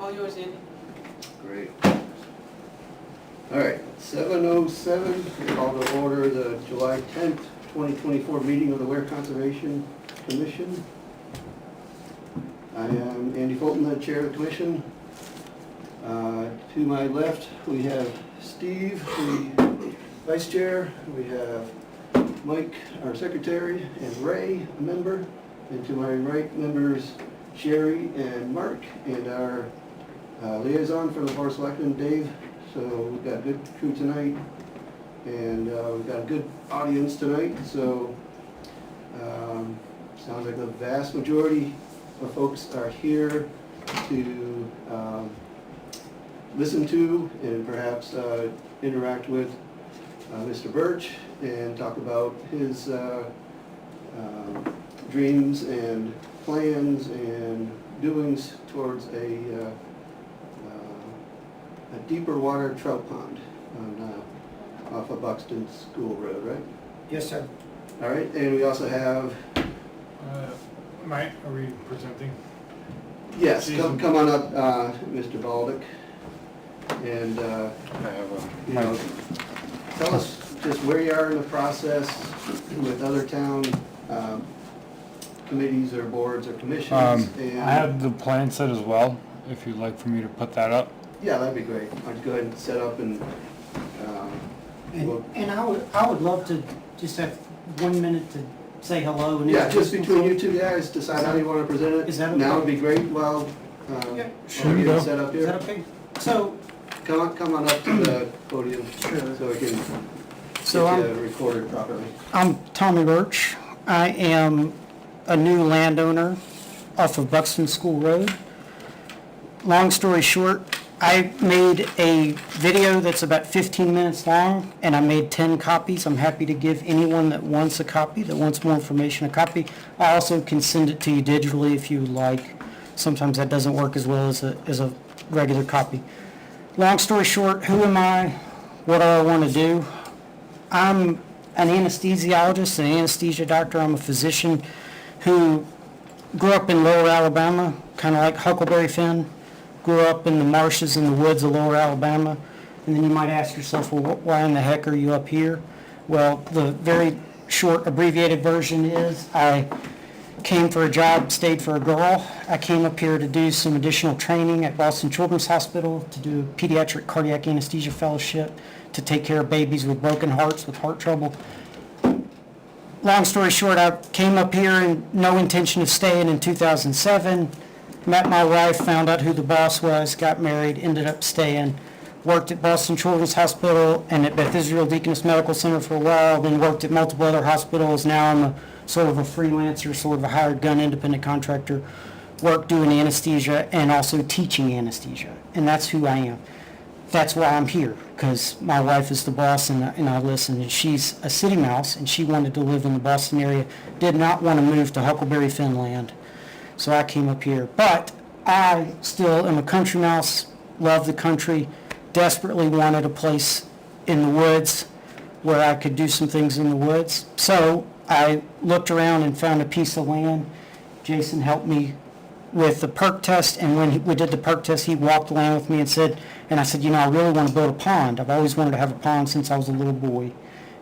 All yours, Andy. Great. All right, 7:07, we call to order the July 10th, 2024 meeting of the Ware Conservation Commission. I am Andy Fulton, the chair of the commission. To my left, we have Steve, the vice chair. We have Mike, our secretary, and Ray, a member. And to my right, members Sherry and Mark, and our liaison for the Board of Selectmen, Dave. So we've got a good crew tonight, and we've got a good audience tonight. So sounds like the vast majority of folks are here to listen to and perhaps interact with Mr. Birch and talk about his dreams and plans and doings towards a deeper water trout pond on, off of Buxton School Road, right? Yes, sir. All right, and we also have, Mike, are we presenting? yes, come on up, Mr. Baldick. And, I have you know, tell us just where you are in the process with other town committees or boards or commissions. And I have the plan set as well, if you'd like for me to put that up. yeah, that'd be great. I'd go ahead and set up and, we'll- And I would love to just have 1 minute to say hello and yeah, introduce just between you myself. two guys, decide how you want to present it. Is that okay? Now would be great while, Yeah, while we go. get set up Is that here. okay? So, Come on up to the podium Sure. so we can So get I'm- you recorded properly. I'm Tommy Birch. I am a new landowner off of Buxton School Road. Long story short, I made a video that's about 15 minutes long, and I made 10 copies. I'm happy to give anyone that wants a copy, that wants more information, a copy. I also can send it to you digitally if you would like. Sometimes that doesn't work as well as a regular copy. Long story short, who am I? What do I want to do? I'm an anesthesiologist, an anesthesia doctor. I'm a physician who grew up in Lower Alabama, kind of like Huckleberry Finn. Grew up in the marshes in the woods of Lower Alabama. And then you might ask yourself, well, why in the heck are you up here? Well, the very short abbreviated version is I came for a job, stayed for a girl. I came up here to do some additional training at Boston Children's Hospital, to do a pediatric cardiac anesthesia fellowship, to take care of babies with broken hearts, with heart trouble. Long story short, I came up here and no intention of staying in 2007. Met my wife, found out who the boss was, got married, ended up staying. Worked at Boston Children's Hospital and at Beth Israel Deaconess Medical Center for a while, then worked at multiple other hospitals. Now I'm a sort of a freelancer, sort of a hired gun independent contractor. Work doing anesthesia and also teaching anesthesia. And that's who I am. That's why I'm here, because my wife is the boss and I listen. And she's a city mouse and she wanted to live in the Boston area, did not want to move to Huckleberry Finn land. So I came up here. But I still am a country mouse, love the country, desperately wanted a place in the woods where I could do some things in the woods. So I looked around and found a piece of land. Jason helped me with the perk test, and when we did the perk test, he walked the land with me and said, and I said, you know, I really want to build a pond. I've always wanted to have a pond since I was a little boy.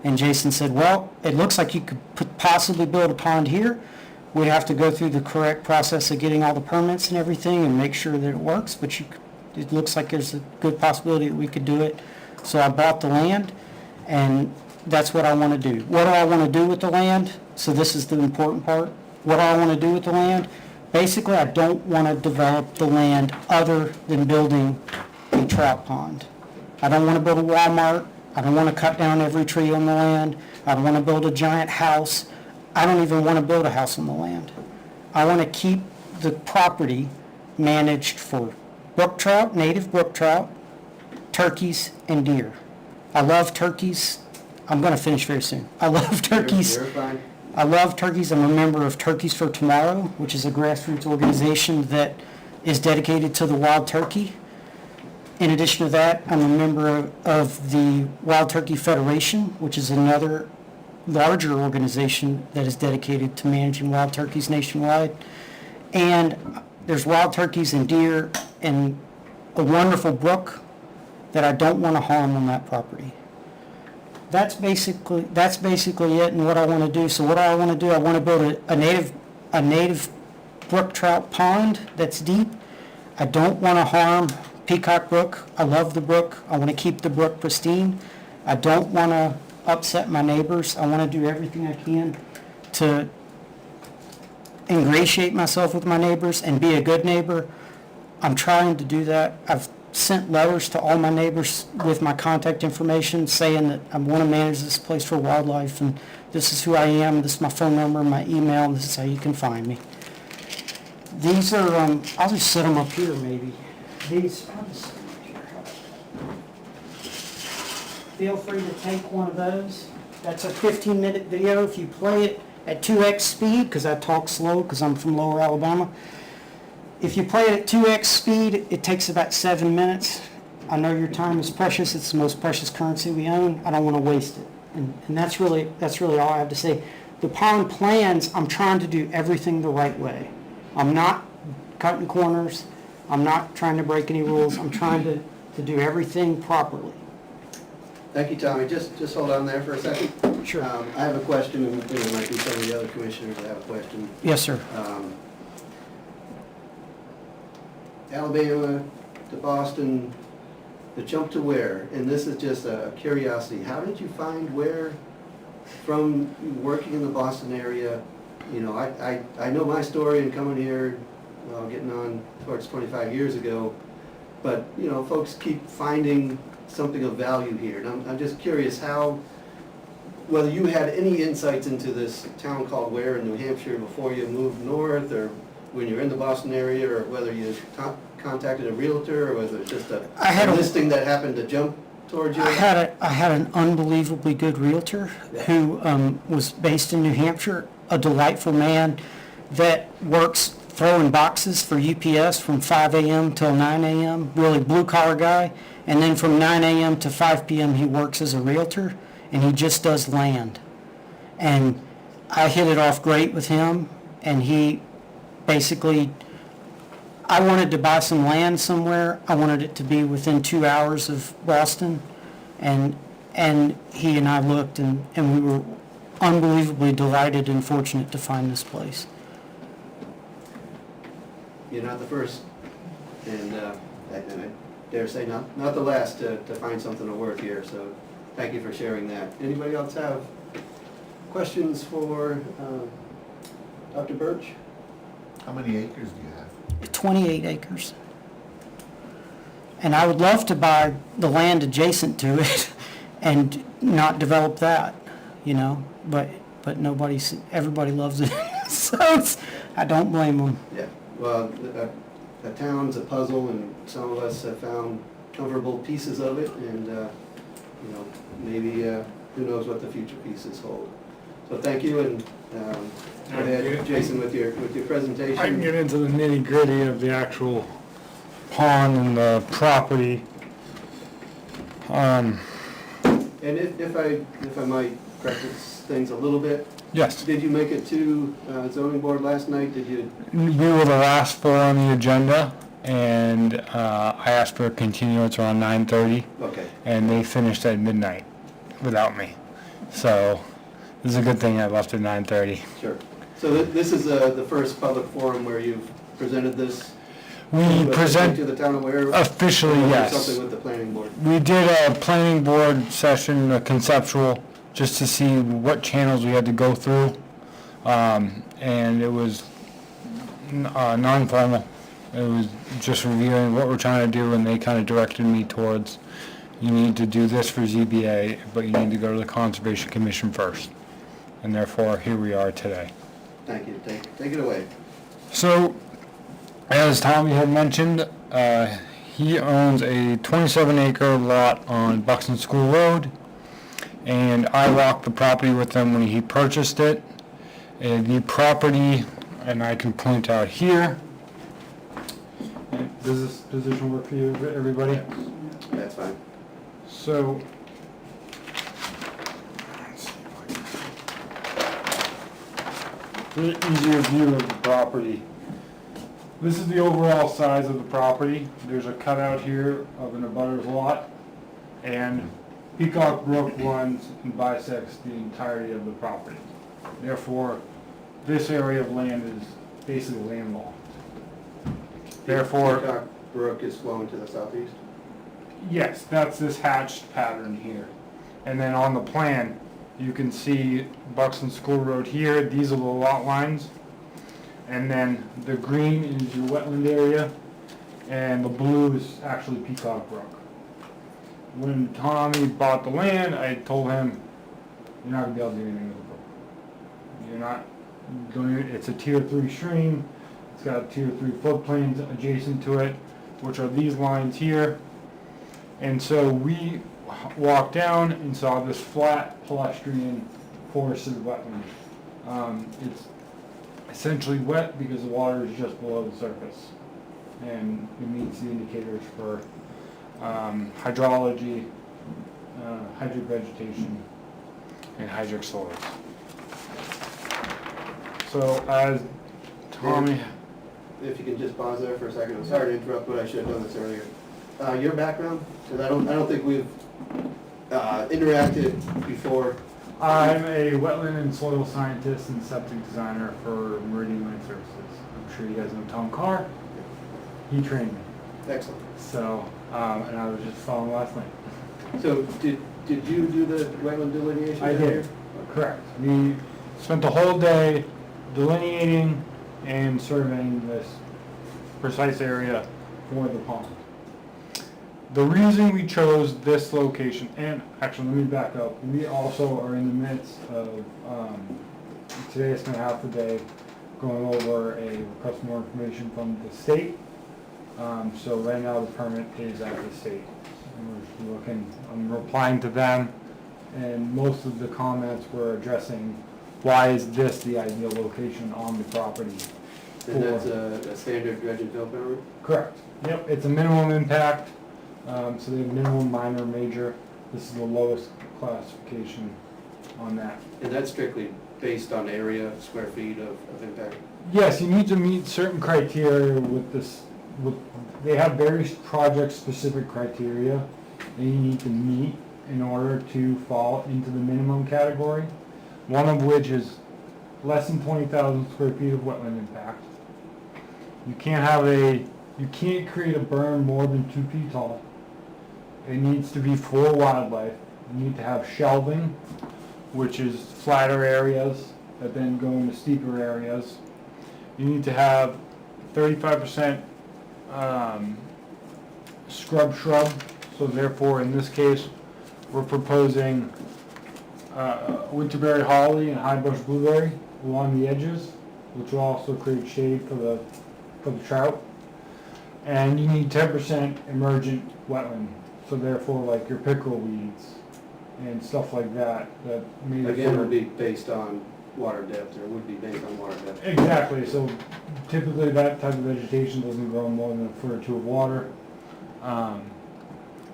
And Jason said, well, it looks like you could possibly build a pond here. We'd have to go through the correct process of getting all the permits and everything and make sure that it works, but it looks like there's a good possibility that we could do it. So I bought the land, and that's what I want to do. What do I want to do with the land? So this is the important part. What do I want to do with the land? Basically, I don't want to develop the land other than building a trout pond. I don't want to build a Walmart. I don't want to cut down every tree on the land. I don't want to build a giant house. I don't even want to build a house on the land. I want to keep the property managed for brook trout, native brook trout, turkeys, and deer. I love turkeys. I'm going to finish very soon. I love turkeys. You're fine. I love turkeys. I'm a member of Turkeys for Tomorrow, which is a grassroots organization that is dedicated to the wild turkey. In addition to that, I'm a member of the Wild Turkey Federation, which is another larger organization that is dedicated to managing wild turkeys nationwide. And there's wild turkeys and deer and a wonderful brook that I don't want to harm on that property. That's basically it and what I want to do. So what I want to do, I want to build a native brook trout pond that's deep. I don't want to harm Peacock Brook. I love the brook. I want to keep the brook pristine. I don't want to upset my neighbors. I want to do everything I can to ingratiate myself with my neighbors and be a good neighbor. I'm trying to do that. I've sent letters to all my neighbors with my contact information saying that I want to manage this place for wildlife, and this is who I am, this is my phone number, my email, and this is how you can find me. These are, I'll just set them up here maybe. I'll just set them up here. Feel free to take one of those. That's a 15-minute video. If you play it at 2x speed, because I talk slow because I'm from Lower Alabama. If you play it at 2x speed, it takes about 7 minutes. I know your time is precious. It's the most precious currency we own. I don't want to waste it. And that's really all I have to say. The pond plans, I'm trying to do everything the right way. I'm not cutting corners. I'm not trying to break any rules. I'm trying to do everything properly. Thank you, Tommy. Just hold on there for a second. Sure. I have a question, and there might be some of the other commissioners that have a question. Yes, sir. Alabama to Boston, the jump to Ware, and this is just a curiosity. How did you find Ware from working in the Boston area? You know, I know my story in coming here, getting on towards 25 years ago, but, you know, folks keep finding something of value here. And I'm just curious whether you had any insights into this town called Ware in New Hampshire before you moved north, or when you're in the Boston area, or whether you contacted a realtor, or whether it's just a listing that happened to jump towards you? I had an unbelievably good realtor who was based in New Hampshire, a delightful man that works throwing boxes for UPS from 5 a.m. till 9 a.m., really blue-collar guy. And then from 9 a.m. to 5 p.m. he works as a realtor, and he just does land. And I hit it off great with him, and he basically, I wanted to buy some land somewhere. I wanted it to be within 2 hours of Boston, and he and I looked, and we were unbelievably delighted and fortunate to find this place. You're not the first, and I dare say not the last to find something of worth here, so thank you for sharing that. Anybody else have questions for Dr. Birch? How many acres do you have? 28 acres. And I would love to buy the land adjacent to it and not develop that, you know, but everybody loves it. So I don't blame them. Yeah, well, the town's a puzzle, and some of us have found comfortable pieces of it, and, you know, maybe, who knows what the future pieces hold. So thank you, and go ahead, Jason, with your presentation. I can get into the nitty-gritty of the actual pond and the property. And if I might practice things a little bit, Yes, did you make it to zoning board last night? Did you? we were the last four on the agenda, and I asked for a continuance around 9:30, Okay. and they finished at midnight without me. So this is a good thing I left at 9:30. Sure. So this is the first public forum where you've presented this? We present to the town of Ware? officially, Or yes. something with the planning board? We did a planning board session, a conceptual, just to see what channels we had to go through. And it was non-formal. It was just reviewing what we're trying to do, and they kind of directed me towards, you need to do this for ZBA, but you need to go to the Conservation Commission first. And therefore, here we are today. Thank you. Take it away. So, as Tommy had mentioned, he owns a 27-acre lot on Buxton School Road, and I walked the property with him when he purchased it. The property, and I can point out here. Does this position work for you, everybody? That's fine. So, for an easier view of the property, This is the overall size of the property. There's a cutout here of an abutter's lot, and Peacock Brook runs and bisects the entirety of the property. Therefore, this area of land is basically landlocked. Therefore, Peacock Brook is flowing to the southeast? yes, that's this hatched pattern here. And then on the plan, you can see Buxton School Road here. These are the lot lines. And then the green is your wetland area, and the blue is actually Peacock Brook. When Tommy bought the land, I told him, you're not gonna be able to do anything with the brook. You're not going to, it's a tier 3 stream. It's got tier 3 floodplains adjacent to it, which are these lines here. And so we walked down and saw this flat pedestrian forested wetland. It's essentially wet because the water is just below the surface, and it meets the indicators for hydrology, hydric vegetation, and hydric soils. So as Tommy, If you can just pause there for a second, I'm sorry to interrupt, but I should have done this earlier. Your background, because I don't think we've interacted before. I'm a wetland and soil scientist and septic designer for Meridian Land Services. I'm sure you guys know Tom Carr. He trained me. Excellent. So, and I was just following last night. So did you do the wetland delineation? I down did, here? correct. We spent the whole day delineating and surveying this precise area for the pond. The reason we chose this location, and actually let me back up, we also are in the midst of, today I spent half the day going over a request for more information from the state. So right now the permit is at the state. And we're looking, I'm replying to them, and most of the comments were addressing why is this the ideal location on the property. And that's a standard dredge and fill permit? Correct. Yep, it's a minimum impact, so they have minimum, minor, major. This is the lowest classification on that. And that's strictly based on area, square feet of impact? Yes, you need to meet certain criteria with this, they have very project-specific criteria that you need to meet in order to fall into the minimum category. One of which is less than 20,000 square feet of wetland impact. You can't create a berm more than 2 feet tall. It needs to be for wildlife. You need to have shelving, which is flatter areas that then go into steeper areas. You need to have 35% shrub, so therefore in this case we're proposing winterberry holly and high bush blueberry along the edges, which will also create shade for the trout. And you need 10% emergent wetland, so therefore like your pickerel weeds and stuff like that made Again, would be based on water depth, or would be based on water depth. Exactly, so typically that type of vegetation doesn't grow more than a foot or two of water.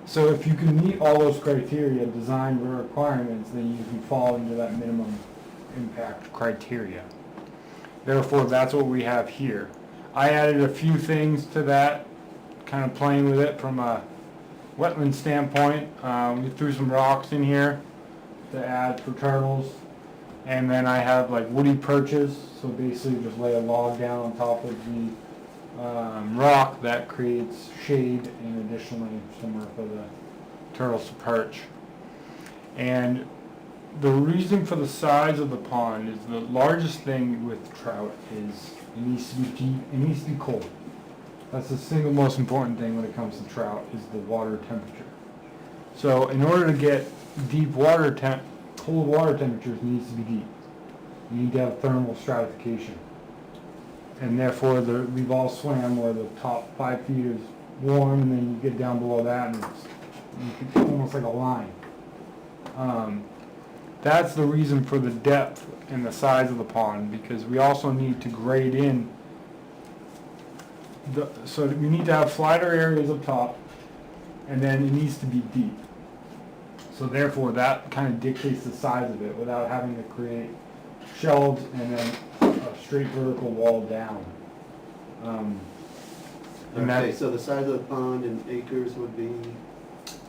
So if you can meet all those criteria, design requirements, then you can fall into that minimum impact criteria. Therefore, that's what we have here. I added a few things to that, kind of playing with it from a wetland standpoint. We threw some rocks in here to add for turtles. And then I have like woody perches, so basically just lay a log down on top of the rock that creates shade, and additionally somewhere for the turtles to perch. And the reason for the size of the pond is the largest thing with trout is it needs to be deep, it needs to be cold. That's the single most important thing when it comes to trout, is the water temperature. So in order to get deep water cold water temperatures, needs to be deep. You need to have thermal stratification. And therefore, we've all swam where the top 5 feet is warm, and then you get down below that, and it's almost like a line. That's the reason for the depth and the size of the pond, because we also need to grade in. So we need to have flatter areas up top, and then it needs to be deep. So therefore, that kind of dictates the size of it without having to create shelves and then a straight vertical wall down. And Okay, that, so the size of the pond in acres would be?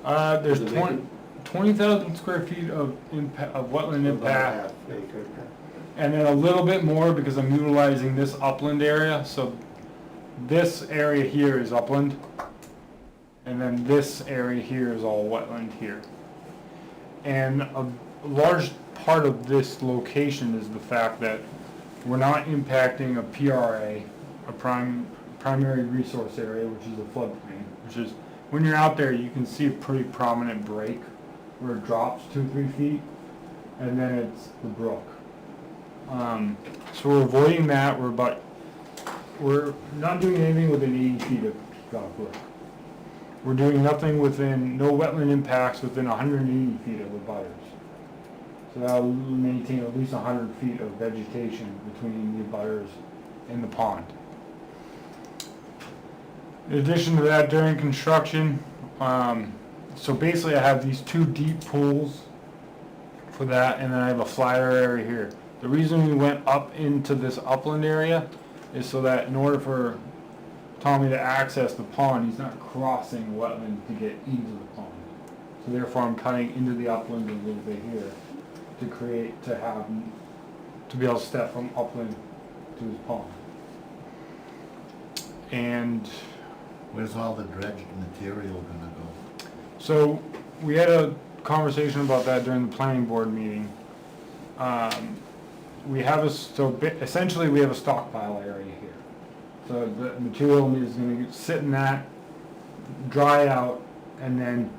there's Is it vacant? 20,000 square feet of wetland About impact, half acre. and then a little bit more because I'm utilizing this upland area, so this area here is upland, and then this area here is all wetland here. And a large part of this location is the fact that we're not impacting a PRA, a primary resource area, which is a floodplain, which is, when you're out there, you can see a pretty prominent break where it drops 2-3 feet, and then it's the brook. So we're avoiding that. We're not doing anything within 80 feet of Peacock Brook. We're doing nothing within, no wetland impacts within 180 feet of the butters. So that'll maintain at least 100 feet of vegetation between the butters and the pond. In addition to that, during construction, so basically I have these 2 deep pools for that, and then I have a flatter area here. The reason we went up into this upland area is so that in order for Tommy to access the pond, he's not crossing wetland to get into the pond. So therefore I'm cutting into the upland a little bit here to be able to step from upland to his pond. And Where's all the dredged material gonna go? so we had a conversation about that during the planning board meeting. Essentially we have a stockpile area here. So the material is gonna sit in that, dry out, and then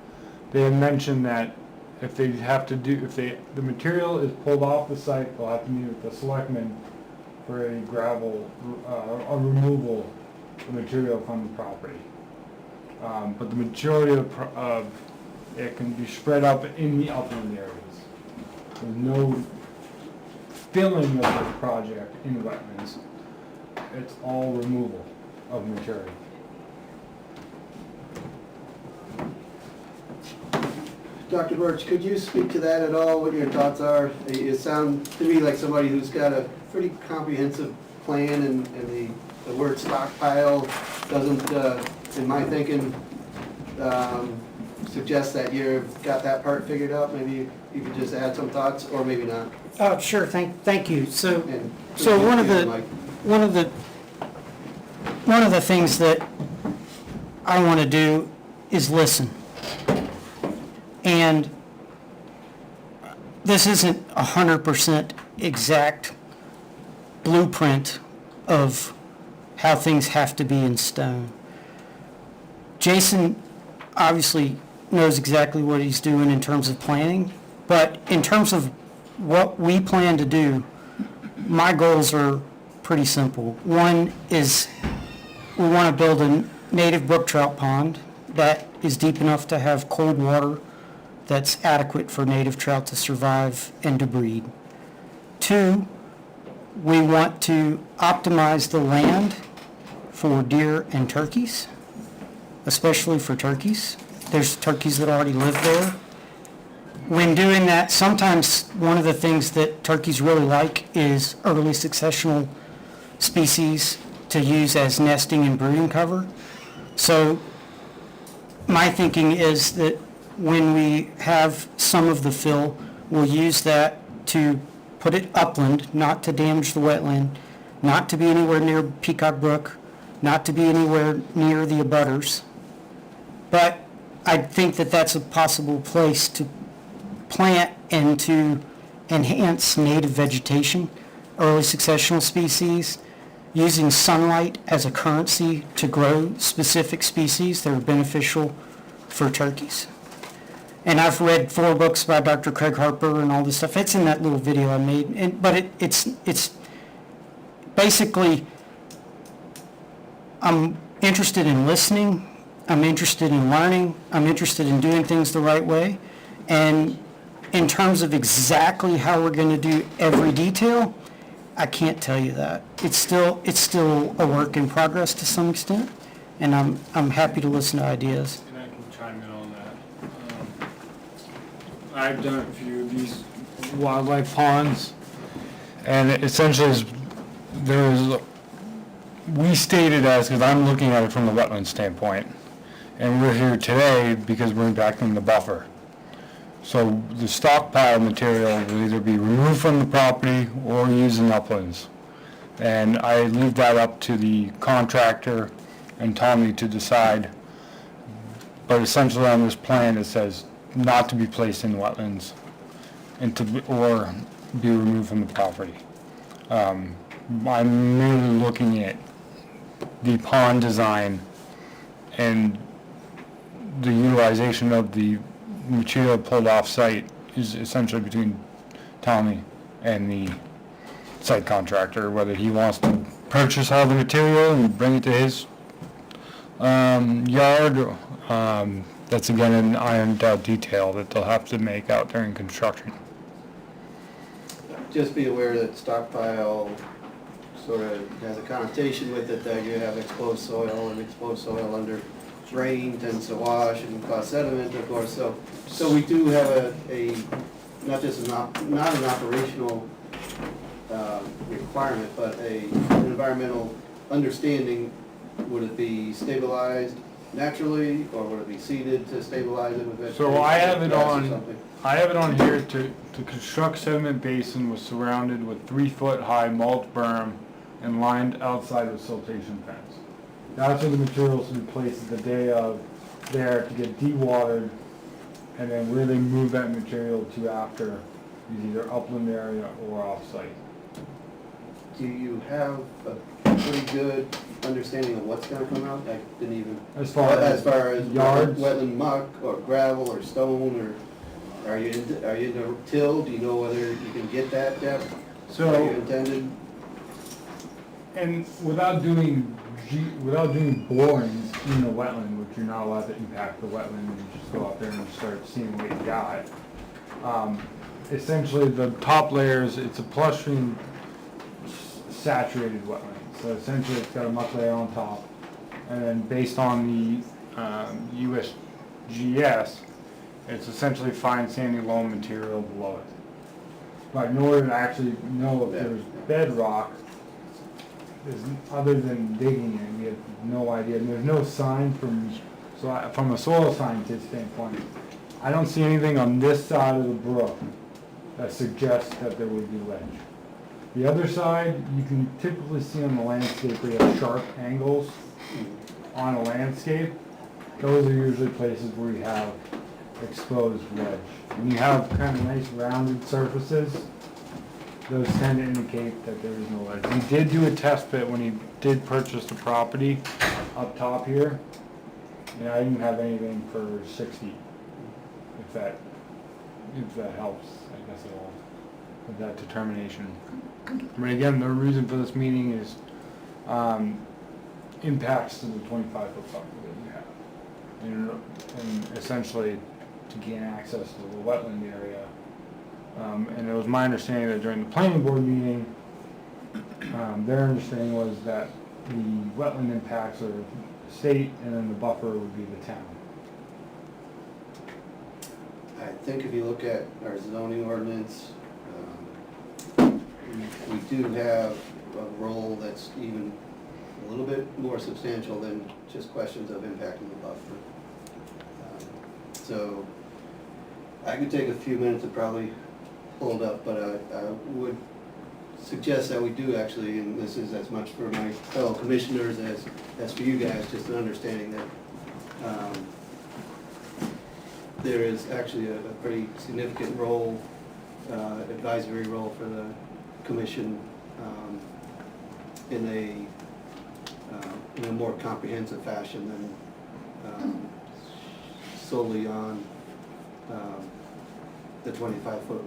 they had mentioned that if the material is pulled off the site, they'll have to meet with the selectmen for a gravel, a removal of material from the property. But the majority of it can be spread up in the upland areas. There's no filling of this project in wetlands. It's all removal of material. Dr. Birch, could you speak to that at all, what your thoughts are? You sound to me like somebody who's got a pretty comprehensive plan, and the word stockpile doesn't, in my thinking, suggest that you've got that part figured out. Maybe you could just add some thoughts, or maybe not. Sure, thank you. So And one of the things that I want to do is listen. And this isn't 100% exact blueprint of how things have to be in stone. Jason obviously knows exactly what he's doing in terms of planning, but in terms of what we plan to do, my goals are pretty simple. One is we want to build a native brook trout pond that is deep enough to have cold water that's adequate for native trout to survive and to breed. 2, we want to optimize the land for deer and turkeys, especially for turkeys. There's turkeys that already live there. When doing that, sometimes one of the things that turkeys really like is early successional species to use as nesting and brooding cover. So my thinking is that when we have some of the fill, we'll use that to put it upland, not to damage the wetland, not to be anywhere near Peacock Brook, not to be anywhere near the abutters. But I think that that's a possible place to plant and to enhance native vegetation, early successional species, using sunlight as a currency to grow specific species that are beneficial for turkeys. And I've read 4 books by Dr. Craig Harper and all this stuff. It's in that little video I made. But it's basically, I'm interested in listening, I'm interested in learning, I'm interested in doing things the right way. And in terms of exactly how we're going to do every detail, I can't tell you that. It's still a work in progress to some extent, and I'm happy to listen to ideas. And I can chime in on that. I've done a few of these wildlife ponds, and essentially there's we stated as, because I'm looking at it from the wetland standpoint, and we're here today because we're impacting the buffer. So the stockpile material will either be removed from the property or used in uplands. And I leave that up to the contractor and Tommy to decide. But essentially on this plan, it says not to be placed in wetlands and or be removed from the property. I'm merely looking at the pond design and the utilization of the material pulled off site is essentially between Tommy and the site contractor, whether he wants to purchase all the material and bring it to his yard. That's again an ironed out detail that they'll have to make out during construction. Just be aware that stockpile sort of has a connotation with it, that you have exposed soil, and exposed soil under rain tends to wash and cause sediment, of course, so we do have a not just not an operational requirement, but an environmental understanding. Would it be stabilized naturally, or would it be seeded to stabilize it with vegetation? So I have it grass or on, something? I have it on here to construct sediment basin was surrounded with 3-foot high mulch berm and lined outside with siltation fence. That's where the materials will be placed the day of there to get dewatered, and then where they move that material to after is either upland area or off-site. Do you have a pretty good understanding of what's gonna come out? I didn't even, As far as yards, wetland muck or gravel or stone, or are you into till? Do you know whether you can get that depth? Are you so, intended? and without doing borings in the wetland, which you're not allowed to impact the wetland, you just go out there and start seeing what you got. Essentially, the top layers, it's a plush-stream saturated wetland. So essentially, it's got a muck layer on top, and then based on the USGS, it's essentially fine sandy loam material below it. But in order to actually know if there's bedrock, other than digging it, we have no idea. And there's no sign from a soil scientist standpoint. I don't see anything on this side of the brook that suggests that there would be ledge. The other side, you can typically see on the landscape where you have sharp angles on a landscape. Those are usually places where you have exposed ledge. When you have kind of nice rounded surfaces, those tend to indicate that there is no ledge. We did do a test pit when he did purchase the property up top here, and I didn't have anything for 6 feet, if that helps, I guess, at all, with that determination. But again, the reason for this meeting is impacts to the 25-foot buffer that you have, and essentially to gain access to the wetland area. And it was my understanding that during the planning board meeting, their understanding was that the wetland impacts are the state, and then the buffer would be the town. I think if you look at our zoning ordinance, we do have a role that's even a little bit more substantial than just questions of impacting the buffer. So I could take a few minutes to probably pull it up, but I would suggest that we do actually, and this is as much for my fellow commissioners as for you guys, just an understanding that there is actually a pretty significant role, advisory role for the commission in a more comprehensive fashion than solely on the 25-foot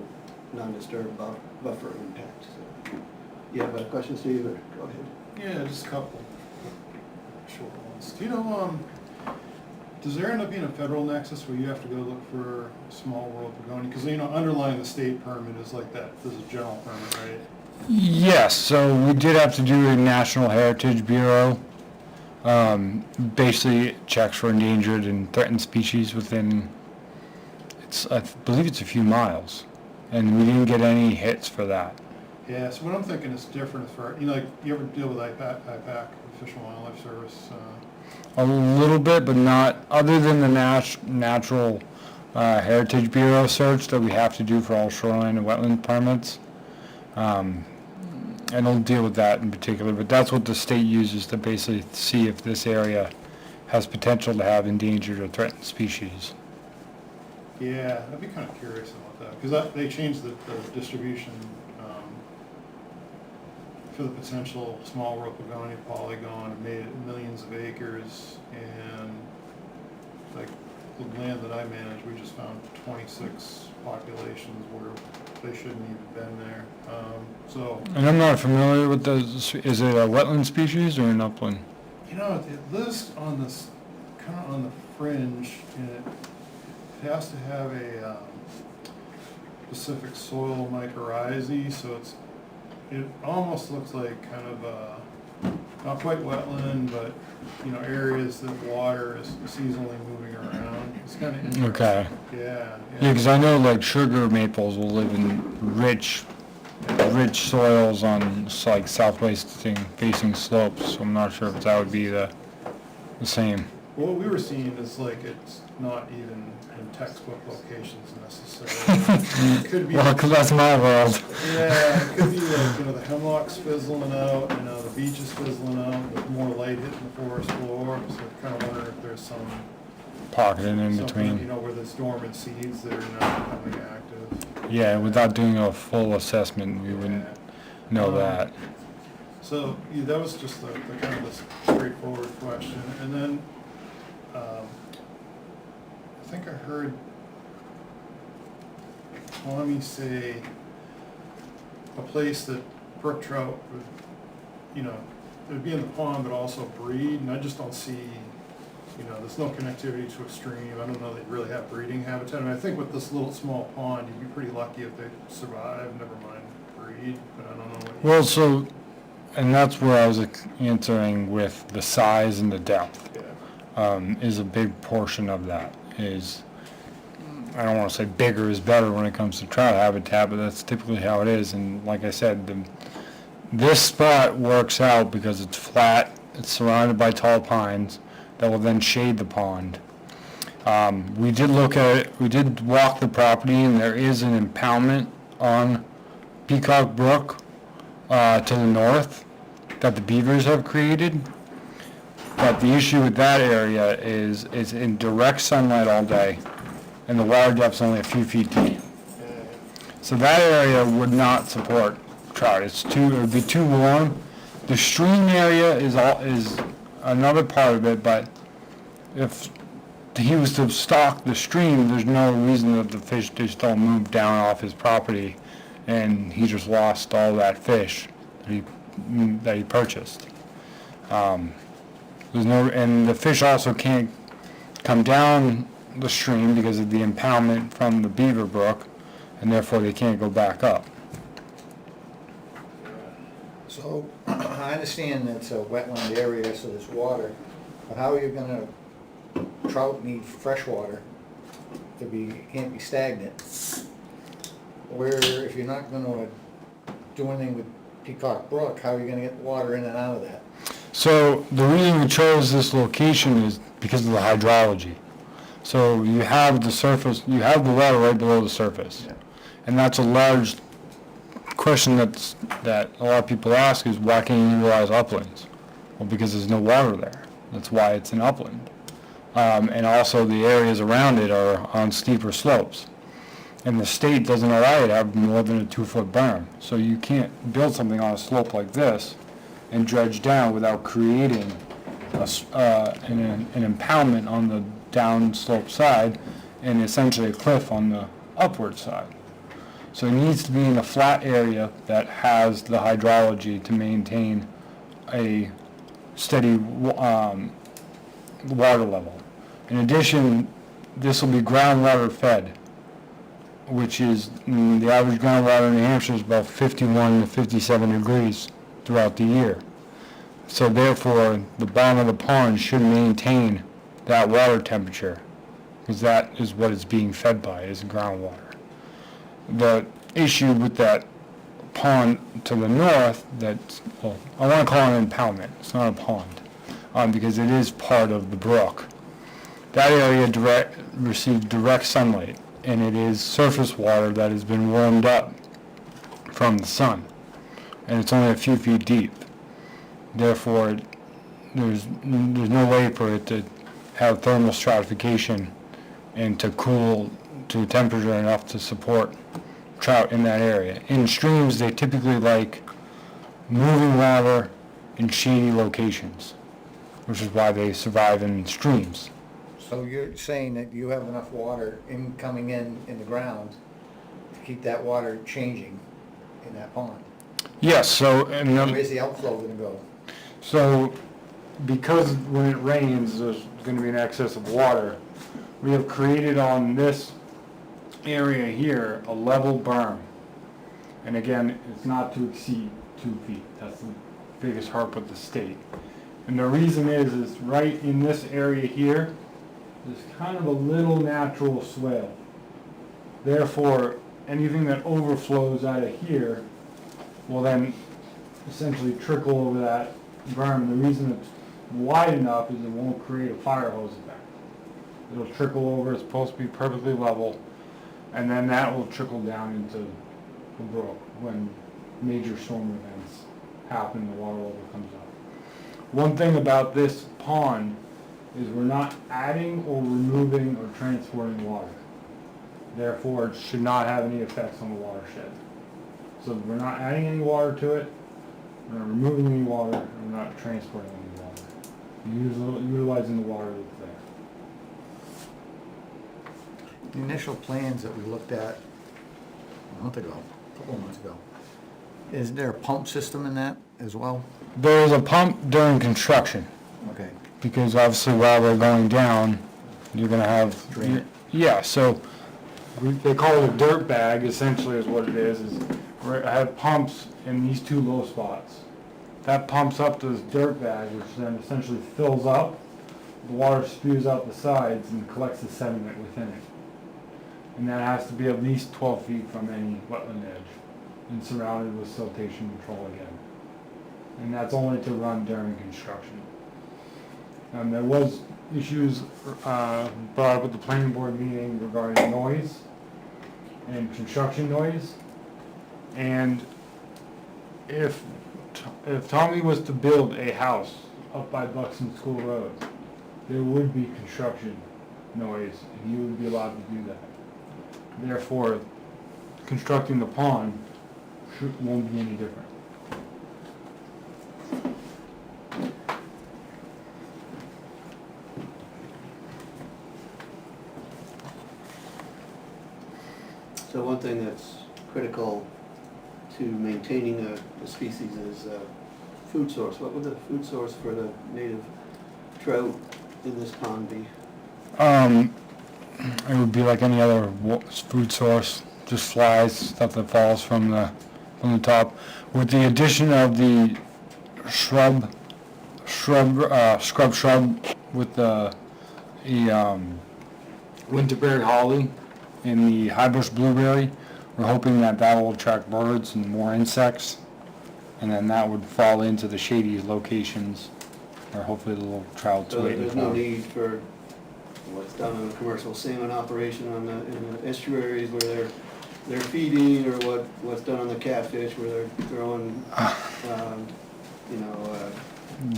non-disturbed buffer impact. So, you have a question, Steve, or go ahead? Yeah, just a couple short ones. Do you know, does there end up being a federal nexus where you have to go look for small rural begonia? Because, underlying the state permit is like that, this is a general permit, right? Yes, so we did have to do a National Heritage Bureau. Basically, it checks for endangered and threatened species within, I believe it's a few miles, and we didn't get any hits for that. Yeah, so what I'm thinking is different for, like, you ever deal with IPAC Fish and Wildlife Service? A little bit, but not, other than the Natural Heritage Bureau search that we have to do for all shoreline and wetland permits. I don't deal with that in particular, but that's what the state uses to basically see if this area has potential to have endangered or threatened species. Yeah, I'd be kind of curious about that, because they changed the distribution for the potential small Ropagonia polygon, and made it millions of acres, and like the land that I manage, we just found 26 populations where they shouldn't even been there. So, And I'm not familiar with those, is it a wetland species or an upland? you know, it lives on this, kind of on the fringe, and it has to have a specific soil mycorrhizae, so it almost looks like kind of a, not quite wetland, but, you know, areas that water is seasonally moving around. It's kind of interesting. Okay. Yeah, Yeah, yeah. because I know like sugar maples will live in rich soils on like facing slopes, so I'm not sure if that would be the same. What we were seeing is like it's not even in textbook locations necessarily. It could be. Well, 'cause that's my world. Yeah, it could be like, you know, the hemlock's fizzling out, you know, the beech is fizzling out, with more light hitting the forest floor, so I kind of wonder if there's some, Pocketed in something, you between. know, where there's dormant seeds that are not becoming active. Yeah, without doing a full assessment, we wouldn't Yeah. know that. So, yeah, that was just the kind of the straightforward question, and then, I think I heard Tommy say a place that brook trout would, you know, it would be in the pond but also breed, and I just don't see, you know, there's no connectivity to a stream. I don't know that you really have breeding habitat. And I think with this little small pond, you'd be pretty lucky if they survive, never mind breed, but I don't know what you. Well, so, and that's where I was answering with the size and the depth, Yeah, is a big portion of that, is, I don't wanna say bigger is better when it comes to trout habitat, but that's typically how it is, and like I said, this spot works out because it's flat, it's surrounded by tall pines that will then shade the pond. We did look at it, we did walk the property, and there is an impoundment on Peacock Brook, to the north, that the beavers have created. But the issue with that area is it's in direct sunlight all day, and the water depth's only a few feet deep. So that area would not support trout. It would be too warm. The stream area is another part of it, but if he was to stock the stream, there's no reason that the fish just don't move down off his property, and he just lost all that fish that he purchased. And the fish also can't come down the stream because of the impoundment from the Beaver Brook, and therefore they can't go back up. So, I understand it's a wetland area, so there's water, but how are you gonna, trout need fresh water can't be stagnant. Where, if you're not gonna do anything with Peacock Brook, how are you gonna get water in and out of that? So the reason we chose this location is because of the hydrology. So you have the surface, you have the water right below the surface. Yeah. And that's a large question that a lot of people ask is, why can't you utilize uplands? Well, because there's no water there. That's why it's an upland. And also the areas around it are on steeper slopes. And the state doesn't allow you to have more than a 2-foot berm. So you can't build something on a slope like this and dredge down without creating an impoundment on the downslope side and essentially a cliff on the upward side. So it needs to be in a flat area that has the hydrology to maintain a steady water level. In addition, this will be groundwater fed, which is, the average groundwater in New Hampshire is about 51 to 57 degrees throughout the year. So therefore, the bottom of the pond should maintain that water temperature, because that is what it's being fed by, is groundwater. The issue with that pond to the north that's, well, I want to call it an impoundment, it's not a pond, because it is part of the brook. That area receives direct sunlight, and it is surface water that has been warmed up from the sun, and it's only a few feet deep. Therefore, there's no way for it to have thermal stratification and to cool to a temperature enough to support trout in that area. In streams, they typically like moving water in shady locations, which is why they survive in streams. So you're saying that you have enough water coming in the ground to keep that water changing in that pond? Yes, so, and Where's the outflow gonna go? so because when it rains, there's gonna be an excess of water, we have created on this area here a level berm. And again, it's not to exceed 2 feet. That's the biggest harp of the state. And the reason is right in this area here, there's kind of a little natural swale. Therefore, anything that overflows out of here will then essentially trickle over that berm. The reason it's wide enough is it won't create a fire hose effect. It'll trickle over, it's supposed to be perfectly level, and then that will trickle down into the brook when major storm events happen, the water level comes up. One thing about this pond is we're not adding or removing or transporting water. Therefore, it should not have any effects on the watershed. So we're not adding any water to it, we're not removing any water, and we're not transporting any water. We're utilizing the water that's there. The initial plans that we looked at a month ago, a couple of months ago, is there a pump system in that as well? There is a pump during construction, Okay. because obviously while they're going down, you're gonna have. Drain it. Yeah, so they call it a dirt bag, essentially is what it is I have pumps in these two low spots. That pumps up to this dirt bag, which then essentially fills up, the water spews out the sides and collects the sediment within it. And that has to be at least 12 feet from any wetland edge and surrounded with siltation control again. And that's only to run during construction. There was issues brought up at the planning board meeting regarding noise and construction noise. And if Tommy was to build a house up by Buxton School Road, there would be construction noise, and he would be allowed to do that. Therefore, constructing the pond won't be any different. So one thing that's critical to maintaining a species is food source. What would the food source for the native trout in this pond be? It would be like any other food source, just flies, stuff that falls from the top. With the addition of the scrub with the winterberry holly and the high bush blueberry, we're hoping that will attract birds and more insects, and then that would fall into the shady locations where hopefully the little trout's So waiting there's for. no need for what's done in a commercial salmon operation in the estuaries where they're feeding, or what's done on the catfish where they're throwing,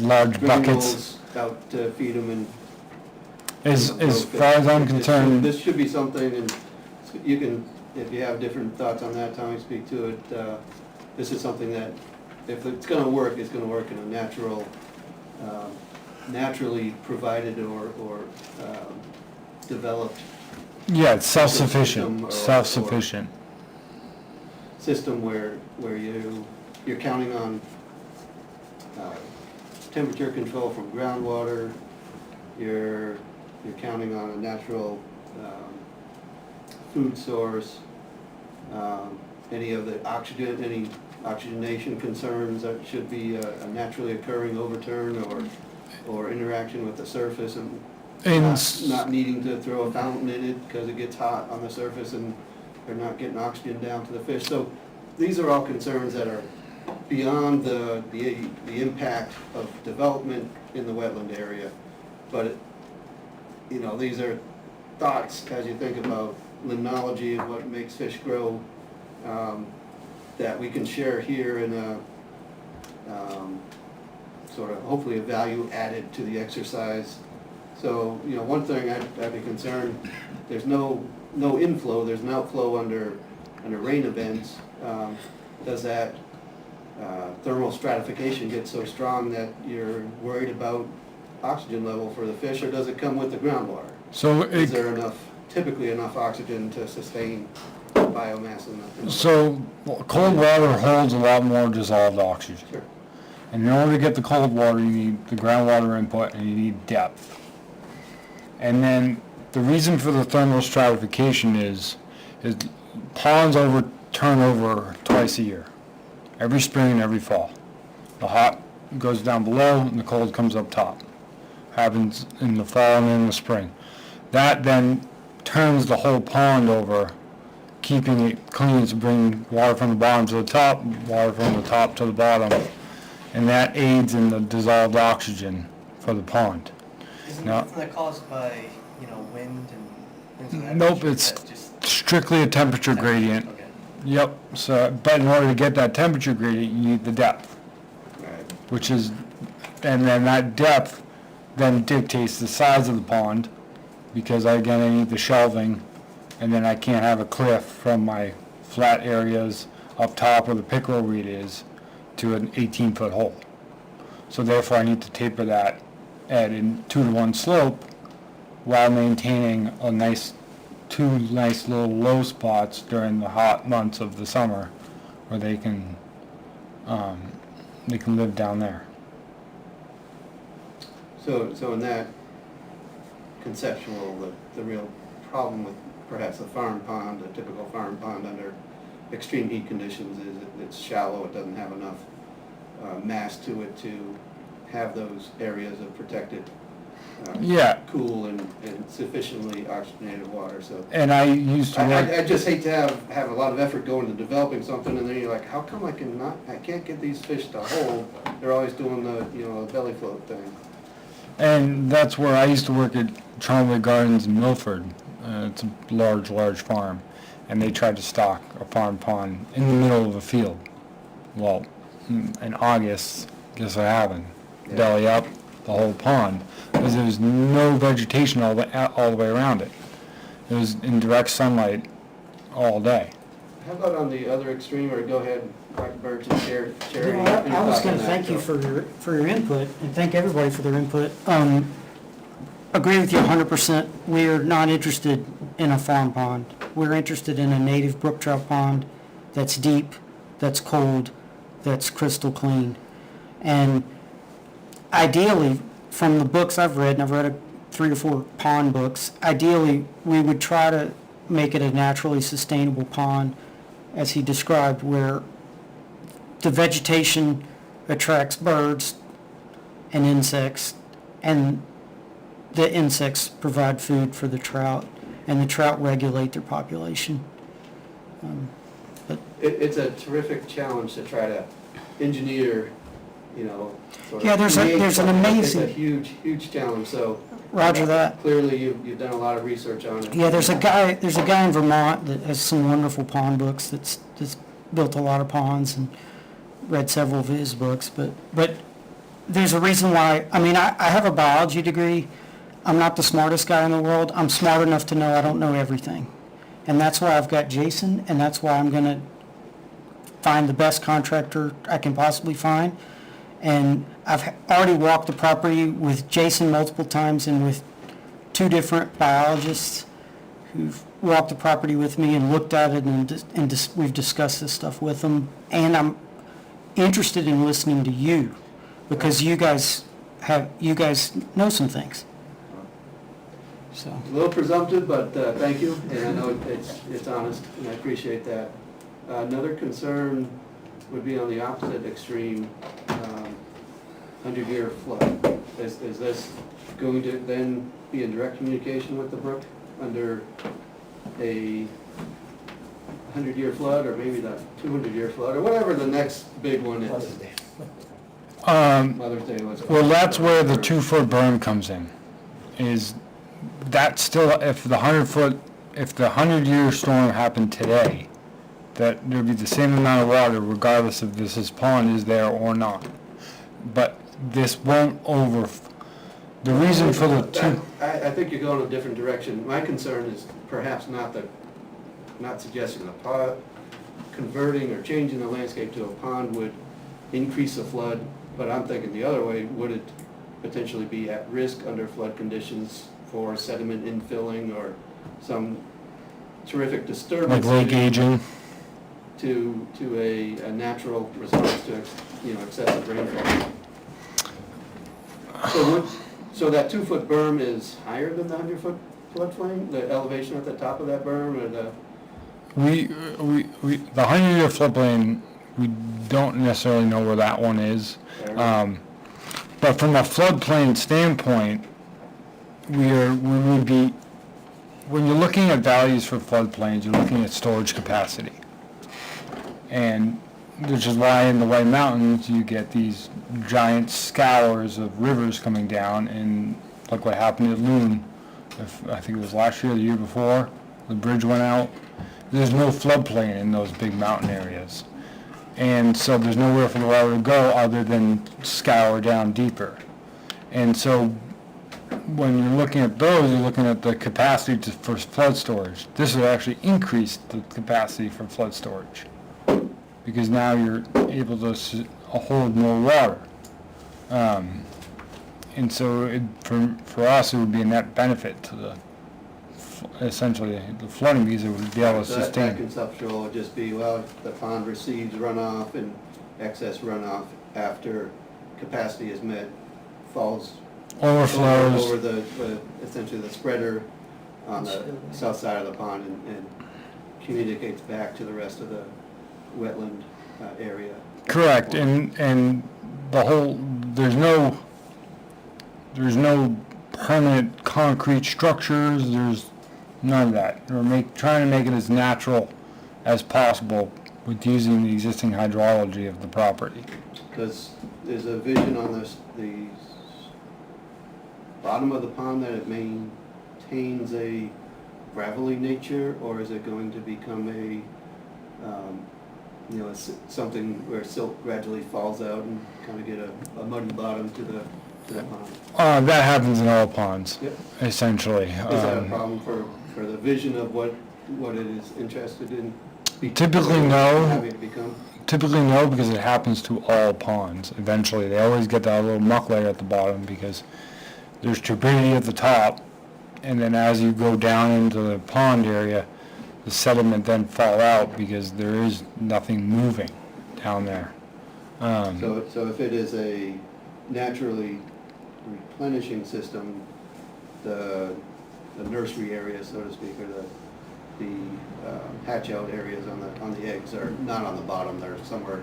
Large buckets. granules out to feed them and. As far as I'm concerned, This should be something, and you can, if you have different thoughts on that, Tommy, speak to it. This is something that, if it's gonna work, it's gonna work in a natural, naturally provided or developed yeah, it's self-sufficient, System or- self-sufficient. system where you're counting on temperature control from groundwater, you're counting on a natural food source, any oxygenation concerns that should be a naturally occurring overturn or interaction with the surface, and not needing to throw a fountain in it because it gets hot on the surface and they're not getting oxygen down to the fish. So these are all concerns that are beyond the impact of development in the wetland area. But, you know, these are thoughts as you think about limnology of what makes fish grow, that we can share here in a, sort of hopefully a value added to the exercise. So, you know, one thing I'd be concerned, there's no inflow, there's an outflow under rain events. Does that thermal stratification get so strong that you're worried about oxygen level for the fish, or does it come with the groundwater? So Is there typically enough oxygen to sustain biomass in the? So cold water holds a lot more dissolved oxygen. Sure. And in order to get the cold water, you need the groundwater input and you need depth. And the reason for the thermal stratification is ponds turn over twice a year, every spring and every fall. The hot goes down below and the cold comes up top. Happens in the fall and in the spring. That then turns the whole pond over, keeping it clean to bring water from the bottom to the top, water from the top to the bottom, and that aids in the dissolved oxygen for the pond. Isn't No. that caused by, wind and things of that Nope, nature? it's That's just strictly a temperature gradient. Okay. Yep, so, but in order to get that temperature gradient, you need the depth, Right. which is, and then that depth then dictates the size of the pond, because I need the shelving, and then I can't have a cliff from my flat areas up top where the pickerel weed is to an 18-foot hole. So therefore I need to taper that at a 2-to-1 slope while maintaining two nice little low spots during the hot months of the summer where they can live down there. So in that conceptual, the real problem with perhaps a farm pond, a typical farm pond under extreme heat conditions is it's shallow, it doesn't have enough mass to it to have those areas of protected, Yeah, cool and sufficiently oxygenated water, so. and I used to work. I just hate to have a lot of effort go into developing something and then you're like, how come I can't get these fish to hold? They're always doing the belly float thing. And that's where I used to work at Charnwood Gardens in Milford. It's a large farm. And they tried to stock a farm pond in the middle of a field. Well, in August, guess what happened? Yeah. Belly up, the whole pond. Because there was no vegetation all the way around it. It was in direct sunlight all day. How about on the other extreme, or go ahead, Dr. Birch and Charity? I was going to thank you for your input, and thank everybody for their input. Agree with you 100%. We are not interested in a farm pond. We're interested in a native brook trout pond that's deep, that's cold, that's crystal clean. And ideally, from the books I've read, and I've read 3 or 4 pond books, ideally we would try to make it a naturally sustainable pond, as he described, where the vegetation attracts birds and insects, and the insects provide food for the trout, and the trout regulate their population. It's a terrific challenge to try to engineer, sort of Yeah, there's create an something. amazing- It's a huge challenge, so. Roger that. Clearly, you've done a lot of research on it. Yeah, there's a guy in Vermont that has some wonderful pond books that's built a lot of ponds, and read several of his books, but there's a reason why. I have a biology degree. I'm not the smartest guy in the world. I'm smart enough to know I don't know everything. And that's why I've got Jason, and that's why I'm going to find the best contractor I can possibly find. And I've already walked the property with Jason multiple times and with 2 different biologists who've walked the property with me and looked at it, and we've discussed this stuff with them. And I'm interested in listening to you, because you guys know some things. So. A little presumptive, but thank you, and I know it's honest, and I appreciate that. Another concern would be on the opposite extreme, under-year flood. Is this going to then be in direct communication with the brook under a 100-year flood, or maybe the 200-year flood, or whatever the next big one is. Mother's Day. Mother's Day was. Well, that's where the 2-foot berm comes in, is that still, if the 100-year storm happened today, that there'd be the same amount of water regardless if this pond is there or not. But this won't the reason for the two, I think you're going a different direction. My concern is perhaps not suggesting a pond, converting or changing the landscape to a pond would increase the flood, but I'm thinking the other way, would it potentially be at risk under flood conditions for sediment infilling or some terrific like disturbance lake aging. to a natural response to, excessive rainfall? So that 2-foot berm is higher than the 100-foot floodplain, the elevation at the top of that berm, or the? The 100-year floodplain, we don't necessarily know where that one is. But from a floodplain standpoint, we would be, when you're looking at values for floodplains, you're looking at storage capacity. And which is why in the White Mountains, you get these giant scours of rivers coming down, and like what happened at Loon, I think it was last year or the year before, the bridge went out. There's no floodplain in those big mountain areas. And so there's nowhere for the water to go other than scour down deeper. And so when you're looking at those, you're looking at the capacity for flood storage. This would actually increase the capacity for flood storage, because now you're able to hold more water. And so for us, it would be a net benefit to essentially the flooding, because it would be able to So that sustain. conceptual would just be, well, the pond receives runoff and excess runoff after capacity is met, falls Overflows. over the essentially the spreader on the south side of the pond and communicates back to the rest of the wetland area. Correct, and the whole, there's no permanent concrete structures, there's none of that. We're trying to make it as natural as possible with using the existing hydrology of the property. Because there's a vision on the bottom of the pond that it maintains a gravelly nature, or is it going to become something where silt gradually falls out and kind of get a muddy bottom to the pond? That happens in all ponds, Yep. essentially. Is that a problem for the vision of what it is interested in? Typically, no. Having it become? Typically no, because it happens to all ponds eventually. They always get that little muck layer at the bottom because there's turbidity at the top, and then as you go down into the pond area, the sediment then fall out because there is nothing moving down there. So if it is a naturally replenishing system, the nursery area, so to speak, or the hatch out areas on the eggs are not on the bottom, they're somewhere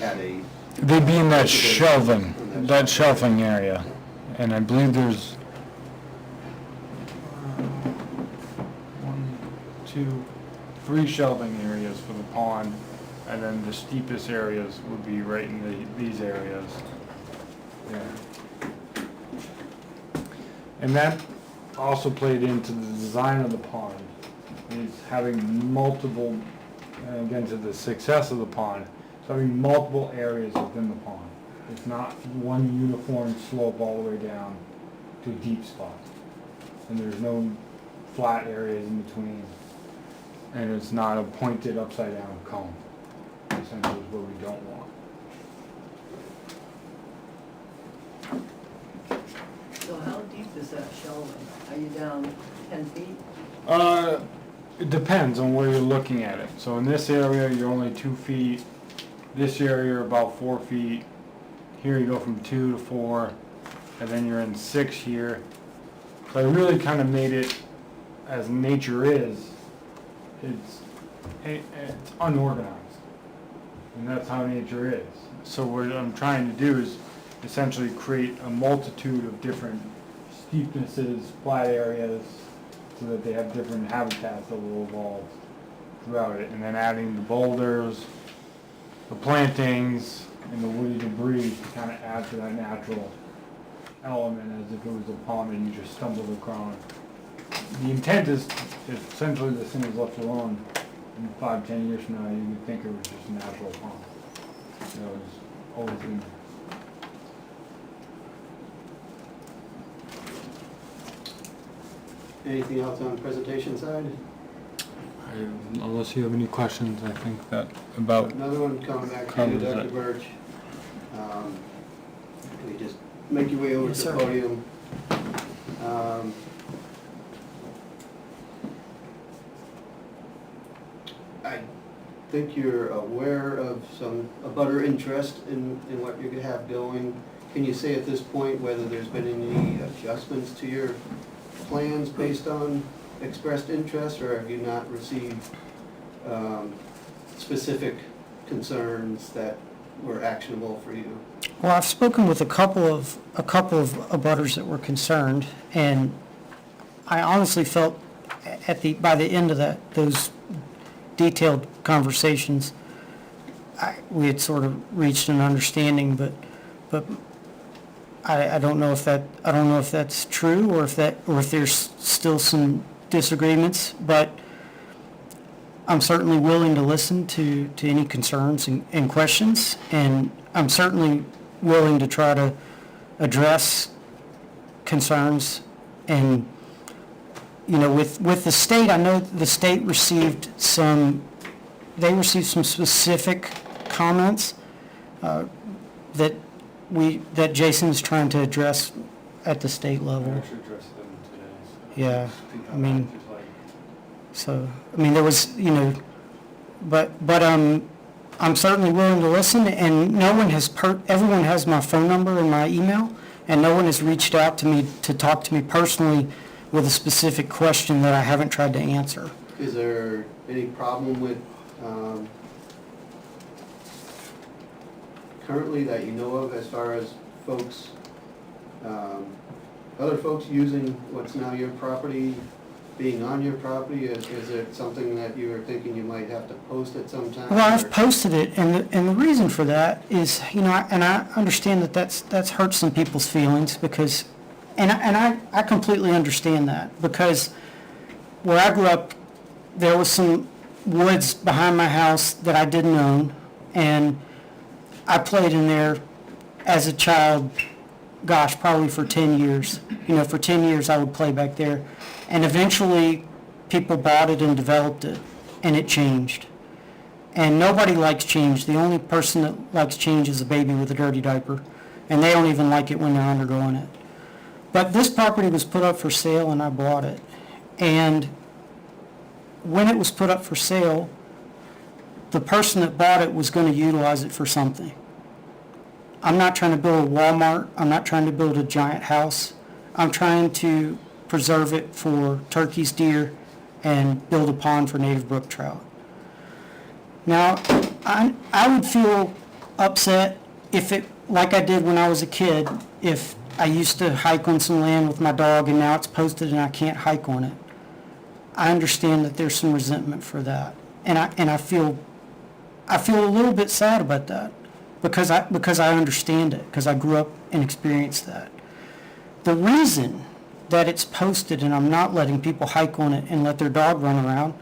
at a. They'd be in that Cultivation. shelving, that shelving area, and I believe there's 1, 2, 3 shelving areas for the pond, and then the steepest areas would be right in these areas. Yeah. And that also played into the design of the pond, is having multiple, again, to the success of the pond, so having multiple areas within the pond. It's not one uniform slope all the way down to a deep spot. And there's no flat areas in between. And it's not a pointed upside down cone, essentially is what we don't want. So how deep is that shelving? Are you down 10 feet? It depends on where you're looking at it. So in this area, you're only 2 feet. This area, you're about 4 feet. Here you go from 2 to 4, and then you're in 6 here. So I really kind of made it, as nature is, it's unorganized. And that's how nature is. So what I'm trying to do is essentially create a multitude of different steepnesses, flat areas, so that they have different habitats that will evolve. throughout it, and then adding the boulders, the plantings, and the woody debris to kind of add to that natural element as if it was a pond and you just stumbled across. The intent is essentially this thing is left alone. In 5-10 years from now, you would think it was just a natural pond. You know, it was always in there. Anything else on the presentation side? Unless you have any questions, I think that about, Another one coming back to you, Covers Dr. it. Birch. We just make your way over Yes, to the sir. podium. I think you're aware of some abutter interest in what you have going. Can you say at this point whether there's been any adjustments to your plans based on expressed interest, or have you not received specific concerns that were actionable for you? Well, I've spoken with a couple of abutters that were concerned, and I honestly felt by the end of those detailed conversations, we had sort of reached an understanding, but I don't know if that's true, or if there's still some disagreements, but I'm certainly willing to listen to any concerns and questions, and I'm certainly willing to try to address concerns. And, you know, with the state, I know the state received some specific comments that Jason's trying to address at the state level. actually addressed them today. Yeah, I mean, so, I mean, there was, you know, but I'm certainly willing to listen, and no one has, everyone has my phone number and my email, and no one has reached out to me to talk to me personally with a specific question that I haven't tried to answer. Is there any problem with, currently that you know of as far as folks, other folks using what's now your property, being on your property? Is it something that you were thinking you might have to post at some time? Well, I've or- posted it, and the reason for that is, you know, and I understand that that's hurt some people's feelings, because, and I completely understand that, because where I grew up, there was some woods behind my house that I didn't own, and I played in there as a child, gosh, probably for 10 years. You know, for 10 years I would play back there. And eventually people bought it and developed it, and it changed. And nobody likes change. The only person that likes change is a baby with a dirty diaper, and they don't even like it when they're undergoing it. But this property was put up for sale, and I bought it. And when it was put up for sale, the person that bought it was going to utilize it for something. I'm not trying to build a Walmart. I'm not trying to build a giant house. I'm trying to preserve it for turkeys, deer, and build a pond for native brook trout. Now, I would feel upset if it, like I did when I was a kid, if I used to hike on some land with my dog and now it's posted and I can't hike on it. I understand that there's some resentment for that, and I feel a little bit sad about that, because I understand it, because I grew up and experienced that. The reason that it's posted and I'm not letting people hike on it and let their dog run around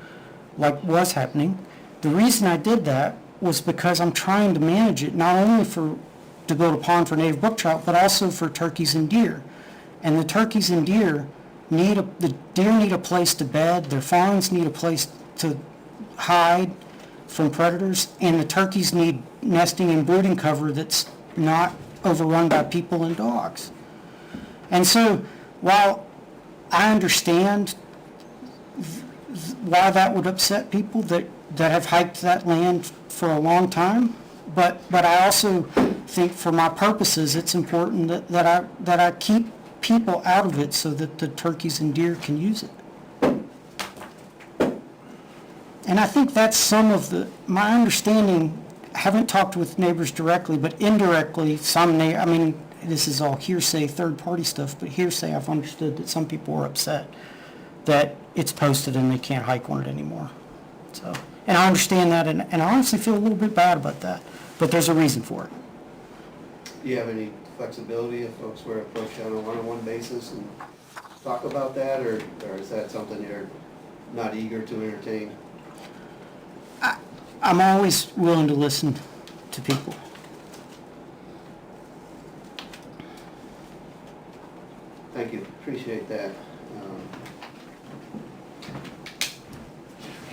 like was happening, the reason I did that was because I'm trying to manage it, not only to build a pond for native brook trout, but also for turkeys and deer. And the turkeys and deer the deer need a place to bed, their fawns need a place to hide from predators, and the turkeys need nesting and brooding cover that's not overrun by people and dogs. And so, while I understand why that would upset people that have hiked that land for a long time, but I also think for my purposes it's important that I keep people out of it so that the turkeys and deer can use it. And I think that's some of my understanding. I haven't talked with neighbors directly, but indirectly, I mean, this is all hearsay, third-party stuff, but hearsay, I've understood that some people are upset that it's posted and they can't hike on it anymore. So, And I understand that, and I honestly feel a little bit bad about that, but there's a reason for it. Do you have any flexibility if folks were approached on a one-on-one basis and talk about that, or is that something you're not eager to entertain? I'm always willing to listen to people. Thank you, appreciate that.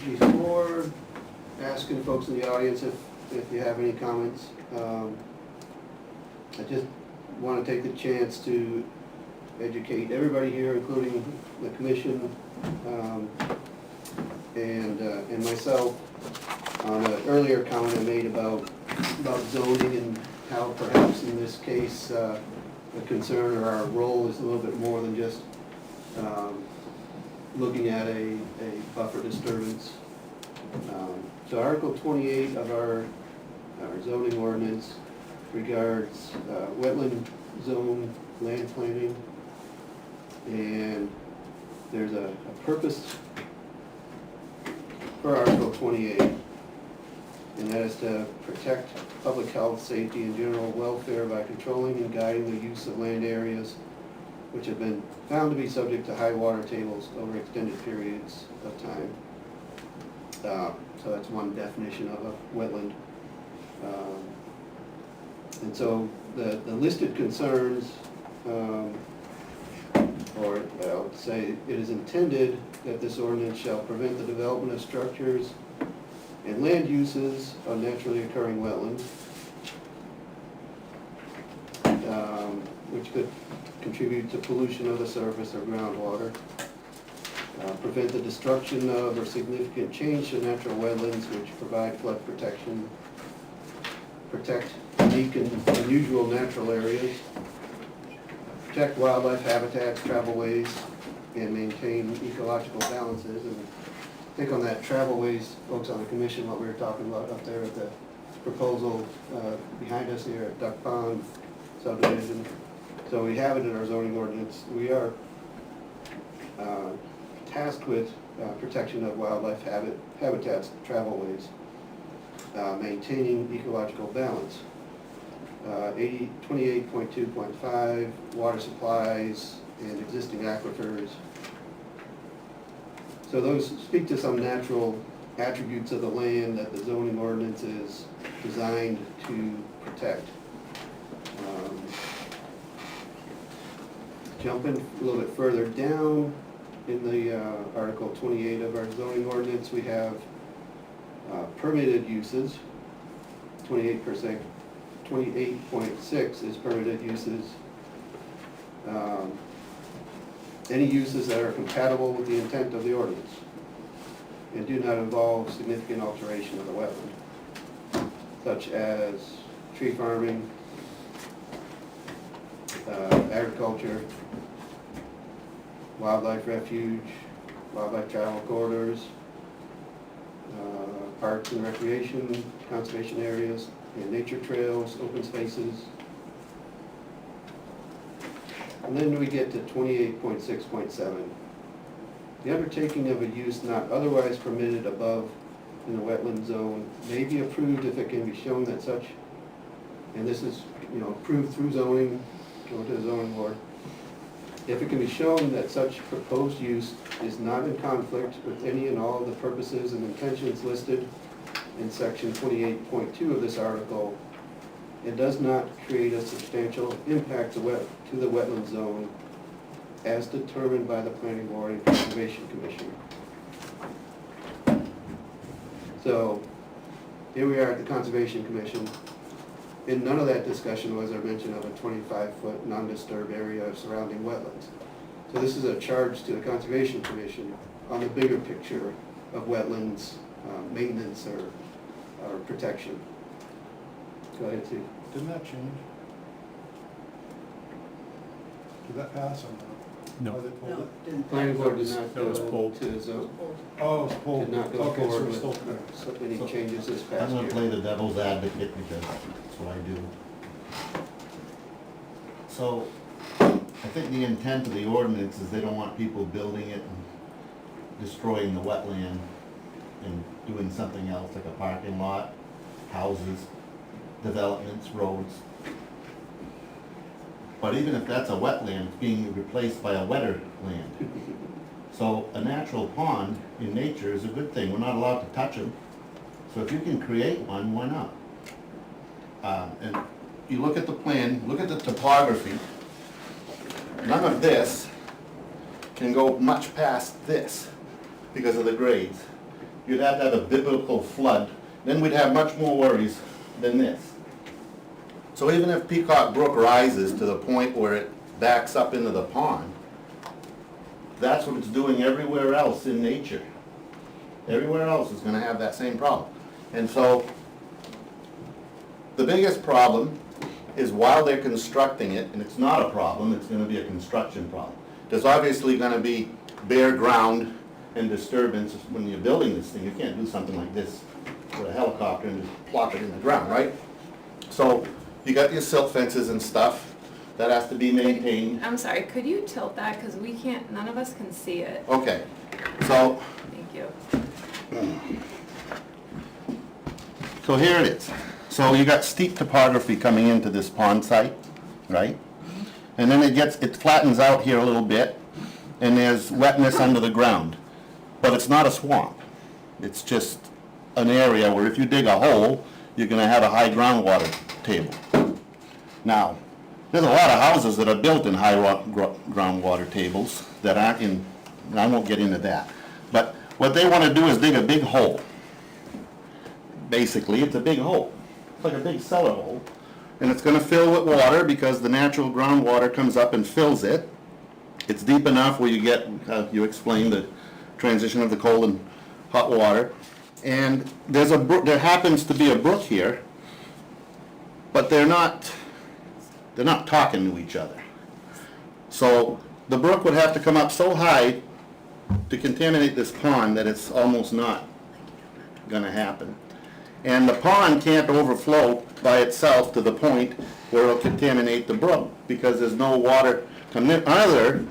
Before asking folks in the audience if you have any comments, I just want to take the chance to educate everybody here, including the commission and myself, on an earlier comment I made about zoning and how perhaps in this case the concern or our role is a little bit more than just looking at a buffer disturbance. So Article 28 of our zoning ordinance regards wetland zone land planning, and there's a purpose for Article 28, and that is to protect public health, safety, and general welfare by controlling and guiding the use of land areas which have been found to be subject to high water tables over extended periods of time. So that's one definition of a wetland. And so the listed concerns, or I would say it is intended that this ordinance shall prevent the development of structures and land uses on naturally occurring wetlands, which could contribute to pollution of the surface or groundwater, prevent the destruction of or significant change to natural wetlands which provide flood protection, protect unique and unusual natural areas, protect wildlife habitats, travelways, and maintain ecological balances. And I think on that travelways, folks on the commission, what we were talking about up there at the proposal behind us here at Duck Pond subdivision. So we have it in our zoning ordinance. We are tasked with protection of wildlife habitats, travelways, maintaining ecological balance. 28.2.5, water supplies and existing aquifers. So those speak to some natural attributes of the land that the zoning ordinance is designed to protect. Jumping a little bit further down in the Article 28 of our zoning ordinance, we have permitted uses. 28.6 is permitted uses. Any uses that are compatible with the intent of the ordinance and do not involve significant alteration of the wetland, such as tree farming, agriculture, wildlife refuge, wildlife travel corridors, parks and recreation, conservation areas, and nature trails, open spaces. And then we get to 28.6.7. The undertaking of a use not otherwise permitted above in the wetland zone may be approved if it can be shown that such, and this is, approved through zoning, go to the zoning board. If it can be shown that such proposed use is not in conflict with any and all of the purposes and intentions listed in section 28.2 of this article, it does not create a substantial impact to the wetland zone as determined by the Planning Board and Conservation Commission. So here we are at the Conservation Commission. In none of that discussion was there mention of a 25-foot non-disturbed area of surrounding wetlands. So this is a charge to the Conservation Commission on the bigger picture of wetlands maintenance or protection. Go ahead, Steve. Didn't that change? Did that pass or not? No. Or they pulled No, it? didn't. Planning Board did not That was go pulled. to the zone, Oh, it was pulled. did not go Okay, so forward we're still. with any changes this I'm past gonna year. play the devil's advocate because that's what I do. So, I think the intent of the ordinance is they don't want people building it and destroying the wetland. and doing something else, like a parking lot, houses, developments, roads. But even if that's a wetland, it's being replaced by a wetter land. So a natural pond in nature is a good thing. We're not allowed to touch them. So if you can create one, why not? And you look at the plan, look at the topography. None of this can go much past this because of the grades. You'd have to have a biblical flood, then we'd have much more worries than this. So even if Peacock Brook rises to the point where it backs up into the pond, that's what it's doing everywhere else in nature. Everywhere else is gonna have that same problem. And so, the biggest problem is while they're constructing it, and it's not a problem, it's gonna be a construction problem. There's obviously gonna be bare ground and disturbance when you're building this thing. You can't do something like this with a helicopter and just plop it in the ground, right? So, you got your silt fences and stuff that has to be maintained. I'm sorry, could you tilt that, because we can't, none of us can see it. Okay, so, Thank you. so here it is. So you got steep topography coming into this pond site, right? And then it flattens out here a little bit, and there's wetness under the ground. But it's not a swamp. It's just an area where if you dig a hole, you're gonna have a high groundwater table. Now, there's a lot of houses that are built in high groundwater tables that aren't in, and I won't get into that. But what they wanna do is dig a big hole. Basically, it's a big hole. It's like a big cellar hole. And it's gonna fill with water because the natural groundwater comes up and fills it. It's deep enough where you get, you explained the transition of the cold and hot water. And there's a brook, there happens to be a brook here, but they're not talking to each other. So the brook would have to come up so high to contaminate this pond that it's almost not gonna happen. And the pond can't overflow by itself to the point where it'll contaminate the brook because there's no water coming in other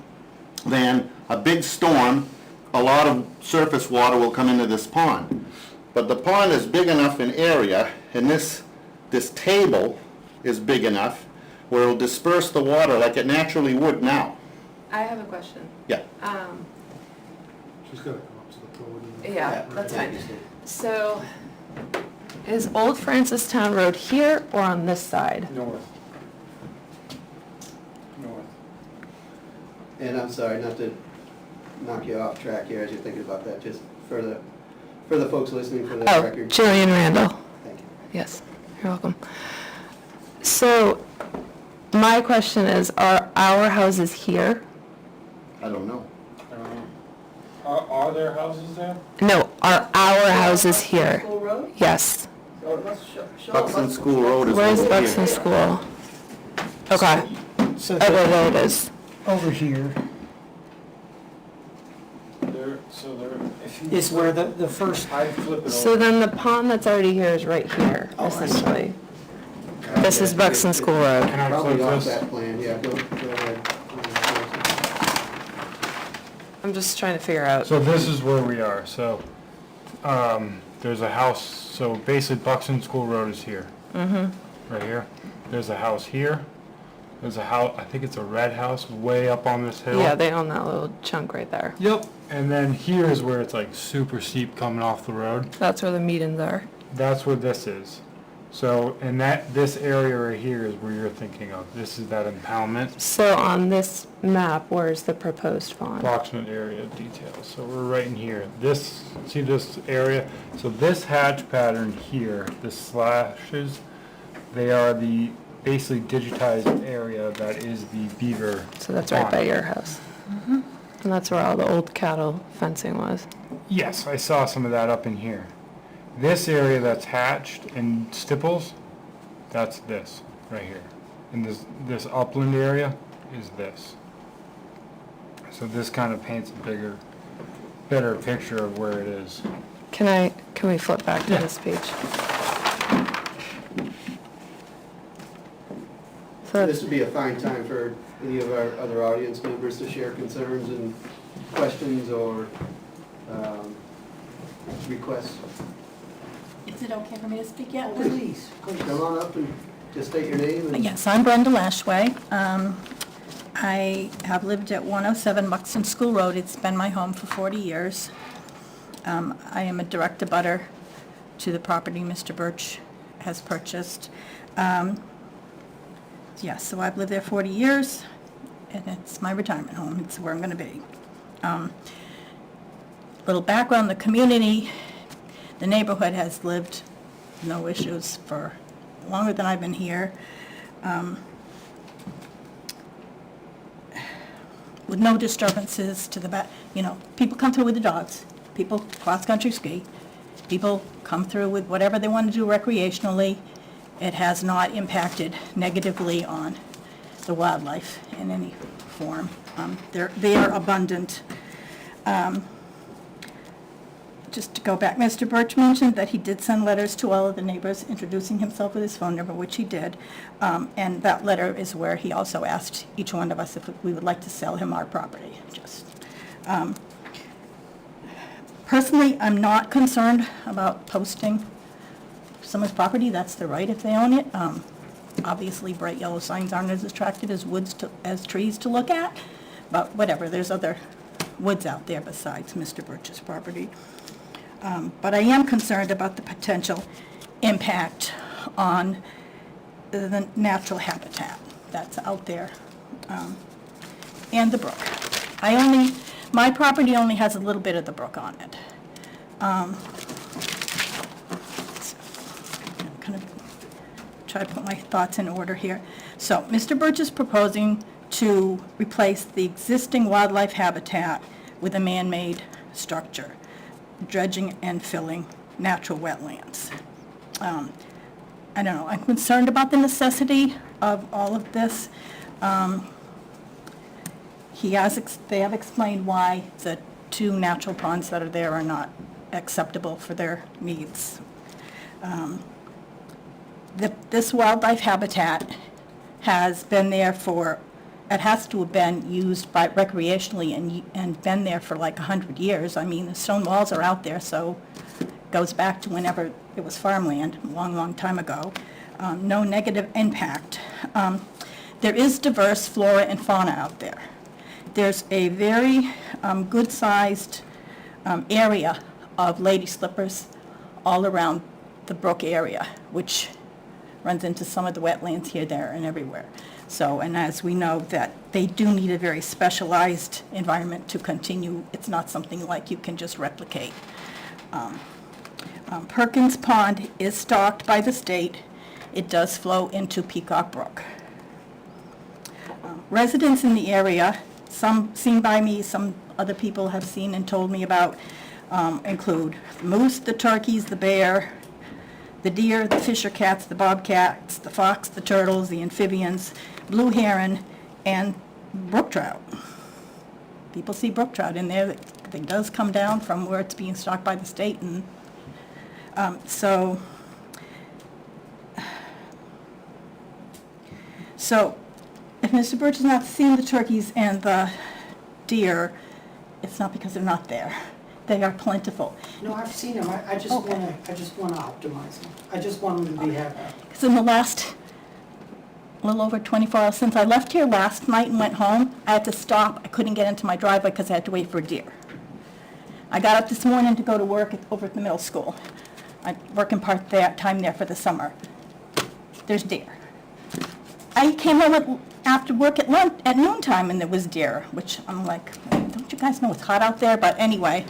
than a big storm. A lot of surface water will come into this pond. But the pond is big enough in area, and this table is big enough where it'll disperse the water like it naturally would now. I have a question. Yeah. She's gotta come up to the podium. Yeah, that's fine. So, is Old Francistown Road here or on this side? North. And I'm sorry, not to knock you off track here as you're thinking about that, just for the folks listening for the Oh, record. Jillian Randall. Thank you. Yes, you're welcome. So, my question is, are our houses here? I don't know. Are there houses there? No, are our houses here? School Road? Yes. Oh, let's show Buxton School Road is Where's over Buxton here. School? Okay. So Okay, there it is. over here is where the first, I flip it So then the pond that's already here is right here, essentially. This is Buxton School Road. Can I Probably flip off this? that plan, yeah, go ahead. I'm just trying to figure out. So this is where we are, so, there's a house, so basically Buxton School Road is here. Right here. There's a house here. There's a house, I think it's a red house way up on this hill. Yeah, they own that little chunk right there. Yep. And then here is where it's like super steep coming off the road. That's where the meetings are. That's where this is. So, and this area right here is where you're thinking of. This is that impoundment, So on this map, where's the proposed pond? approximate area details. So we're right in here. This, see this area? So this hatch pattern here, the slashes, they are the basically digitized area that is the beaver. So that's right by pond. your house. And that's where all the old cattle fencing was. Yes, I saw some of that up in here. This area that's hatched and stipples, that's this right here. And this upland area is this. So this kind of paints a better picture of where it is. Can we flip back to Yeah. this page? So This would be a fine time for any of our other audience members to share concerns and questions or request. Is it okay for me to speak yet? Please, come on up and just state your name and... Yes, I'm Brenda Lashway. I have lived at 107 Buxton School Road. It's been my home for 40 years. I am a direct abutter to the property Mr. Birch has purchased. Yes, so I've lived there 40 years, and it's my retirement home. It's where I'm going to be. Little background, the community, the neighborhood has lived no issues for longer than I've been here. With no disturbances to the back, people come through with the dogs, people cross-country ski, people come through with whatever they want to do recreationally. It has not impacted negatively on the wildlife in any form. They are abundant. Just to go back, Mr. Birch mentioned that he did send letters to all of the neighbors introducing himself with his phone number, which he did. And that letter is where he also asked each one of us if we would like to sell him our property. Personally, I'm not concerned about posting someone's property. That's their right if they own it. Obviously, bright yellow signs aren't as attractive as trees to look at, but whatever, there's other woods out there besides Mr. Birch's property. But I am concerned about the potential impact on the natural habitat that's out there, and the brook. My property only has a little bit of the brook on it. I'm kind of try to put my thoughts in order here. So, Mr. Birch is proposing to replace the existing wildlife habitat with a man-made structure, dredging and filling natural wetlands. I don't know, I'm concerned about the necessity of all of this. They have explained why the 2 natural ponds that are there are not acceptable for their needs. This wildlife habitat has been there it has to have been used recreationally and been there for like 100 years. I mean, the stone walls are out there, so it goes back to whenever it was farmland, a long, long time ago. No negative impact. There is diverse flora and fauna out there. There's a very good-sized area of lady slippers all around the brook area, which runs into some of the wetlands here, there, and everywhere. So, and as we know, that they do need a very specialized environment to continue. It's not something like you can just replicate. Perkins Pond is stocked by the state. It does flow into Peacock Brook. Residents in the area, some seen by me, some other people have seen and told me about, include the moose, the turkeys, the bear, the deer, the fisher cats, the bobcats, the fox, the turtles, the amphibians, blue heron, and brook trout. People see brook trout in there. It does come down from where it's being stocked by the state, and so if Mr. Birch has not seen the turkeys and the deer, it's not because they're not there. They are plentiful. No, I've seen them. I just want to optimize them. I just want them to be happy. Because in the last little over 24 hours since I left here last night and went home, I had to stop. I couldn't get into my driveway because I had to wait for a deer. I got up this morning to go to work over at the middle school. I work in part-time there for the summer. There's deer. I came home after work at noontime and there was deer, which I'm like, don't you guys know it's hot out there? But anyway,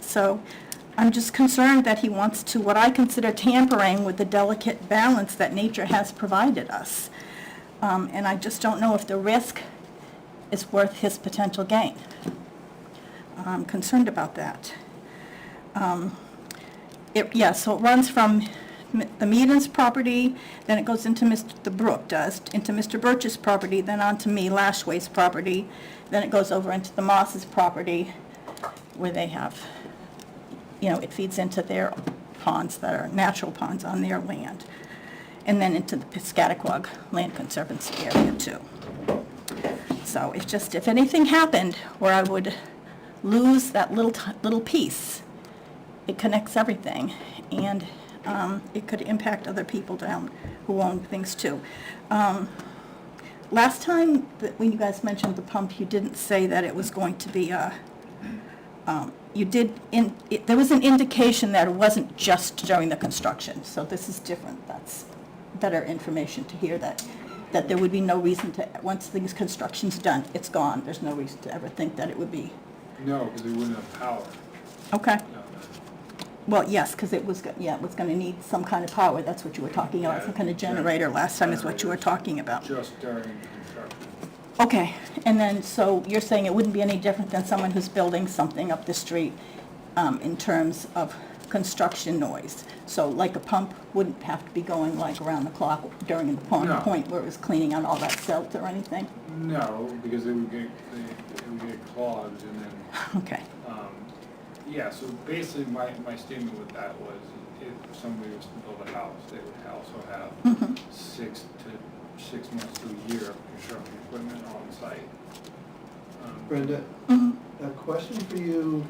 so I'm just concerned that he wants to, what I consider tampering with the delicate balance that nature has provided us. And I just don't know if the risk is worth his potential gain. I'm concerned about that. So it runs from the Meaden's property, then it goes into the brook does, into Mr. Birch's property, then onto me, Lashway's property, then it goes over into the Moss's property, where they have, it feeds into their ponds that are natural ponds on their land, and then into the Piscataquag Land Conservancy area too. So it's just, if anything happened where I would lose that little piece, it connects everything, and it could impact other people down who own things too. Last time, when you guys mentioned the pump, you didn't say that it was going to be there was an indication that it wasn't just during the construction, so this is different. That's better information to hear, that there would be no reason to, once the construction's done, it's gone. There's no reason to ever think that it would be. No, because we wouldn't have power. Okay. No. Well, yes, because it was gonna need some kind of power. That's what you were talking about, some kind of generator last time is what you were talking about. Just during construction. Okay, and then, so you're saying it wouldn't be any different than someone who's building something up the street in terms of construction noise? So like a pump wouldn't have to be going like around the clock during the No. point where it was cleaning out all that silt or anything? No, because it would get clogged and then, Okay, yeah, so basically my statement with that was if somebody was to build a house, they would also have 6 months to a year of construction equipment on site. Brenda, a question for you,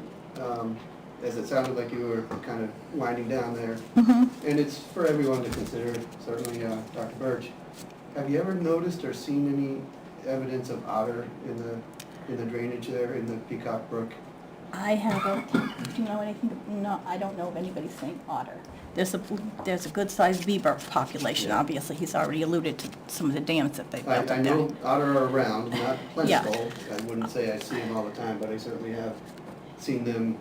as it sounded like you were kind of winding down there, and it's for everyone to consider, certainly Dr. Birch. Have you ever noticed or seen any evidence of otter in the drainage there in the Peacock Brook? I haven't, do you know anything? No, I don't know of anybody saying otter. There's a good-sized beaver population, obviously. He's already alluded to some of the dams that they've built I up know there. otter are around, not Yeah. plentiful. I wouldn't say I see them all the time, but I certainly have seen them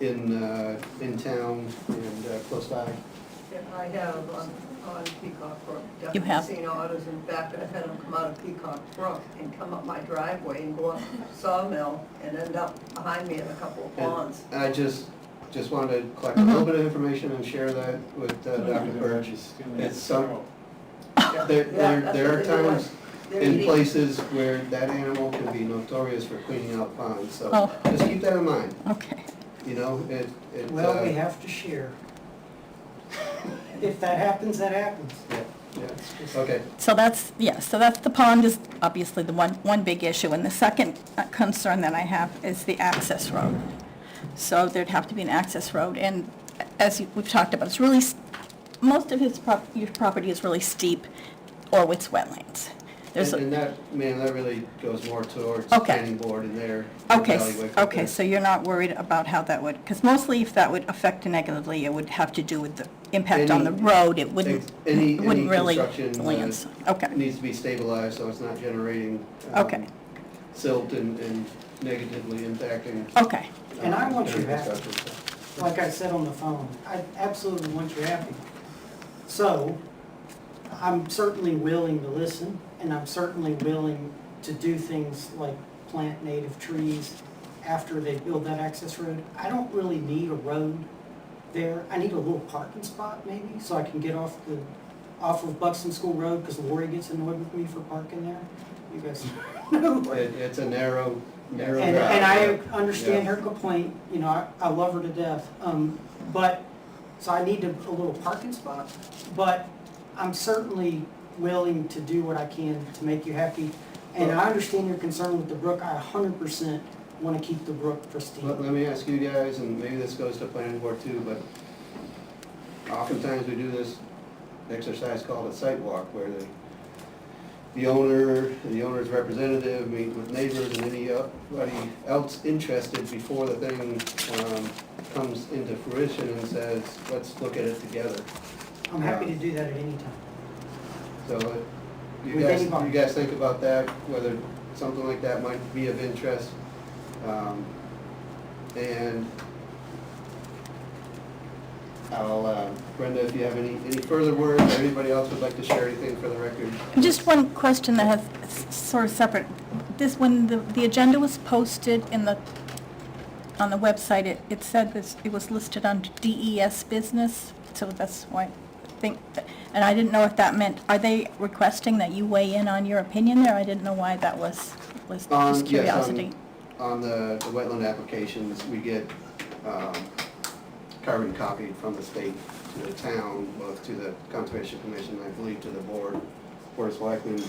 in town and close by. Yeah, I have on Peacock Brook. You have? Definitely seen otters. In fact, I've had them come out of Peacock Brook and come up my driveway and go up Sawmill and end up behind me in a couple of ponds. And I just wanted to collect a little bit of information and share that with Dr. Birch. It's some, there that's are what they're doing. times They're in eating- places where that animal can be notorious for cleaning out ponds, so Oh. just keep that in mind, Okay, you know, Well, we have to share. If that happens, that happens. yeah, okay. so that's the pond is obviously the one big issue. And the second concern that I have is the access road. So there'd have to be an access road, and as we've talked about, it's really, most of your property is really steep or it's wetlands. There's, And that really goes more towards Okay. planning board and their okay, evaluation. okay, so you're not worried about how that would, because mostly if that would affect negatively, it would have to do with the impact on the Any- road. It wouldn't Any really construction lands. Okay, needs to be stabilized, so it's not generating Okay. silt and negatively impacting. okay, And I want you general happy. construction, so. Like I said on the phone, I absolutely want you happy. So, I'm certainly willing to listen, and I'm certainly willing to do things like plant native trees after they build that access road. I don't really need a road there. I need a little parking spot maybe, so I can get off of Buxton School Road, because Lori gets annoyed with me for parking there. You guys know. It's a narrow drive. And I understand her complaint, you know, I love her to death. But, so I need a little parking spot, but I'm certainly willing to do what I can to make you happy. And I understand your concern with the brook. I 100% want to keep the brook pristine. Let me ask you guys, and maybe this goes to planning board too, but oftentimes we do this exercise called a site walk, where the owner's representative meet with neighbors and anybody else interested before the thing comes into fruition and says, let's look at it together. I'm happy to do that at any time. So you With anybody. guys think about that, whether something like that might be of interest. And I'll, Brenda, if you have any further words, or anybody else would like to share anything for the record. just one question that has sort of separate. This, when the agenda was posted on the website, it said this, it was listed under DES business, so that's why I think, and I didn't know if that meant, are they requesting that you weigh in on your opinion there? I didn't know why that was just curiosity. On the wetland applications, we get carbon copied from the state to the town, both to the Conservation Commission, I believe to the board of Selectmen.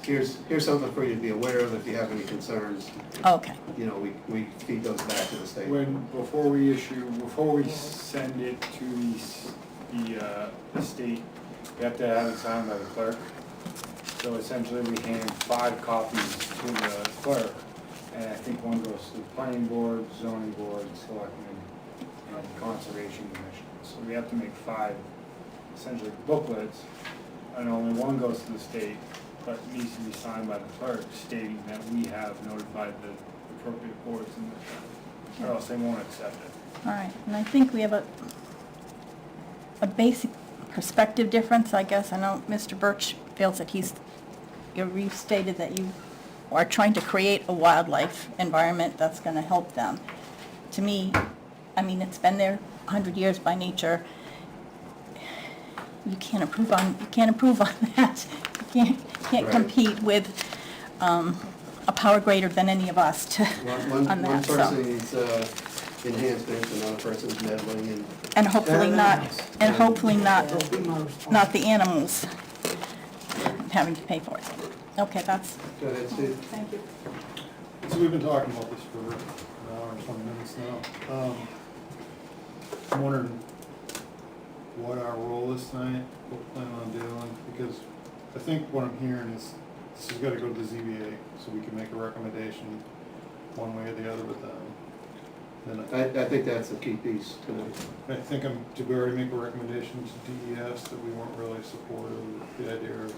here's something for you to be aware of if you have any concerns. Okay, We feed those back to the state. Before we send it to the state, we have to have it signed by the clerk. So essentially, we hand 5 copies to the clerk, and I think one goes to the planning board, zoning board, selectmen, and conservation commission. So we have to make 5, essentially booklets, and only one goes to the state, but it needs to be signed by the clerk stating that we have notified the appropriate boards in the town, or else they won't accept it. all right. And I think we have a basic perspective difference, I guess. I know Mr. Birch feels that you've stated that you are trying to create a wildlife environment that's going to help them. To me, I mean, it's been there 100 years by nature. You can't improve on that. You can't Right. compete with a power greater than any of us to, One on that, so. person needs enhancements, another person's meddling, And hopefully not, not the animals having to pay for it. Okay, that's, Go ahead, Steve. thank you. So we've been talking about this for an hour and 20 minutes now. I'm wondering what our role is tonight, what we plan on doing, because I think what I'm hearing is this has got to go to the ZBA so we can make a recommendation one way or the other with them. Then I think that's the key piece tonight. I think did we already make a recommendation to DES that we weren't really supportive of the idea of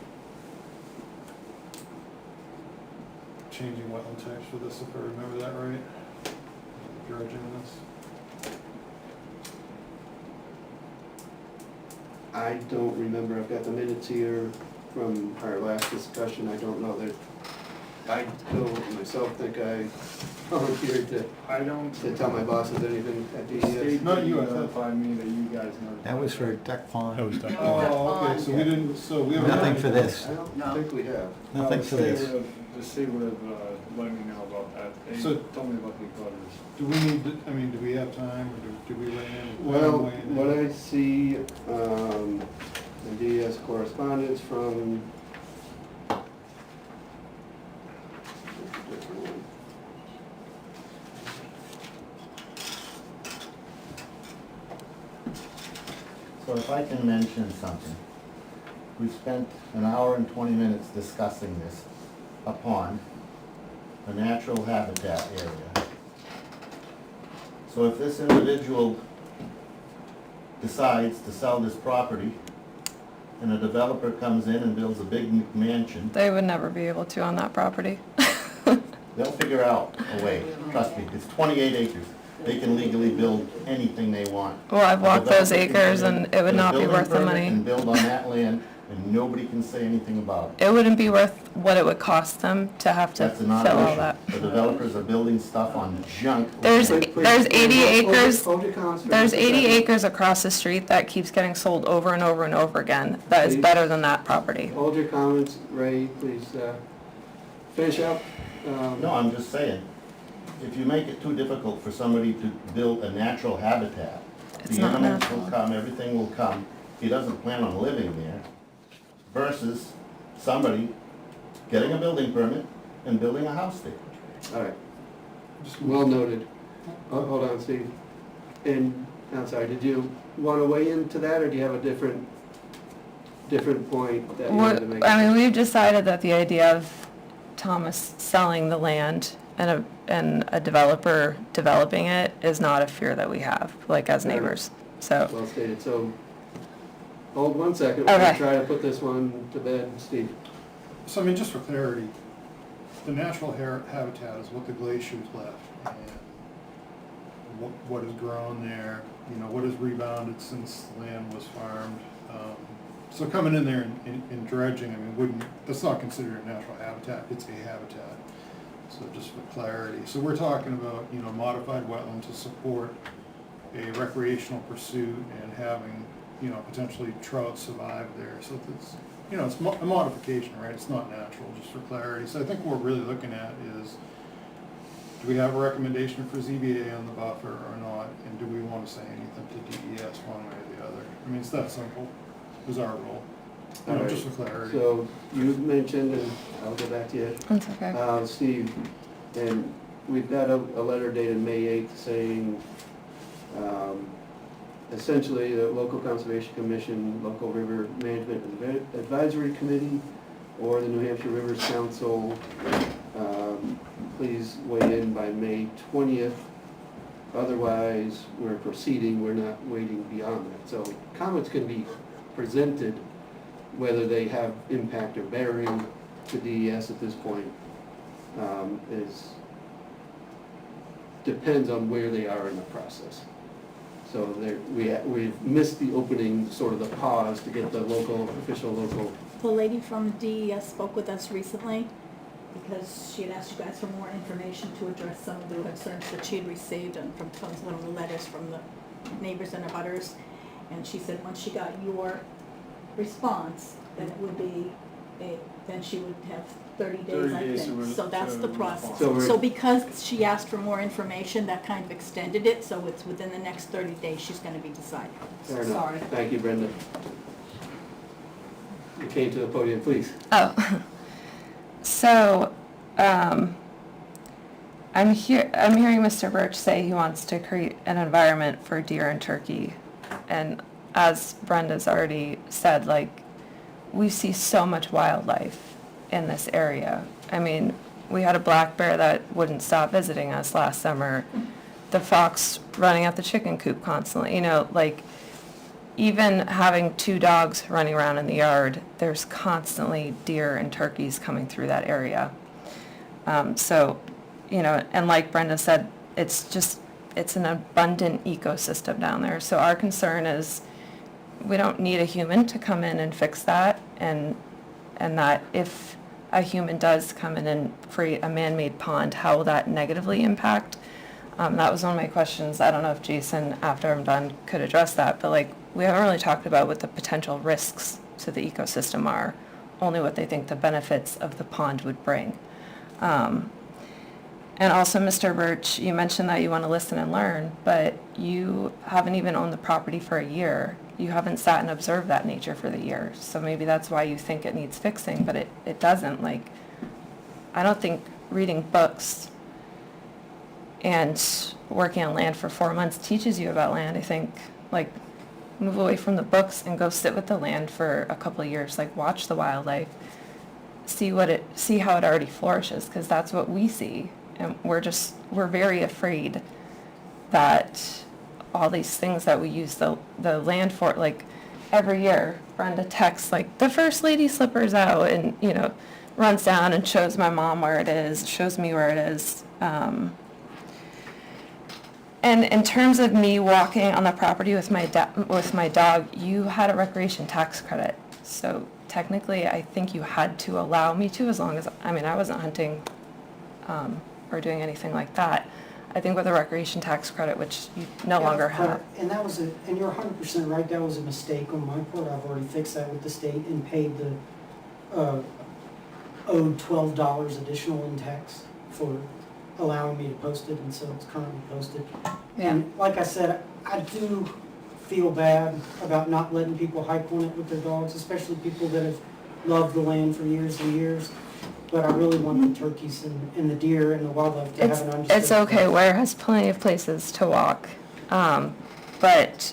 changing wetland text for this, if I remember that right? Dredging this. I don't remember, I've got the minutes here from our last discussion, I don't know that, I don't myself think I volunteered to tell my bosses anything at DES. Not you, I thought. Notified me that you guys notified. That was for duck pond. Oh, okay, so we didn't, so we haven't. Nothing for this. I don't think we have. Nothing for this. The state would have let me know about that. They So- told me about the butters. Do we need, do we have time, or do we weigh in? Well, Weigh in? what I see, the DES correspondence from So if I can mention something, we spent an hour and 20 minutes discussing this, a pond, a natural habitat area. So if this individual decides to sell this property, and a developer comes in and builds a big mansion, They would never be able to on that property. they'll figure out a way, trust me, it's 28 acres. They can legally build anything they want. Well, I've walked those A developer can acres come in, and it would get a not be building worth the permit money. And build on that land, and nobody can say anything about it. It wouldn't be worth what it would cost them to have to That's fill not all an that. issue. The developers are building stuff on junk. There's Please, 80 acres, hold your comments for there's just a 80 second. acres across the street that keeps getting sold over and over and over again. That is Please. better than that property. Hold your comments, Ray, please, finish up. No, I'm just saying, if you make it too difficult for somebody to build a natural habitat, It's the not animals natural. will come, everything will come. He doesn't plan on living there, versus somebody getting a building permit and building a house there. All right, well noted. Oh, hold on, Steve. And, I'm sorry, did you want to weigh into that, or do you have a different point that you wanted to make? I mean, we've decided that the idea of Thomas selling the land and a developer developing it is not a fear that we have, like as neighbors, so. Well stated, so, hold one second, we're gonna Okay. try to put this one to bed, Steve. So just for clarity, the natural habitat is what the glaciers left, and what has grown there, what has rebounded since the land was farmed. So coming in there and dredging, that's not considered a natural habitat, it's a habitat. So just for clarity, so we're talking about, modified wetland to support a recreational pursuit and having, potentially trout survive there. So it's, it's a modification, right? It's not natural, just for clarity. So I think what we're really looking at is, do we have a recommendation for ZBA on the buffer or not? And do we want to say anything to DES one way or the other? It's that simple, is our role. You know, All just right. for clarity. So you mentioned, and I'll go back to you, That's okay. Steve, and we've got a letter dated May 8th saying, essentially, the local conservation commission, local river management advisory committee, or the New Hampshire Rivers Council, please weigh in by May 20th. Otherwise, we're proceeding, we're not waiting beyond that. So comments can be presented, whether they have impact or bearing to DES at this point, depends on where they are in the process. So we've missed the opening, sort of the pause to get the official local. The lady from DES spoke with us recently because she had asked you guys for more information to address some of the concerns that she had received and from some of the letters from the neighbors and abutters. And she said once she got your response, then it would be then she would have 30 days, I think. So that's the process. So because she asked for more information, that kind of extended it, so it's within the next 30 days she's gonna be deciding. Fair enough. Sorry. Thank you, Brenda. You came to the podium, please. Oh, so, I'm hearing Mr. Birch say he wants to create an environment for deer and turkey. And as Brenda's already said, like, we see so much wildlife in this area. I mean, we had a black bear that wouldn't stop visiting us last summer. The fox running at the chicken coop constantly, you know, like, even having 2 dogs running around in the yard, there's constantly deer and turkeys coming through that area. So, you know, and like Brenda said, it's an abundant ecosystem down there. So our concern is we don't need a human to come in and fix that, and that if a human does come in and create a man-made pond, how will that negatively impact? That was one of my questions. I don't know if Jason, after I'm done, could address that, but like, we haven't really talked about what the potential risks to the ecosystem are, only what they think the benefits of the pond would bring. And also, Mr. Birch, you mentioned that you want to listen and learn, but you haven't even owned the property for a year. You haven't sat and observed that nature for the year. So maybe that's why you think it needs fixing, but it doesn't. Like, I don't think reading books and working on land for 4 months teaches you about land. I think, like, move away from the books and go sit with the land for a couple of years. Like, watch the wildlife, see how it already flourishes, because that's what we see. And we're very afraid that all these things that we use the land for, like, every year, Brenda texts, like, the first lady slipper's out, and, you know, runs down and shows my mom where it is, shows me where it is. And in terms of me walking on the property with my dog, you had a recreation tax credit. So technically, I think you had to allow me to, as long as, I mean, I wasn't hunting or doing anything like that. I think with a recreation tax credit, which you no longer have. And that was and you're 100% right, that was a mistake on my part. I've already fixed that with the state and paid the owed $12 additional in tax for allowing me to post it, and so it's currently posted. Yeah. And like I said, I do feel bad about not letting people hike on it with their dogs, especially people that have loved the land for years and years. But I really want the turkeys and the deer and the wildlife to have an understood. It's okay, Ware has plenty of places to walk. But,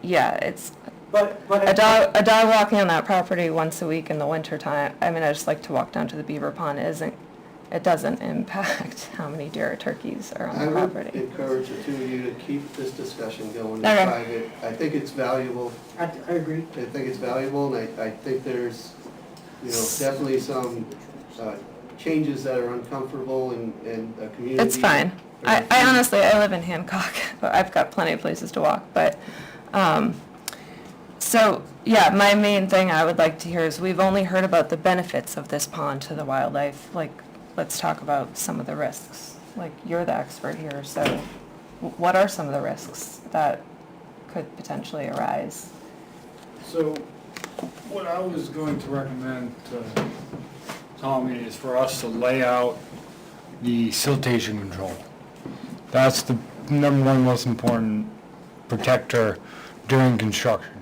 yeah, it's, But a dog walking on that property once a week in the winter time, I mean, I just like to walk down to the beaver pond, it doesn't impact how many deer or turkeys are on I the would property. encourage the two of you to keep this discussion going in Okay. private. I think it's valuable. I agree. I think it's valuable, and I think there's, you know, definitely some changes that are uncomfortable in a community. It's fine. I honestly, I live in Hancock, but I've got plenty of places to walk, but, so, yeah, my main thing I would like to hear is, we've only heard about the benefits of this pond to the wildlife. Like, let's talk about some of the risks. Like, you're the expert here, so what are some of the risks that could potentially arise? So, what I was going to recommend to Tommy is for us to lay out the siltation control. That's the number one most important protector during construction.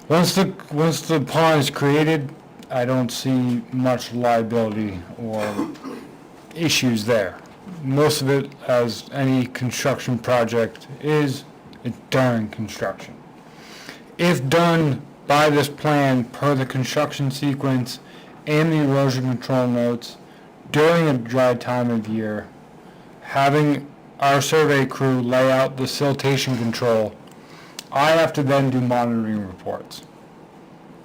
Once the pond is created, I don't see much liability or issues there. Most of it, as any construction project is, it's during construction. If done by this plan per the construction sequence and the erosion control notes during a dry time of year, having our survey crew lay out the siltation control, I have to then do monitoring reports.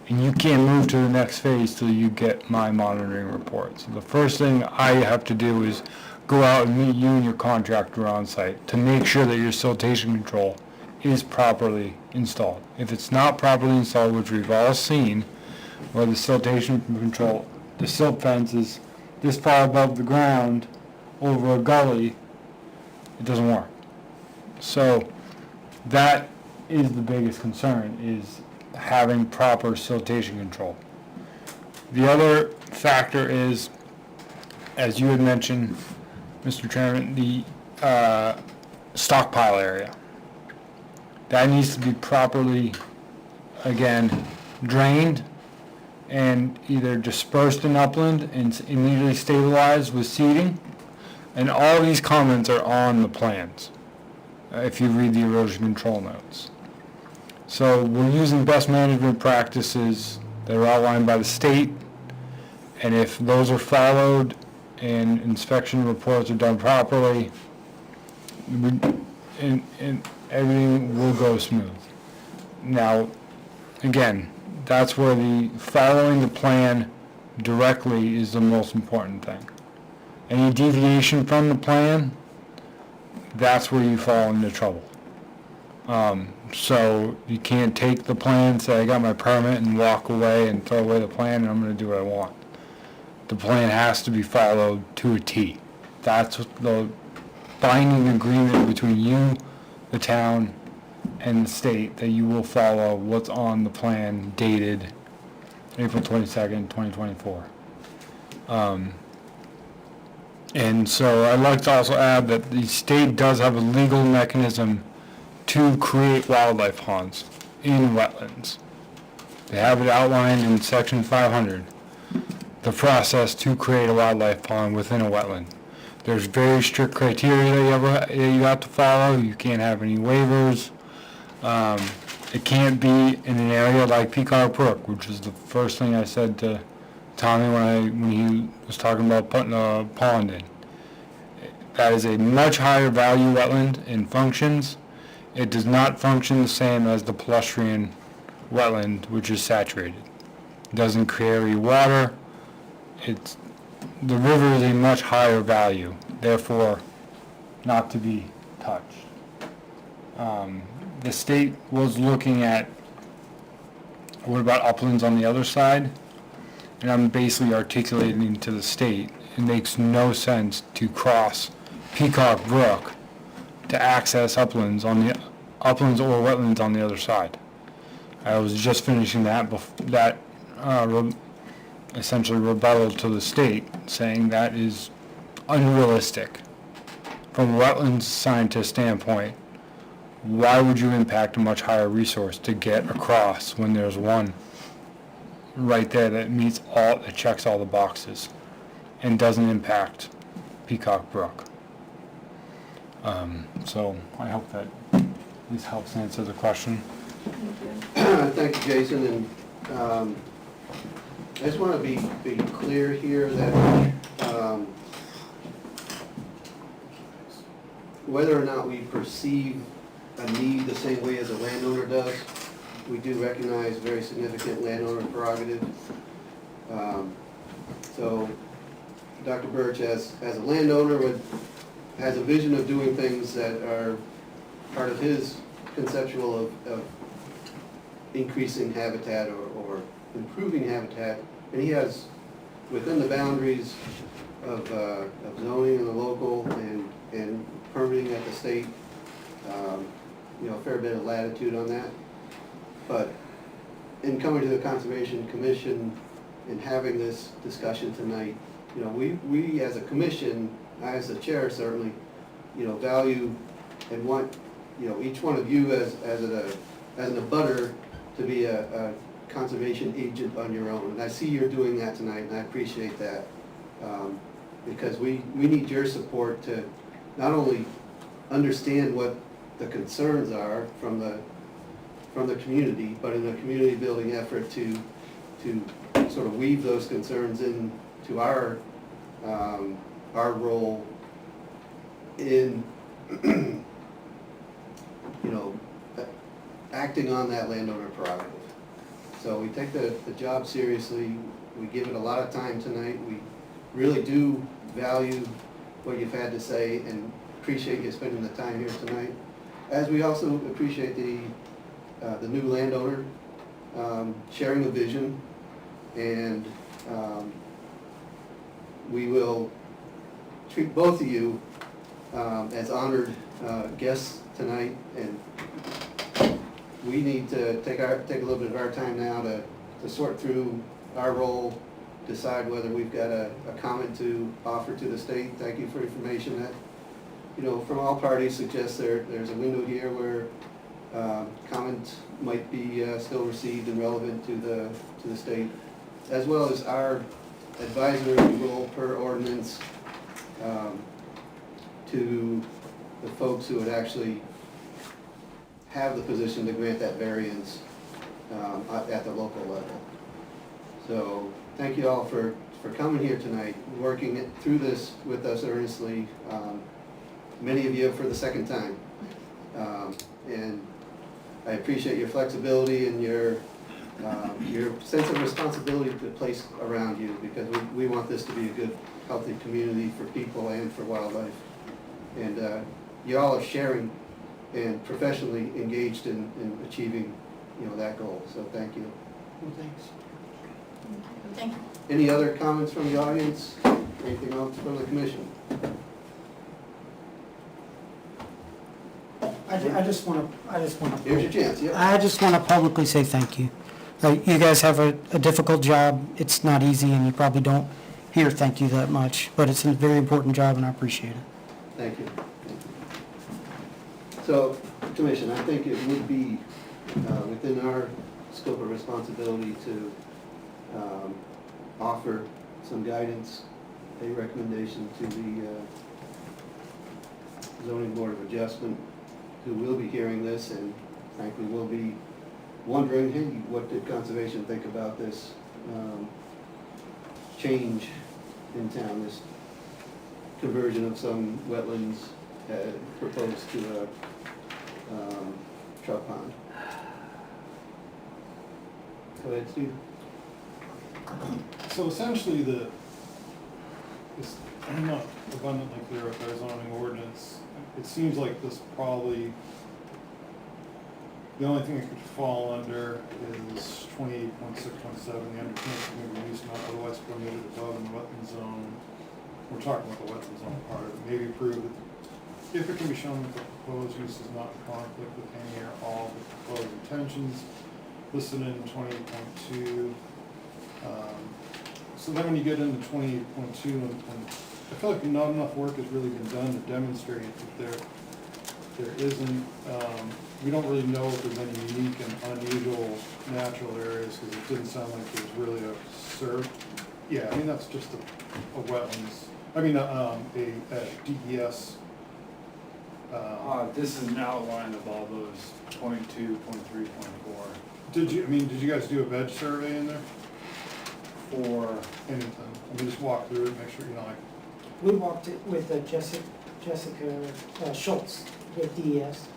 And you can't move to the next phase till you get my monitoring reports. The first thing I have to do is go out and meet you and your contractor on site to make sure that your siltation control is properly installed. If it's not properly installed, which we've all seen, where the siltation control, the silt fence is this far above the ground over a gully, it doesn't work. So that is the biggest concern, is having proper siltation control. The other factor is, as you had mentioned, Mr. Chairman, the stockpile area. That needs to be properly, again, drained and either dispersed in upland and immediately stabilized with seeding. And all these comments are on the plans, if you read the erosion control notes. So we're using best management practices that are outlined by the state, and if those are followed and inspection reports are done properly, and everything will go smooth. Now, again, that's where the following the plan directly is the most important thing. Any deviation from the plan, that's where you fall into trouble. So you can't take the plan, say I got my permit, and walk away and throw away the plan and I'm going to do what I want. The plan has to be followed to a T. That's the binding agreement between you, the town, and the state, that you will follow what's on the plan dated April 22nd, 2024. And so I'd like to also add that the state does have a legal mechanism to create wildlife ponds in wetlands. They have it outlined in section 500, the process to create a wildlife pond within a wetland. There's very strict criteria that you have to follow. You can't have any waivers. It can't be in an area like Peacock Brook, which is the first thing I said to Tommy when he was talking about putting a pond in. That is a much higher value wetland and functions. It does not function the same as the pedestrian wetland, which is saturated. It doesn't carry water. The river is a much higher value, therefore not to be touched. The state was looking at, what about uplands on the other side? And I'm basically articulating to the state, it makes no sense to cross Peacock Brook to access uplands or wetlands on the other side. I was just finishing that essentially rebuttal to the state, saying that is unrealistic. From a wetlands scientist standpoint, why would you impact a much higher resource to get across when there's one right there that checks all the boxes and doesn't impact Peacock Brook? So I hope that this helps answer the question. Thank you, Jason, and I just want to be clear here that whether or not we perceive a need the same way as a landowner does, we do recognize very significant landowner prerogative. So Dr. Birch, as a landowner, has a vision of doing things that are part of his conceptual of increasing habitat or improving habitat, and he has, within the boundaries of zoning and the local and permitting at the state, a fair bit of latitude on that. But in coming to the Conservation Commission and having this discussion tonight, we as a commission, I as the chair certainly, value and want, each one of you as an abutter to be a conservation agent on your own. And I see you're doing that tonight, and I appreciate that. Because we need your support to not only understand what the concerns are from the community, but in a community building effort to sort of weave those concerns into our role in, acting on that landowner prerogative. So we take the job seriously, we give it a lot of time tonight, we really do value what you've had to say and appreciate you spending the time here tonight. As we also appreciate the new landowner sharing a vision, and we will treat both of you as honored guests tonight, and we need to take a little bit of our time now to sort through our role, decide whether we've got a comment to offer to the state. Thank you for information that, from all parties suggests there's a window here where comment might be still received and relevant to the state, as well as our advisory role per ordinance to the folks who would actually have the position to grant that variance at the local level. So thank you all for coming here tonight, working through this with us earnestly. Many of you for the second time. And I appreciate your flexibility and your sense of responsibility to place around you, because we want this to be a good, healthy community for people and for wildlife. And you all are sharing and professionally engaged in achieving, that goal. So thank you. Well, thanks. Thank you. Any other comments from the audience? Anything else from the commission? I just want to. Here's your chance, yep. I just want to publicly say thank you. You guys have a difficult job. It's not easy, and you probably don't hear thank you that much, but it's a very important job, and I appreciate it. Thank you. So, Commission, I think it would be within our scope of responsibility to offer some guidance, a recommendation to the Zoning Board of Adjustment, who will be hearing this and frankly will be wondering, hey, what did Conservation think about this change in town, this conversion of some wetlands proposed to a trout pond. Go ahead, Steve. So essentially it's not abundantly clear with our zoning ordinance. It seems like this probably, the only thing it could fall under is 28.617, the undertaking of use not otherwise permitted above in the wetland zone. We're talking about the wetland zone part of it. Maybe prove that if it can be shown that the proposed use is not in conflict with any or all of the proposed intentions listed in 28.2. So then when you get into 28.2, and I feel like not enough work has really been done to demonstrate that there isn't, we don't really know if there's any unique and unusual natural areas, because it didn't sound like there was really a yeah, I mean, that's just a wetlands, I mean, a DES. This is an outline of all those 0.2, 0.3, 0.4. Did you guys do a veg survey in there? For Anything? I mean, just walk through it, make sure, We walked it with Jessica Schultz with DES.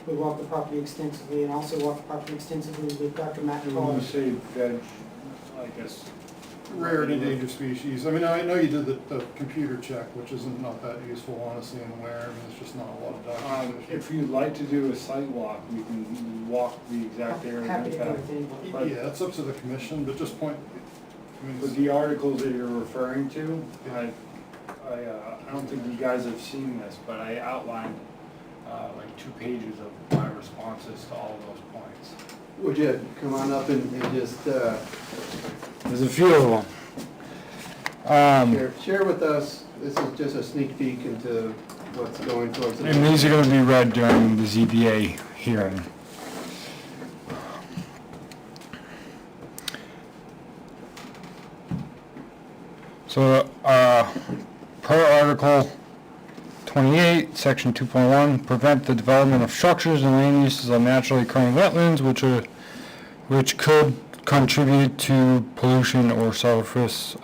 We walked the property extensively and also walked the property extensively with Dr. Matt when Carr. you say veg, I guess. rare and endangered species. I mean, I know you did the computer check, which isn't not that useful, honestly, and where, I mean, it's just not a lot of documentation. If you'd like to do a site walk, we can walk the exact area. Happy to do it with anybody. But- Yeah, it's up to the commission, but just point, I mean, But the articles that you're referring to, I don't think you guys have seen this, but I outlined like 2 pages of my responses to all of those points. Would you come on up and just There's a few of them. share with us, this is just a sneak peek into what's going towards the... And these are going to be read during the ZBA hearing. So, per Article 28, Section 2.1, prevent the development of structures and land uses on naturally occurring wetlands which could contribute to pollution or surface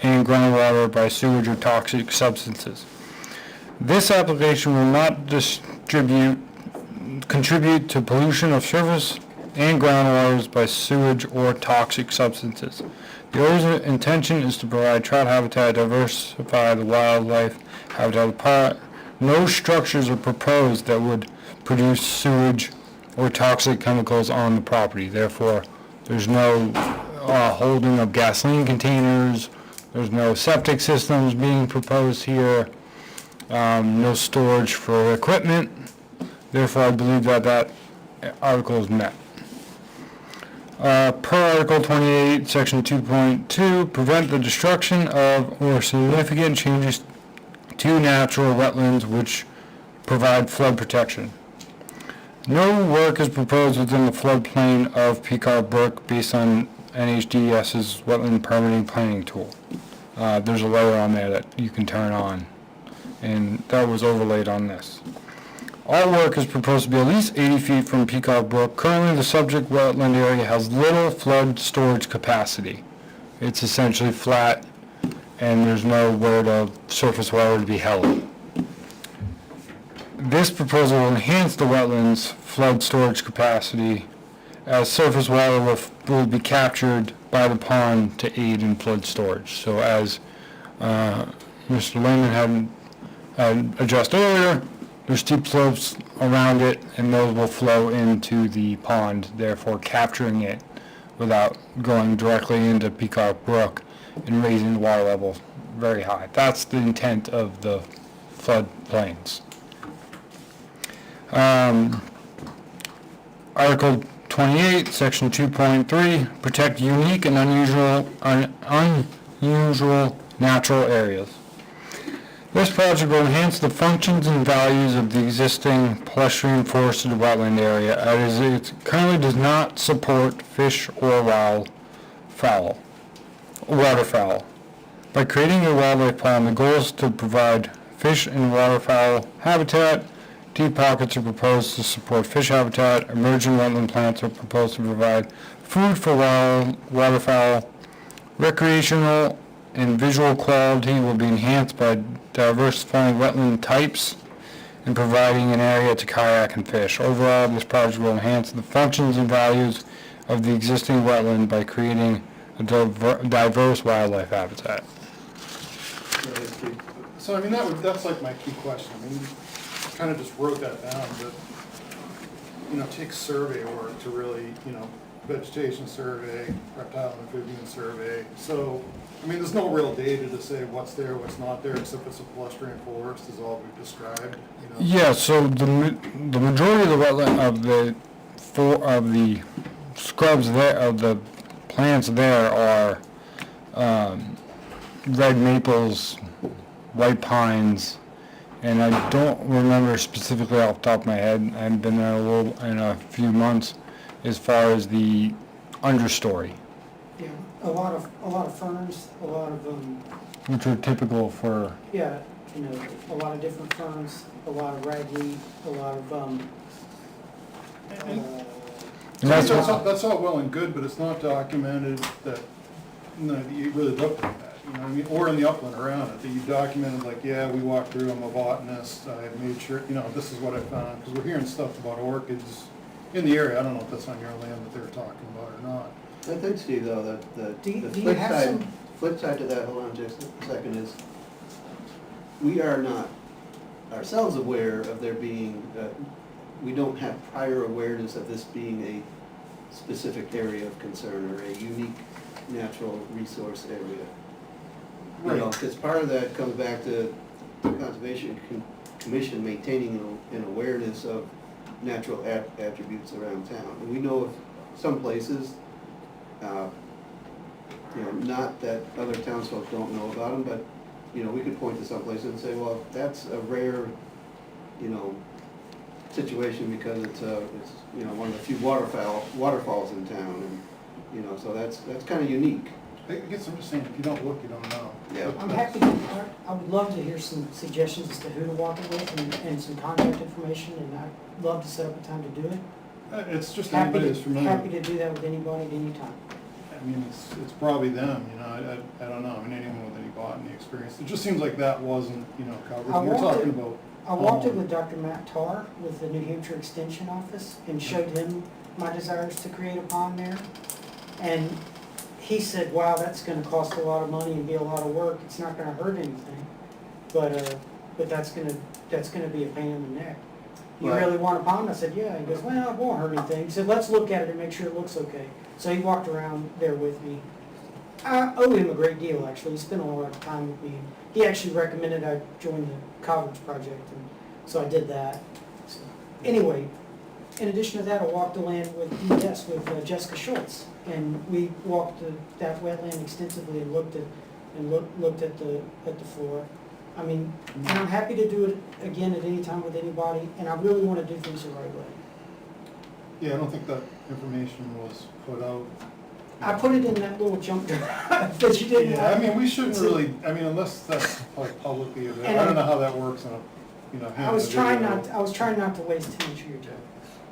and groundwater by sewage or toxic substances. This application will not contribute to pollution of surface and groundwaters by sewage or toxic substances. The owner's intention is to provide trout habitat, diversify the wildlife habitat of the pond. No structures are proposed that would produce sewage or toxic chemicals on the property. Therefore, there's no holding of gasoline containers, there's no septic systems being proposed here, no storage for equipment. Therefore, I believe that article is met. Per Article 28, Section 2.2, prevent the destruction of or significant changes to natural wetlands which provide flood protection. No work is proposed within the floodplain of Peacock Brook based on NHDES's wetland permitting planning tool. There's a layer on there that you can turn on, and that was overlaid on this. All work is proposed to be at least 80 feet from Peacock Brook. Currently, the subject wetland area has little flood storage capacity. It's essentially flat, and there's nowhere to surface water to be held. This proposal will enhance the wetland's flood storage capacity as surface water will be captured by the pond to aid in flood storage. So as Mr. Lehman had addressed earlier, there's steep slopes around it, and those will flow into the pond, therefore capturing it without going directly into Peacock Brook and raising the water level very high. That's the intent of the flood plains. Article 28, Section 2.3, protect unique and unusual natural areas. This project will enhance the functions and values of the existing pedestrian forested wetland area, as it currently does not support fish or waterfowl. By creating a wildlife pond, the goal is to provide fish and waterfowl habitat. Deep pockets are proposed to support fish habitat. Emerging wetland plants are proposed to provide food for waterfowl. Recreational and visual quality will be enhanced by diversifying wetland types and providing an area to kayak and fish. Overall, this project will enhance the functions and values of the existing wetland by creating a diverse wildlife habitat. So I mean, that's like my key question. I mean, you kind of just wrote that down, but, you know, it takes survey work to really, you know, vegetation survey, reptile and amphibian survey. So, I mean, there's no real data to say what's there, what's not there, except it's a pedestrian forest is all we've described, you know? Yeah, so the majority of the wetland of the scrubs there, of the plants there are red maples, white pines, and I don't remember specifically off the top of my head, I haven't been there in a few months, as far as the understory, Yeah, a lot of ferns, a lot of, which are typical for, yeah, you know, a lot of different ferns, a lot of ragweed, a lot of, and that's what, That's all well and good, but it's not documented that, you know, that you really looked at that, you know what I mean? Or in the upland around it, that you documented like, yeah, we walked through, I'm a botanist, I made sure, you know, this is what I found, because we're hearing stuff about orchids in the area. I don't know if that's on your land that they're talking about or not. I think, Steve, though, that Do you the flip have side, some- flip side to that, hold on just a second, is we are not ourselves aware of there being, we don't have prior awareness of this being a specific area of concern or a unique natural resource area. You know, because part of that comes back to the Conservation Commission maintaining an awareness of natural attributes around town. And we know of some places, you know, not that other townsfolk don't know about them, but, you know, we could point to some places and say, well, that's a rare, you know, situation because it's you know, one of the few waterfalls in town, and, you know, so that's kind of unique. I guess I'm just saying, if you don't look, you don't know. Yeah. I'm happy, I would love to hear some suggestions as to who to walk it with and some contact information, and I'd love to set up a time to do it. It's just Happy anybody that's to, familiar. happy to do that with anybody at any time. I mean, it's probably them, you know, I don't know, I mean, anyone with any botany experience. It just seems like that wasn't, you know, covered. I We're walked talking it- about. I walked it with Dr. Matt Tarr with the New Hampshire Extension Office and showed him my desires to create a pond there. And he said, wow, that's gonna cost a lot of money and be a lot of work, it's not gonna hurt anything, but that's gonna be a pain in the neck. You Right. really want a pond? I said, yeah. He goes, well, it won't hurt anything. He said, let's look at it and make sure it looks okay. So he walked around there with me. I owe him a great deal, actually. He spent a lot of time with me. He actually recommended I join the College Project, and so I did that. So, anyway, in addition to that, I walked the land with DES, with Jessica Schultz, and we walked that wetland extensively and looked at the floor. I mean, and I'm happy to do it again at any time with anybody, and I really want to do things the right way. Yeah, I don't think that information was put out. I put it in that little jump drive that you didn't Yeah, I have. mean, we shouldn't really, I mean, unless that's like publicly available. I don't know how that works on a, you know. I was trying video. not to waste too much of your time.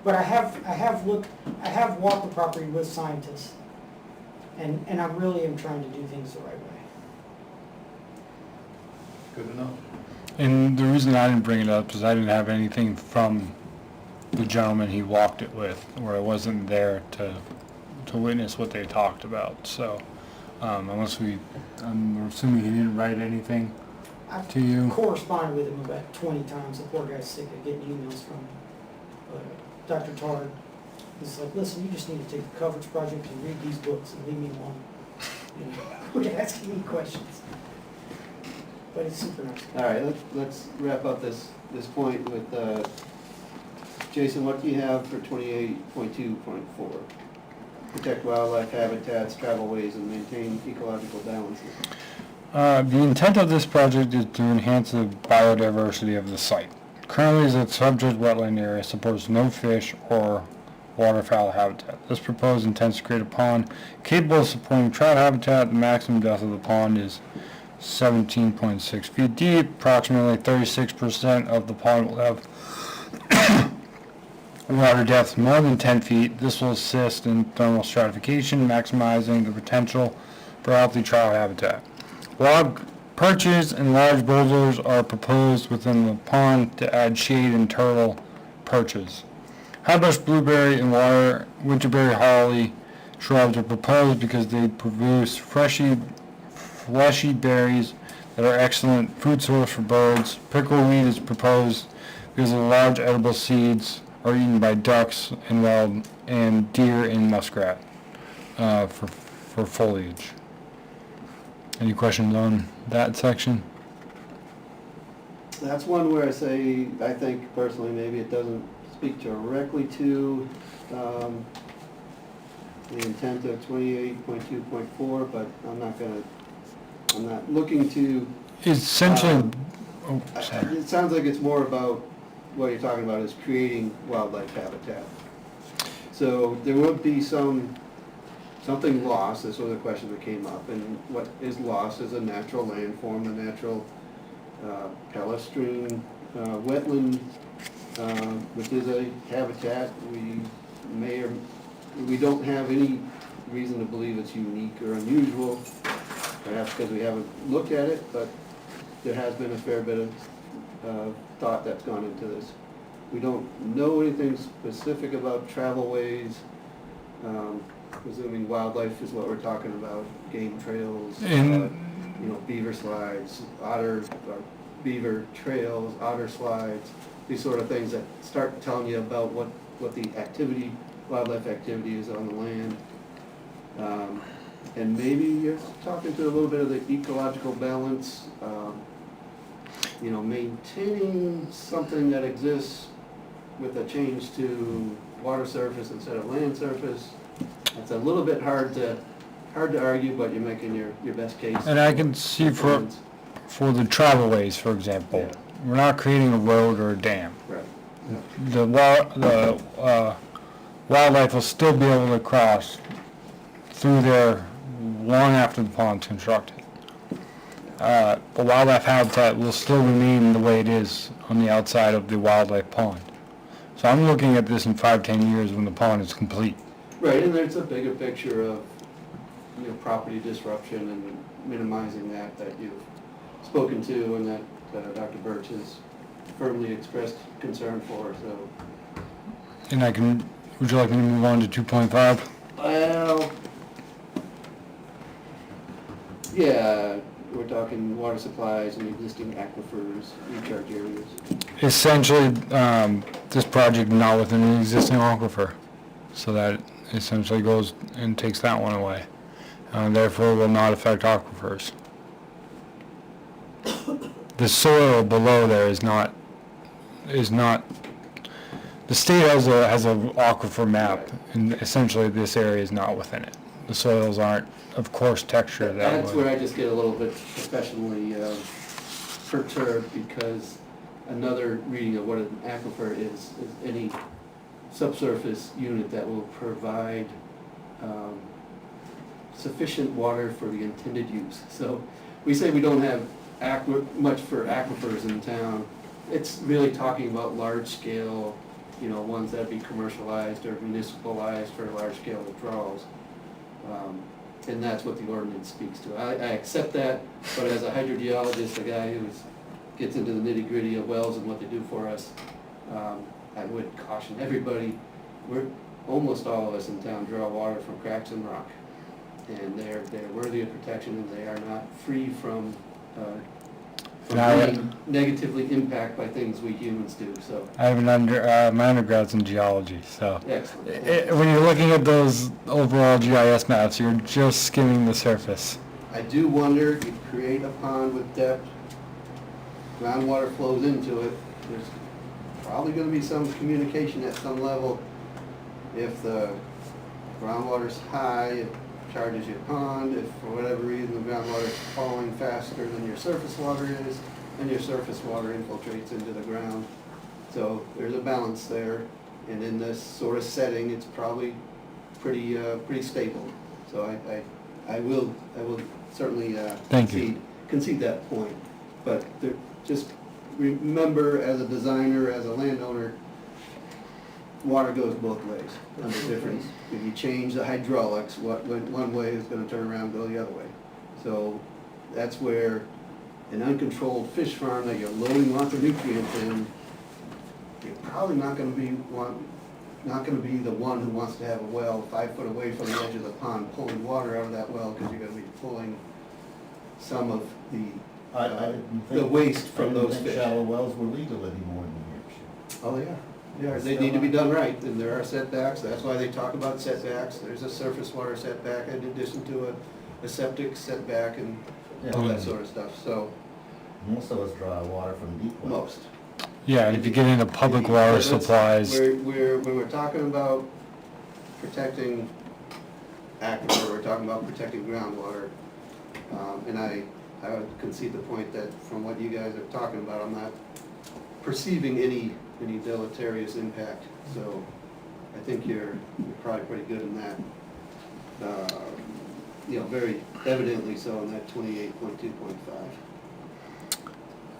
But I have walked the property with scientists, and I really am trying to do things the right way. Good to know. And the reason I didn't bring it up is I didn't have anything from the gentleman he walked it with, where I wasn't there to witness what they talked about, so, unless I'm assuming he didn't write anything I've to you. corresponded with him about 20 times. The poor guy's sick of getting emails from him. But Dr. Tard is like, listen, you just need to take the Coverage Project and read these books and leave me alone. You know, quit asking me questions. But it's super nice. All right, let's wrap up this point with, Jason, what do you have for 28.2.4? Protect wildlife habitats, travelways, and maintain ecological balances. The intent of this project is to enhance the biodiversity of the site. Currently, the subject wetland area supports no fish or waterfowl habitat. This proposed intends to create a pond capable of supporting trout habitat. The maximum depth of the pond is 17.6 feet deep. Approximately 36% of the pond will have water depth more than 10 feet. This will assist in thermal stratification, maximizing the potential for healthy trout habitat. Log perches and large boulders are proposed within the pond to add shade and turtle perches. Highbush blueberry and winterberry holly shrubs are proposed because they produce fleshy berries that are excellent food source for birds. Pickleweed is proposed because the large edible seeds are eaten by ducks and deer and muskrat for foliage. Any questions on that section? That's one where I think personally, maybe it doesn't speak directly to the intent of 28.2.4, but I'm not looking to, Essentially, sorry. it sounds like it's more about, what you're talking about is creating wildlife habitat. So there would be something lost, this was a question that came up, and what is lost is a natural landform, a natural palustrine wetland, which is a habitat. We don't have any reason to believe it's unique or unusual, perhaps because we haven't looked at it, but there has been a fair bit of thought that's gone into this. We don't know anything specific about travelways, presuming wildlife is what we're talking about, game trails, beaver slides, beaver trails, otter slides, these sort of things that start telling you about what the wildlife activity is on the land. And maybe you're talking to a little bit of the ecological balance, maintaining something that exists with a change to water surface instead of land surface. It's a little bit hard to argue, but you're making your best case. And I can see for the travelways, for example, Yeah. we're not creating a road or a dam. Right. The wildlife will still be able to cross through there long after the pond's constructed. The wildlife habitat will still remain the way it is on the outside of the wildlife pond. So I'm looking at this in 5-10 years when the pond is complete. Right, and there's a bigger picture of, property disruption and minimizing that you've spoken to and that Dr. Birch has firmly expressed concern for, so. And would you like me to move on to 2.5? Well, yeah, we're talking water supplies and existing aquifers, recharge areas. Essentially, this project not within an existing aquifer, so that essentially goes and takes that one away. Therefore, will not affect aquifers. The soil below there is not. The state has a aquifer map, and essentially this area is not within it. The soils aren't of coarse texture that That's way. where I just get a little bit professionally perturbed, because another reading of what an aquifer is any subsurface unit that will provide sufficient water for the intended use. So we say we don't have much for aquifers in town. It's really talking about large scale, ones that be commercialized or municipalized for large scale withdrawals. And that's what the ordinance speaks to. I accept that, but as a hydrogeologist, a guy who gets into the nitty gritty of wells and what they do for us, I would caution everybody, almost all of us in town draw water from cracks in rock. And they're worthy of protection, and they are not free from being negatively impacted by things we humans do, so. I have my undergrad's in geology, so. Excellent. When you're looking at those overall GIS maps, you're just skimming the surface. I do wonder, you create a pond with depth, groundwater flows into it, there's probably gonna be some communication at some level. If the groundwater's high, it charges your pond. If for whatever reason the groundwater's falling faster than your surface water is, then your surface water infiltrates into the ground. So there's a balance there, and in this sort of setting, it's probably pretty stable. So I will certainly concede that point. But just remember, as a designer, as a landowner, water goes both ways under different. If you change the hydraulics, what went one way is going to turn around and go the other way. So that's where an uncontrolled fish farm that you're loading lots of nutrients in, you're probably not going to be the one who wants to have a well 5 foot away from the edge of the pond pulling water out of that well, because you're going to be pulling some of the waste from those I didn't fish. think shallow wells were legal anymore in New Hampshire. Oh, yeah. Yeah, they need to be done right, and there are setbacks, that's why they talk about setbacks. There's a surface water setback in addition to a septic setback and all that sort of stuff, so. Most of us draw water from deep wells. Most. Yeah, and if you get into public water supplies, When we're talking about protecting aquifer, we're talking about protecting groundwater. And I would concede the point that from what you guys are talking about, I'm not perceiving any deleterious impact. So I think you're probably pretty good in that. Very evidently so in that 28.2.5.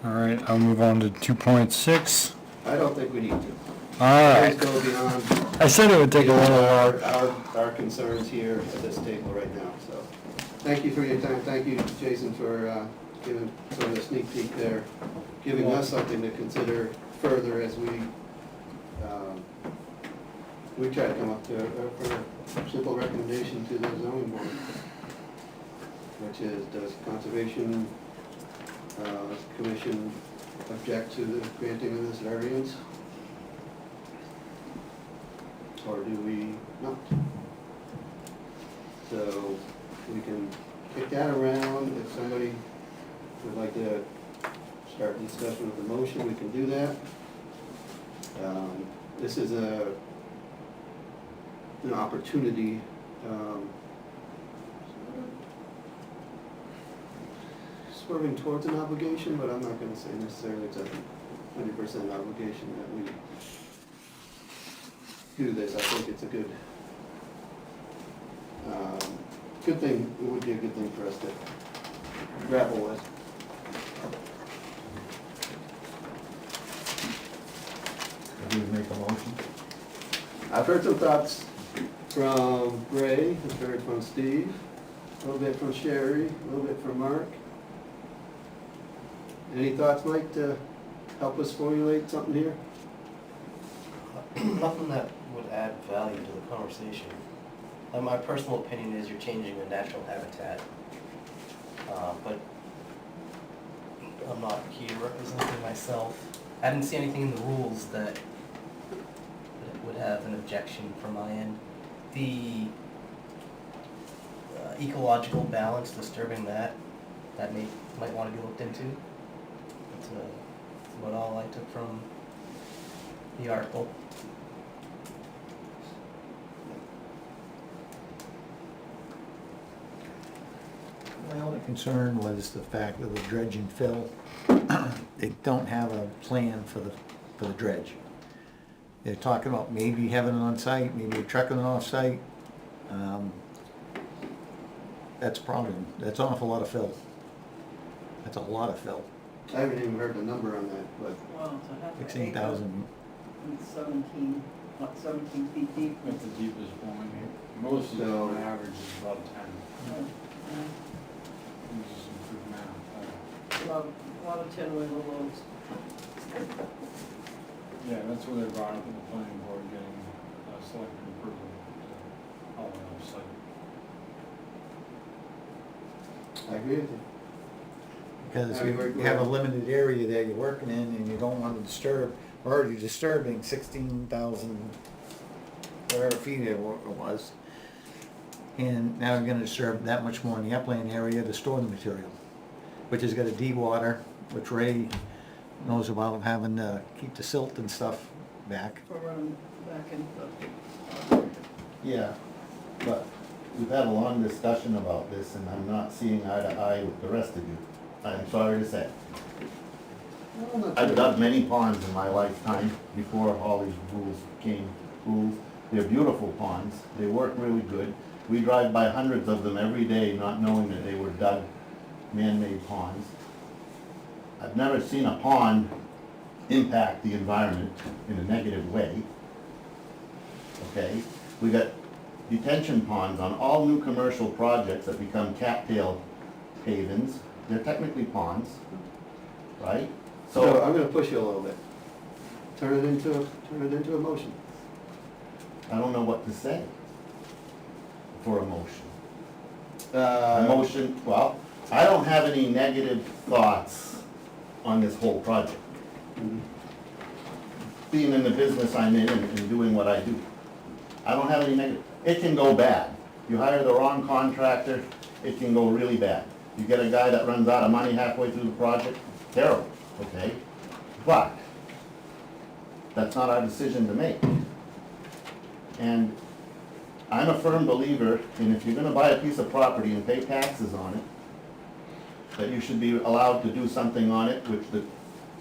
all right, I'll move on to 2.6. I don't think we need to. All right, Those go beyond I said it would take a little while. our concerns here at this table right now, so. Thank you for your time, thank you, Jason, for giving sort of a sneak peek there, giving us something to consider further as we try to come up to a simple recommendation to the zoning board, which is, does Conservation Commission object to the granting of this variance? Or do we not? So we can kick that around. If somebody would like to start discussion of the motion, we can do that. This is an opportunity, swerving towards an obligation, but I'm not gonna say necessarily it's a 100% obligation that we do this. I think it's a good good thing, it would be a good thing for us to grapple with. Do you make a motion? I've heard some thoughts from Ray, I've heard from Steve, a little bit from Sherry, a little bit from Mark. Any thoughts, Mike, to help us formulate something here? Nothing that would add value to the conversation. My personal opinion is you're changing the natural habitat. But I'm not here representing myself. I didn't see anything in the rules that would have an objection from my end. The ecological balance, disturbing that might want to be looked into. That's about all I took from the article. My only concern was the fact of the dredge and fill. They don't have a plan for the dredge. They're talking about maybe having it on site, maybe trucking it off site. That's a problem. That's an awful lot of fill. That's a lot of fill. I haven't even heard the number on that, but Well, it's a half an acre 16,000. and 17 feet deep. That's the deepest point. Most of So- the average is about 10. This is some good math. A lot of 10-wheeler loads. Yeah, that's what they brought up in the planning board, getting selective approval to haul it off site. I agree with you. Because I you agree. have a limited area that you're working in and you don't want to disturb, we're already disturbing 16,000 whatever feet it was. And now you're gonna disturb that much more in the upland area to store the material, which has got to de-water, which Ray knows about, having to keep the silt and stuff back. For running back into Yeah, but we've had a long discussion about this, and I'm not seeing eye to eye with the rest of you. I'm sorry to say. I've dug many ponds in my lifetime before all these rules became rules. They're beautiful ponds, they work really good. We drive by hundreds of them every day, not knowing that they were dug, man-made ponds. I've never seen a pond impact the environment in a negative way. Okay, we got detention ponds on all new commercial projects that become cattail havens. They're technically ponds, right? So I'm gonna push you a little bit. Turn it into a motion. I don't know what to say for a motion. A Uh, motion, well, I don't have any negative thoughts on this whole project. Being in the business I'm in and doing what I do. I don't have any negative, it can go bad. You hire the wrong contractor, it can go really bad. You get a guy that runs out of money halfway through the project, terrible, okay? But, that's not our decision to make. And I'm a firm believer in if you're gonna buy a piece of property and pay taxes on it, that you should be allowed to do something on it, which the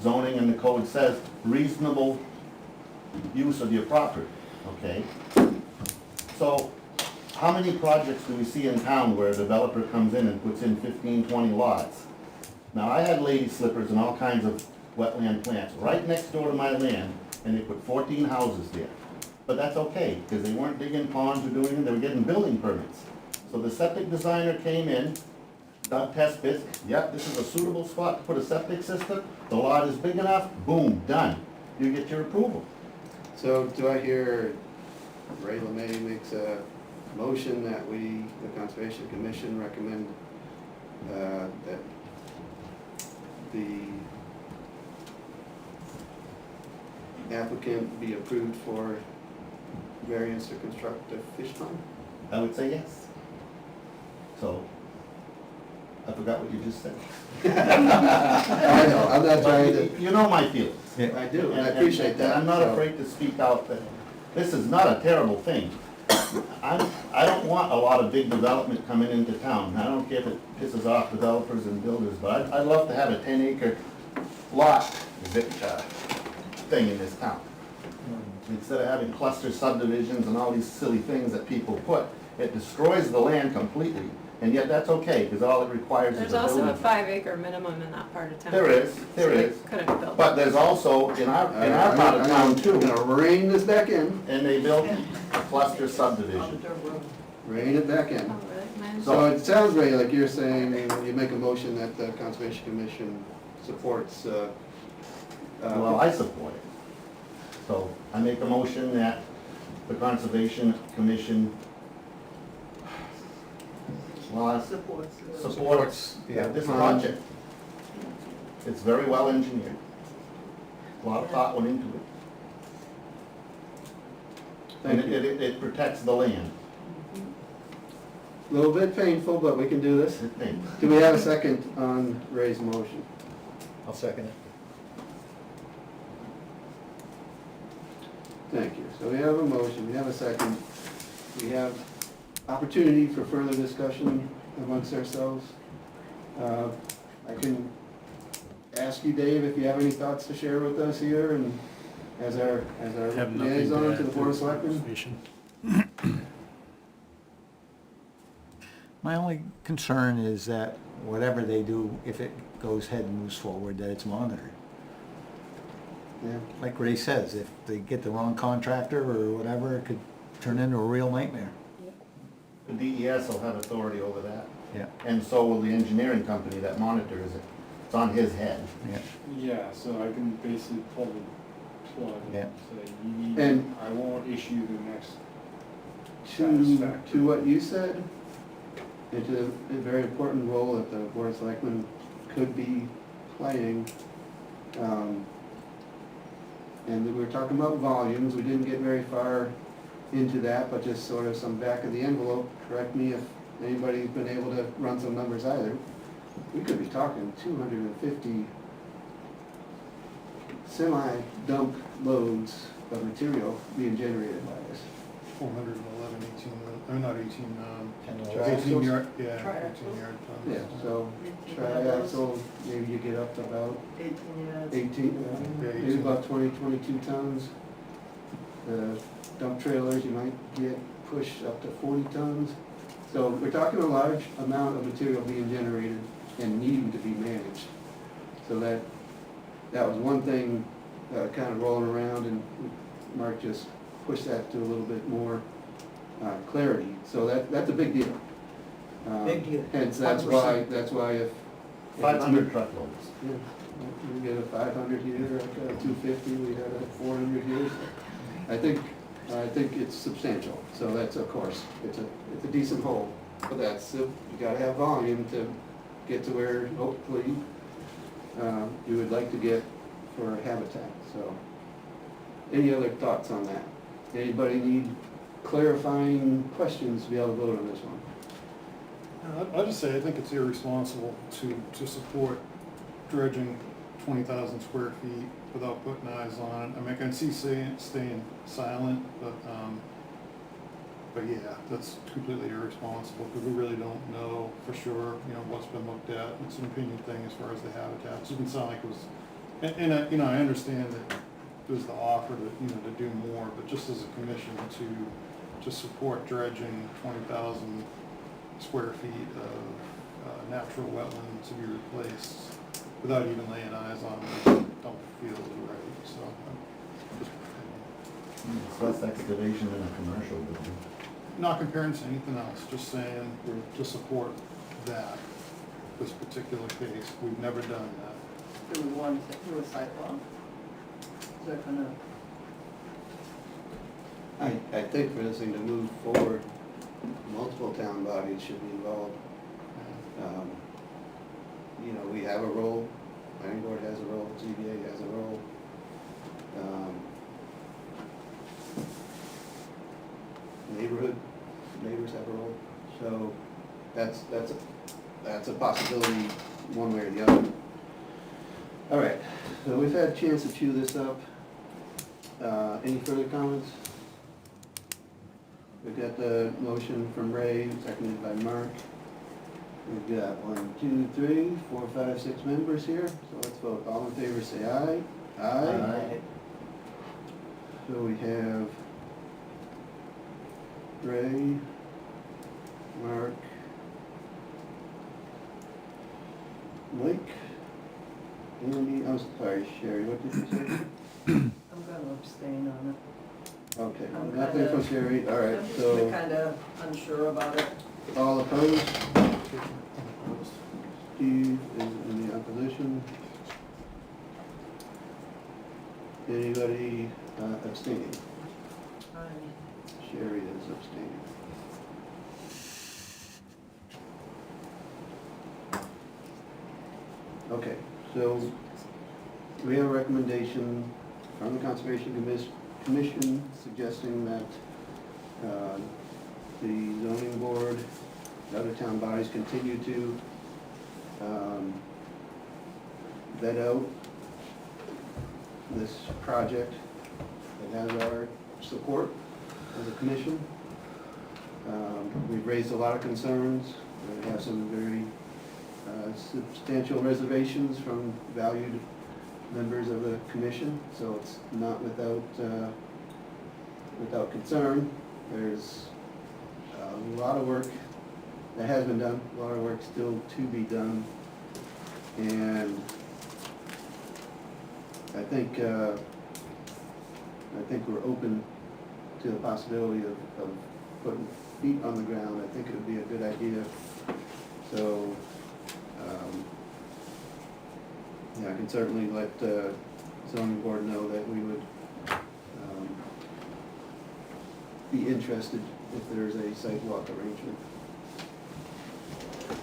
zoning and the code says, reasonable use of your property, okay? So, how many projects do we see in town where a developer comes in and puts in 15, 20 lots? Now, I had lady slippers and all kinds of wetland plants right next door to my land, and they put 14 houses there. But that's okay, because they weren't digging ponds or doing it, they were getting building permits. So the septic designer came in, dug test pits, yep, this is a suitable spot to put a septic system, the lot is big enough, boom, done. You get your approval. So do I hear Ray LeMay makes a motion that we, the Conservation Commission, recommend that the applicant be approved for variance to construct a fish pond? I would say yes. So, I forgot what you just said. I know, I'm not trying to, You know my feelings. I do, and I And- appreciate and that. I'm not so- afraid to speak out that this is not a terrible thing. I don't want a lot of big development coming into town. I don't care if it pisses off developers and builders, but I'd love to have a 10-acre lot thing in this town. Instead of having cluster subdivisions and all these silly things that people put, It destroys the land completely, and yet that's okay, because all it requires is There's a also a building. 5-acre minimum in that part of town. There is, there So they is. couldn't build. But there's also, in our part of town too, I'm gonna rein this back in, and they built a cluster subdivision. Under road. rein it back in. Oh, really? Mine- So it sounds, Ray, like you're saying, you make a motion that the Conservation Commission supports, Well, I support it. So I make a motion that the Conservation Commission, well, supports this project. It's very well engineered. A lot of thought went into it. And Thank you. it protects the land. A little bit painful, but we can do this. It thinks. Do we have a second on Ray's motion? I'll second it. Thank you. So we have a motion, we have a second. We have opportunity for further discussion amongst ourselves. I can ask you, Dave, if you have any thoughts to share with us here and as our liaison to the Board of Selectmen. My only concern is that whatever they do, if it goes ahead and moves forward, that it's monitored. Yeah. Like Ray says, if they get the wrong contractor or whatever, it could turn into a real nightmare. The DES will have authority over that. Yeah. And so will the engineering company that monitors it. It's on his head. Yeah. Yeah, so I can basically pull the plug Yeah. and say, you need, And- I won't issue the next To what you said, it's a very important role that the Board of Selectmen could be playing. And we were talking about volumes, we didn't get very far into that, but just sort of some back of the envelope, correct me if anybody's been able to run some numbers either. We could be talking 250 semi-dump loads of material being generated by this. 411, 18, or not 18, 10 18 yard, yeah, 18 Triaxles. yard tons. Yeah, so triaxle, maybe you get up to about 18 yards. 18, Yeah, maybe 18. about 20, 22 tons. The dump trailers, you might get pushed up to 40 tons. So we're talking a large amount of material being generated and needing to be managed. So that was one thing kind of rolling around, and Mark just pushed that to a little bit more clarity. So that's a big deal. Big deal. Hence, that's why if. 500 truckloads. Yeah, we get a 500 here, I've got a 250, we got a 400 here. I think it's substantial, so that's, of course, it's a decent hole, but that's, you gotta have volume to get to where hopefully you would like to get for habitat, so. Any other thoughts on that? Anybody need clarifying questions to be able to vote on this one? I'll just say, I think it's irresponsible to support dredging 20,000 square feet without putting eyes on it. I mean, I can see staying silent, but yeah, that's completely irresponsible, because we really don't know for sure, what's been looked at. It's an opinion thing as far as the habitat. It didn't sound like it was, and I understand that there's the offer to do more, but just as a commission to support dredging 20,000 square feet of natural wetland to be replaced without even laying eyes on them, don't feel right, so. Just my opinion. It's less excavation than a commercial building. Not comparing to anything else, just saying to support that, this particular case. We've never done that. Do we want to do a sidewalk? Is that gonna, I think for this thing to move forward, multiple town bodies should be involved. We have a role, planning board has a role, ZBA has a role. Neighbors have a role, so that's a possibility one way or the other. All right, so we've had a chance to chew this up. Any further comments? We've got the motion from Ray, seconded by Mark. We've got 1, 2, 3, 4, 5, 6 members here, so let's vote. All in favor, say aye. Aye. So we have Ray, Mike? Andy, I'm sorry, Sherry, what did you say? I'm gonna abstain on Okay, I'm nothing kinda- from Sherry, all it. right, I'm just so kinda unsure about it. all opposed? Steve is in the opposition. Anybody abstaining? Sherry is abstaining. Okay, so we have a recommendation from the Conservation Commission suggesting that the zoning board, the other town bodies continue to vet out this project that has our support as a commission. We've raised a lot of concerns. We have some very substantial reservations from valued members of the commission, so it's not without concern. There's a lot of work that has been done, a lot of work still to be done, and I think we're open to the possibility of putting feet on the ground. I think it would be a good idea. So, yeah, I can certainly let the zoning board know that we would be interested if there's a sidewalk arrangement.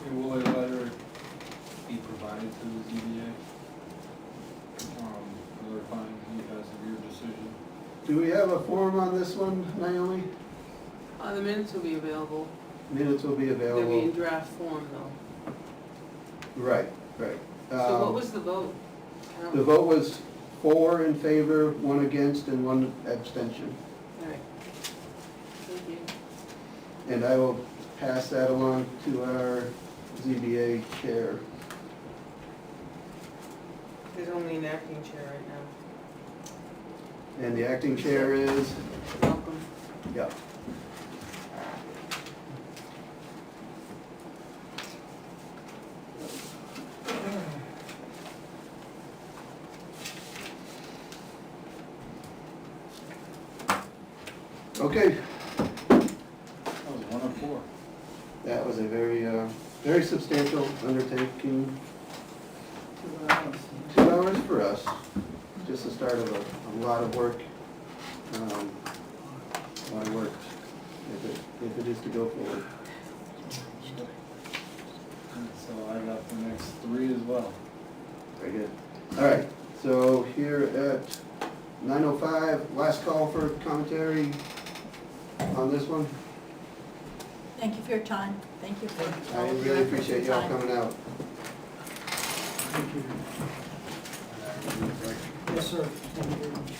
And will a letter be provided to the ZBA? Notifying you guys of your decision? Do we have a form on this one, Naomi? The minutes will be available. Minutes will be They'll be in available. draft form though. Right, right. So what was the vote? The vote was 4 in favor, 1 against, and 1 abstention. All right. Thank you. And I will pass that along to our ZBA chair. There's only an acting chair right now. And the acting chair is, Welcome. yeah. Okay, That was 1 of 4. that was a very substantial undertaking. 2 hours. 2 hours for us, just the start of a lot of work. A lot of work, if it is to go forward. So I got the next 3 as well. Very good. All right, so here at 9:05, last call for commentary on this one. Thank you for your time. Thank you for I all of your really efforts appreciate and y'all time. coming out. Yes, sir. Thank you very much.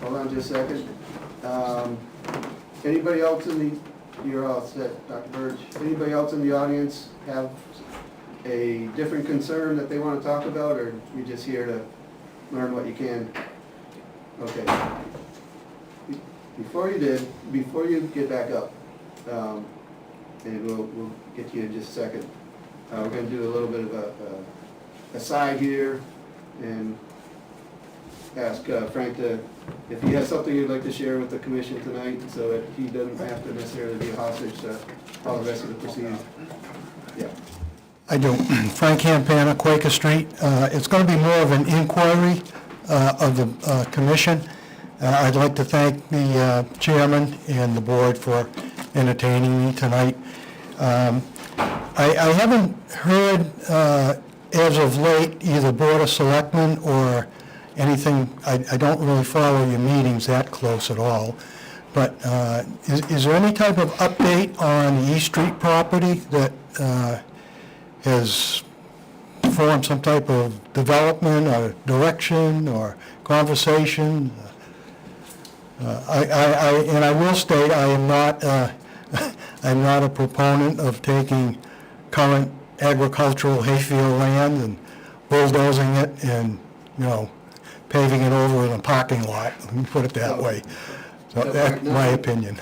Hold on just a second. Anybody else in the, you're all set, Dr. Burge. Anybody else in the audience have a different concern that they want to talk about, or you're just here to learn what you can? Okay. Before you get back up, and we'll get to you in just a second, we're gonna do a little bit of a side here and ask Frank to, if he has something he'd like to share with the commission tonight, so that he doesn't have to necessarily be a hostage to all the rest of the proceedings. Yeah. I do. Frank Campana, Quaker Street. It's going to be more of an inquiry of the commission. I'd like to thank the chairman and the board for entertaining me tonight. I haven't heard, as of late, either Board of Selectmen or anything. I don't really follow your meetings that close at all. But is there any type of update on the East Street property that has formed some type of development or direction or conversation? And I will state, I am not, I'm not a proponent of taking current agricultural hayfield land and bulldozing it and, you know, paving it over in a parking lot, let me put it that way. So that's my opinion.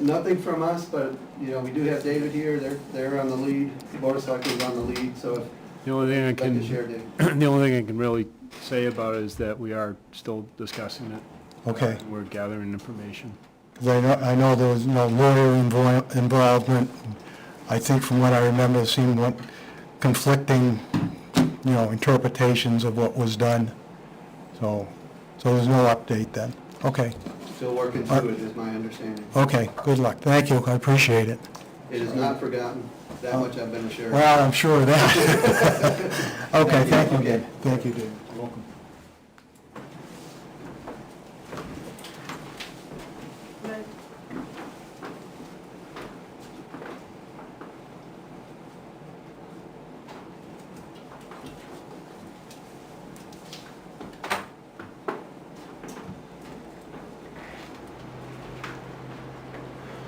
Nothing from us, but, you know, we do have David here, they're on the lead, Board of Selectmen's on the lead, so if The only thing I you'd like to can, share, Dave. the only thing I can really say about it is that we are still discussing it. Okay. We're gathering information. 'Cause I know there was no lawyer involvement. I think from what I remember, it seemed what conflicting, interpretations of what was done. So there's no update then. Okay, Still working through it, is my understanding. okay, good luck. Thank you, I appreciate it. It is not forgotten, that much I've been assured. Well, I'm sure of that. Okay, thank you, Dave. Thank you, Dave. You're welcome.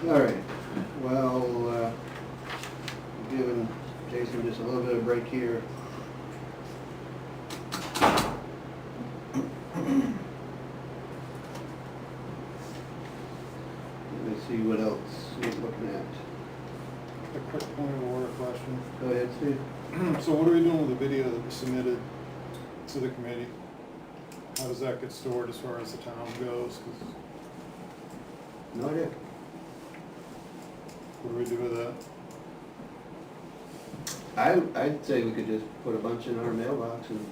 All right, well, giving Jason just a little bit of break here. Let me see what else we're looking at. A quick point of order question. Go ahead, Steve. So what are we doing with the video that was submitted to the committee? How does that get stored as far as the town goes? 'Cause No idea. what do we do with that? I'd say we could just put a bunch in our mailbox and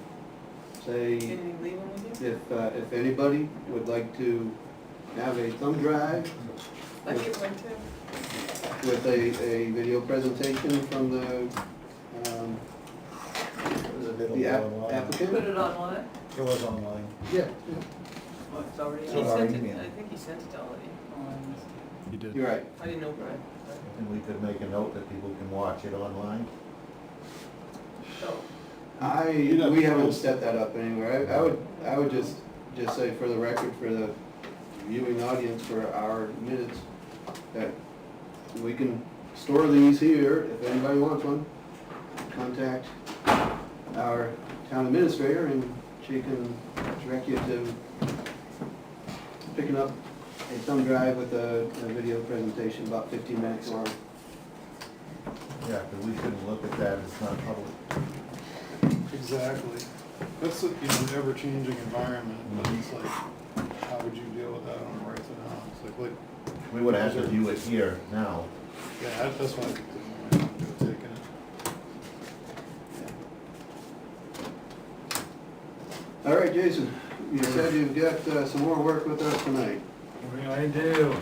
say, Can you leave them with you? if anybody would like to have a thumb drive I get one too. with a video presentation from the applicant. Put it online? It was online. Yeah, Oh, it's already So on. He our sent it, email. I think he sent it already. You did. you're right. I didn't know, Brad. And we could make a note that people can watch it online. So, We haven't set that up anywhere. I would just say for the record, for the viewing audience, for our minutes, that we can store these here if anybody wants one. Contact our town administrator and she can direct you to picking up a thumb drive with a video presentation, about 15 minutes long. Yeah, because we shouldn't look at that, it's not public. Exactly. That's an ever-changing environment, but it's like, how would you deal with that on a right to know? It's like, We would have to view it here now. yeah, that's why I think they might want to do it, taking it. All right, Jason, you said you've got some more work with us tonight. I do.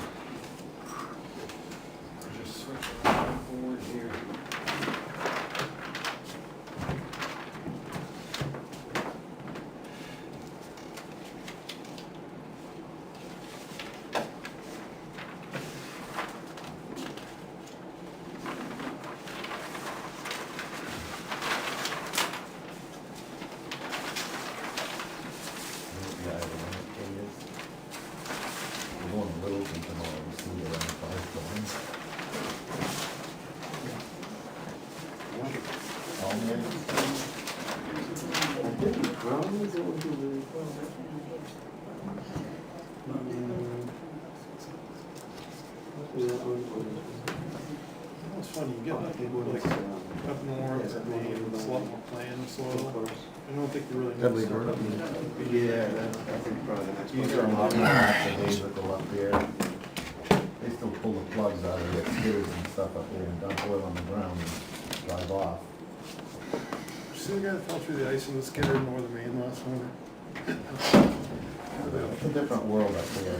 Just switch around forward here. Yeah, I don't know what it is. We're going to Littleton tomorrow, we'll see around 5 times. All men. It's funny, you get like up north, it's a lot more plain soil. I don't think you really know. Dudley Burke. Yeah, that's probably the next one. These are not lots of Haverhill up there. They still pull the plugs out of the skidders and stuff up there and dump oil on the ground and drive off. Did you see the guy that fell through the ice in the skidder in Northern Maine last winter? It's a different world up there.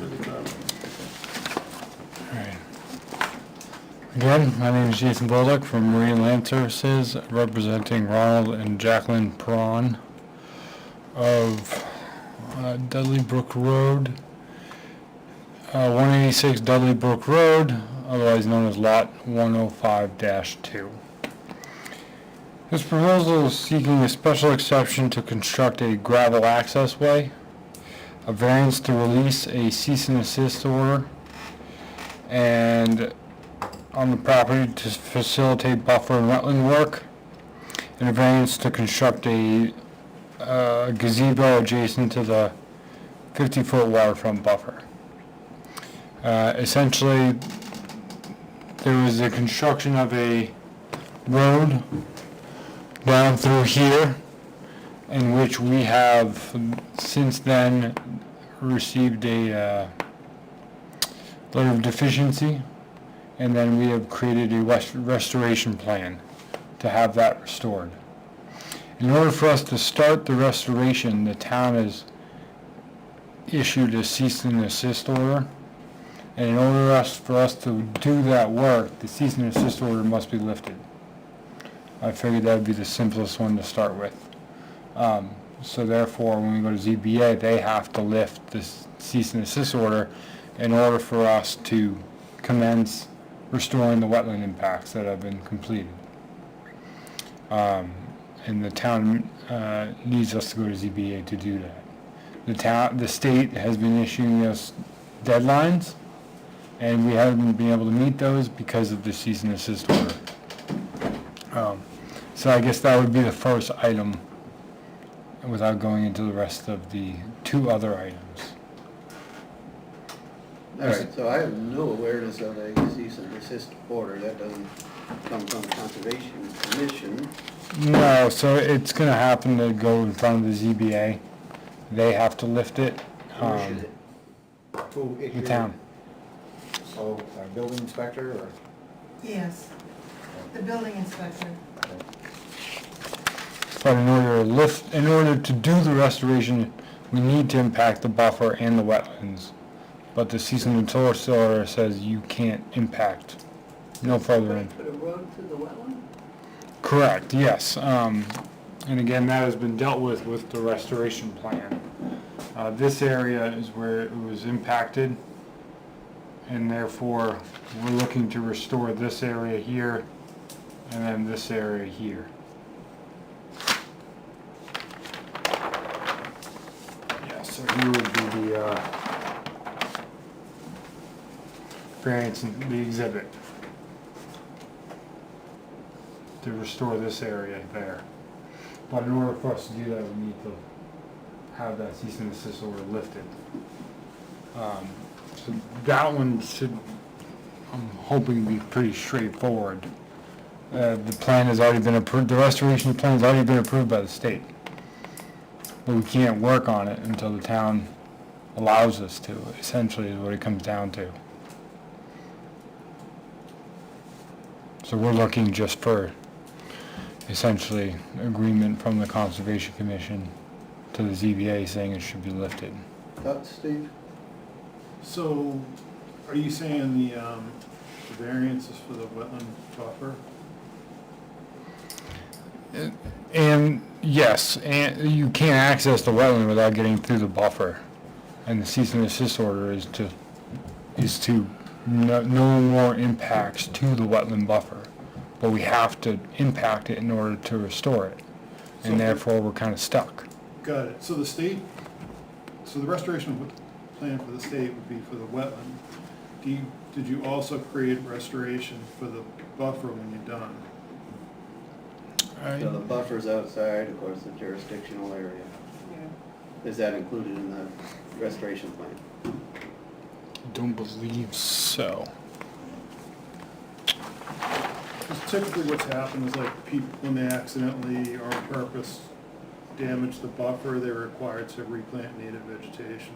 Again, my name is Jason Bolduc from Marine Land Services, representing Ronald and Jacqueline Prawn of Dudley Brook Road, 186 Dudley Brook Road, otherwise known as Lot 105-2. This proposal is seeking a special exception to construct a gravel access way, a variance to release a cease and desist order, and on the property to facilitate buffer and wetland work, and a variance to construct a gazebo adjacent to the 50-foot waterfront buffer. Essentially, there was a construction of a road down through here, in which we have since then received a letter of deficiency, and then we have created a restoration plan to have that restored. In order for us to start the restoration, the town has issued a cease and desist order, and in order for us to do that work, the cease and desist order must be lifted. I figured that would be the simplest one to start with. So therefore, when we go to ZBA, they have to lift this cease and desist order in order for us to commence restoring the wetland impacts that have been completed. And the town needs us to go to ZBA to do that. The state has been issuing us deadlines, and we haven't been able to meet those because of the cease and desist order. So I guess that would be the first item, without going into the rest of the two other items. All right, so I have no awareness of a cease and desist order. That doesn't come from the Conservation Commission. No, so it's gonna happen to go in front of the ZBA. They have to lift it. Who issued it? Who The issued town. it? So, our building inspector, or? Yes, the building inspector. But in order to do the restoration, we need to impact the buffer and the wetlands. But the cease and desist order says you can't impact no further in. Put a road through the wetland? Correct, yes. And again, that has been dealt with the restoration plan. This area is where it was impacted, and therefore, we're looking to restore this area here, and then this area here. Yeah, so here would be the variance in the exhibit to restore this area there. But in order for us to do that, we need to have that cease and desist order lifted. So that one should, I'm hoping, be pretty straightforward. The plan has already been approved, the restoration plan has already been approved by the state. But we can't work on it until the town allows us to, essentially is what it comes down to. So we're looking just for essentially agreement from the Conservation Commission to the ZBA saying it should be lifted. Thoughts, Steve? So, are you saying the variance is for the wetland buffer? And yes, and you can't access the wetland without getting through the buffer. And the cease and desist order is to no more impacts to the wetland buffer. But we have to impact it in order to restore it. So And therefore, we're kind of stuck. Got it. So the restoration plan for the state would be for the wetland. Did you also create restoration for the buffer when you're done? So the buffer's outside, of course, the jurisdictional area. Is that included in the restoration plan? Don't believe so. Because typically what's happened is like people, when they accidentally or on purpose damage the buffer, they're required to replant native vegetation.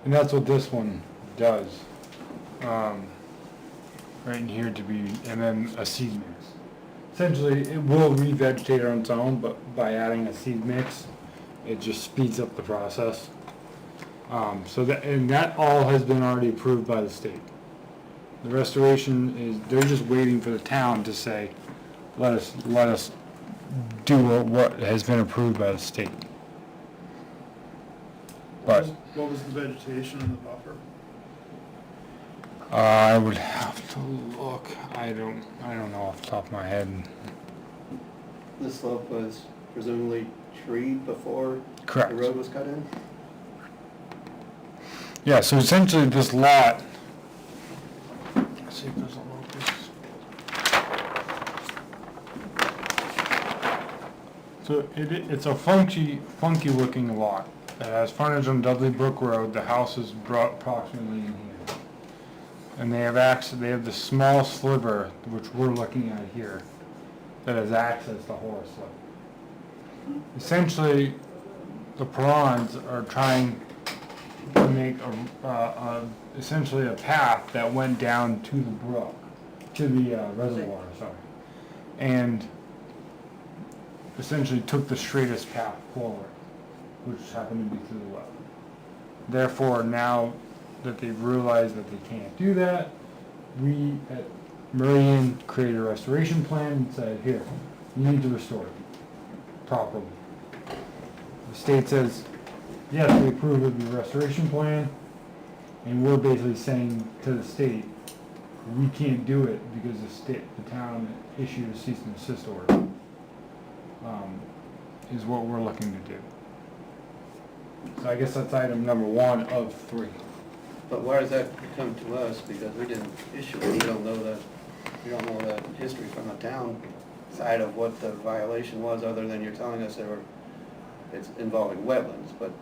And that's what this one does. Right in here to be, and then a seed mix. Essentially, it will revegetate on its own, but by adding a seed mix, it just speeds up the process. So that all has been already approved by the state. The restoration is, they're just waiting for the town to say, let us do what has been approved by the state. But What was the vegetation in the buffer? I would have to look. I don't know off the top of my head. The slope was presumably treed before Correct. the road was cut in? Yeah, so essentially this lot, let's see if there's a locus. So it's a funky looking lot that has frontage on Dudley Brook Road. The house is brought approximately in here. And they have the small sliver, which we're looking at here, that has access to Horace Lake. Essentially, the prawns are trying to make essentially a path that went down to the brook, to the reservoir, sorry. And essentially took the straightest path forward, which happened to be through the well. Therefore, now that they've realized that they can't do that, we at Meridian created a restoration plan and said, here, you need to restore it properly. The state says, yes, we approve of the restoration plan, and we're basically saying to the state, we can't do it because the town issued a cease and desist order, is what we're looking to do. So I guess that's item number 1 of 3. But why does that come to us? Because we didn't issue it, we don't know the history from the town side of what the violation was, other than you're telling us it's involving wetlands, but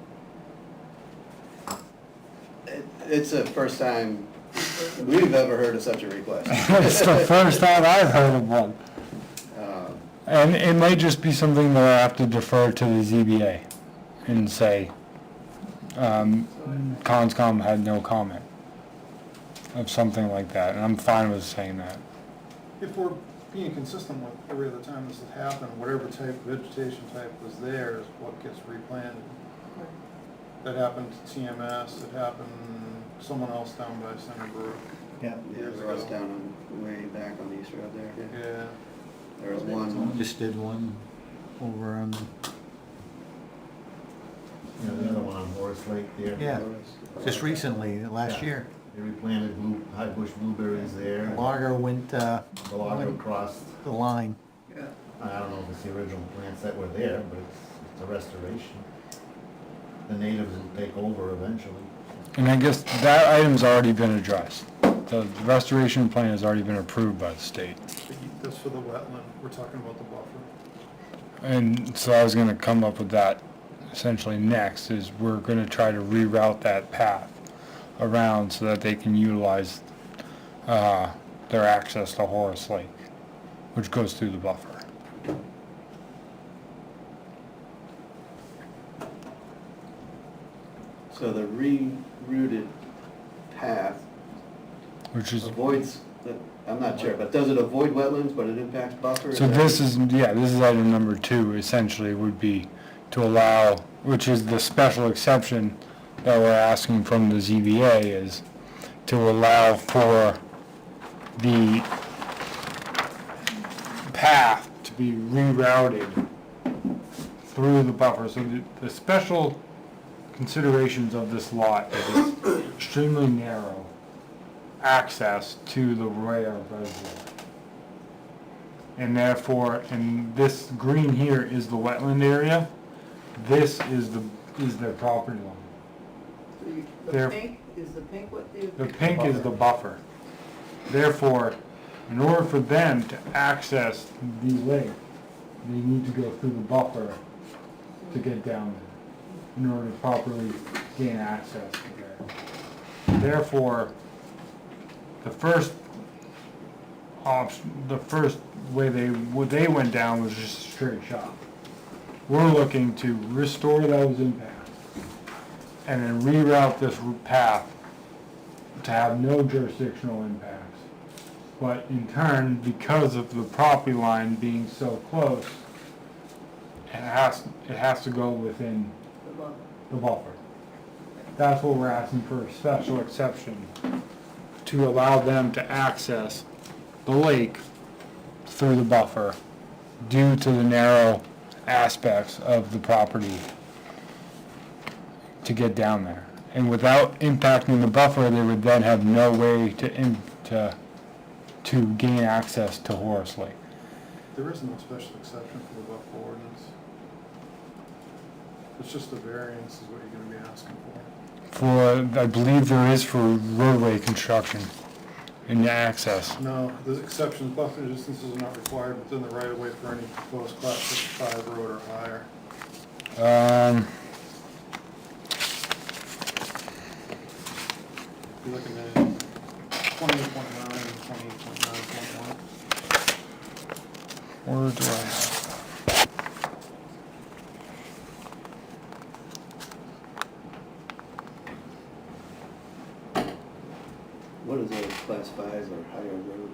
it's the first time we've ever heard of such a request. It's the first time I've heard of one. And it might just be something that I have to defer to the ZBA and say, Conscom had no comment of something like that, and I'm fine with saying that. If we're being consistent with every other time this has happened, whatever type of vegetation type was there is what gets replanted. That happened to TMS, it happened someone else down by Center Brook. Yeah. Yeah, there was down on, way back on the East Road there. Yeah. There was one. Just did one over on, You know, the other one on Horace Lake there. yeah, just recently, last year. They replanted high bush blueberries there. Logger went, The logger crossed. the line. Yeah. I don't know if it's the original plants that were there, but it's a restoration. The natives will take over eventually. And I guess that item's already been addressed. The restoration plan has already been approved by the state. That's for the wetland, we're talking about the buffer. And so I was gonna come up with that essentially next, is we're gonna try to reroute that path around so that they can utilize their access to Horace Lake, which goes through the buffer. So the rerouted path Which is, avoids, I'm not sure, but does it avoid wetlands, but it impacts buffer? so this is item number 2, essentially, would be to allow, which is the special exception that we're asking from the ZBA, is to allow for the path to be rerouted through the buffer. So the special considerations of this lot is it's extremely narrow access to the Royal Reservoir. And therefore, and this green here is the wetland area. This is their property line. So There- the pink what you? The pink is the buffer. Therefore, in order for them to access the lake, they need to go through the buffer to get down there, in order to properly gain access to there. Therefore, the first option, the first way they went down was just a straight shot. We're looking to restore those impacts and then reroute this path to have no jurisdictional impacts. But in turn, because of the property line being so close, it has to go within the buffer. That's what we're asking for, a special exception to allow them to access the lake through the buffer due to the narrow aspects of the property to get down there. And without impacting the buffer, they would then have no way to gain access to Horace Lake. There is no special exception for the buffer ordinance. It's just a variance is what you're gonna be asking for. I believe there is for roadway construction and access. No, the exceptions, buffer distances are not required within the right of way for any proposed class 65 road or higher. You're looking at 28.9 and 28.9.1. Where do I have? What is it, class 5 or higher road?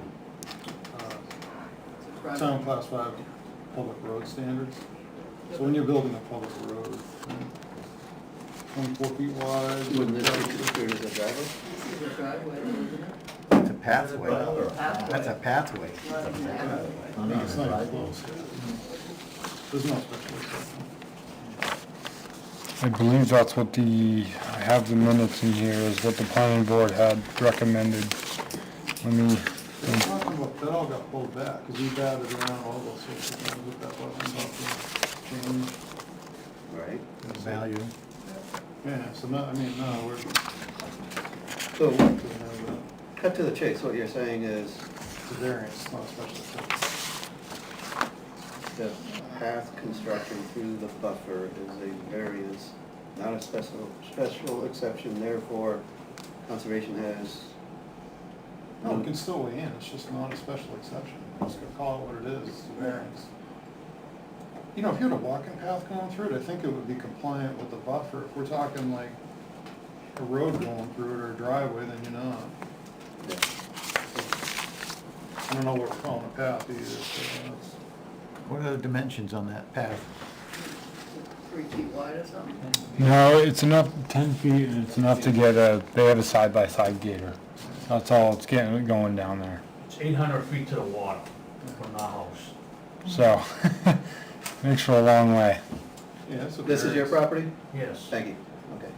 Town class 5 public road standards. So when you're building a public road, 24 feet wide. Wouldn't this be considered as a driveway? This is a driveway, isn't it? It's a pathway. Pathway. That's a pathway. Not a pathway. No, it's not even close. There's no special exception. I believe that's what I have the minutes in here, is what the planning board had recommended. Let me, Talking about, that all got pulled back, because we batted around all those sorts of things with that wetland change. Right. Value. Yeah, so no, I mean, no, we're, So, we have a cut to the chase, what you're saying is variance, not a special exception. the path construction through the buffer is a variance, not a special exception, therefore conservation has. No, we can still weigh in, it's just not a special exception. Just gonna call it what it is, it's a variance. You know, if you had a walking path going through it, I think it would be compliant with the buffer. If we're talking like a road going through it or a driveway, then you're not. I don't know what we're calling a path either, so that's. What are the dimensions on that path? 3 feet wide or something? no, it's enough, 10 feet, and it's enough to get they have a side-by-side gator. That's all it's getting, going down there. It's 800 feet to the water from the house. So, makes for a long way. Yeah, that's a This is your variance. property? Yes. Thank you, okay.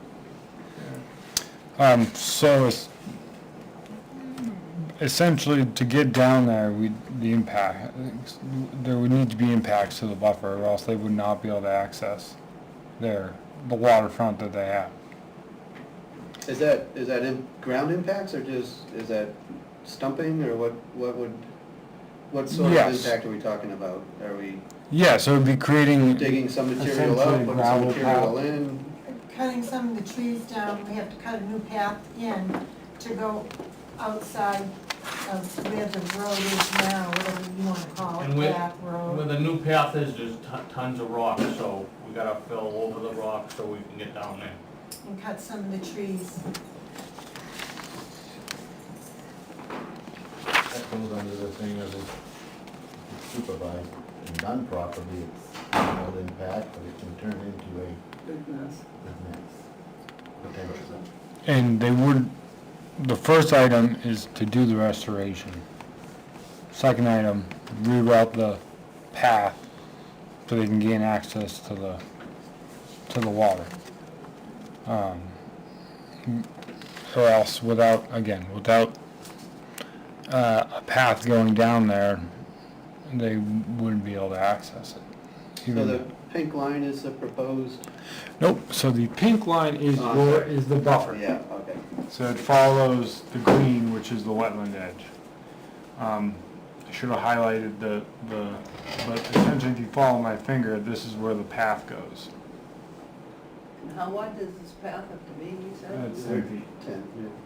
So it's essentially to get down there, there would need to be impacts to the buffer, or else they would not be able to access the waterfront that they have. Is that ground impacts or just, is that stumping or what sort of Yes. impact are we talking about? Are we Yeah, so it'd be creating, digging some material out, Essentially putting some gravel material path. in? Cutting some of the trees down, we have to cut a new path in to go outside of where the road is now, whatever you wanna call And it, where- path, Where road. the new path is, there's tons of rocks, so we gotta fill over the rocks so we can get down there. And cut some of the trees. That comes under the thing of it's supervised and done properly, it's no impact, but it can turn into a Big mess. mess, potentially. and the first item is to do the restoration. Second item, reroute the path so they can gain access to the water. Or else without a path going down there, they wouldn't be able to access it. So Even- the pink line is the proposed, Nope, so the pink line is the buffer. yeah, okay. So it follows the green, which is the wetland edge. I should have highlighted but essentially if you follow my finger, this is where the path goes. And how wide does this path have to be, you said? That's 10 feet. 10,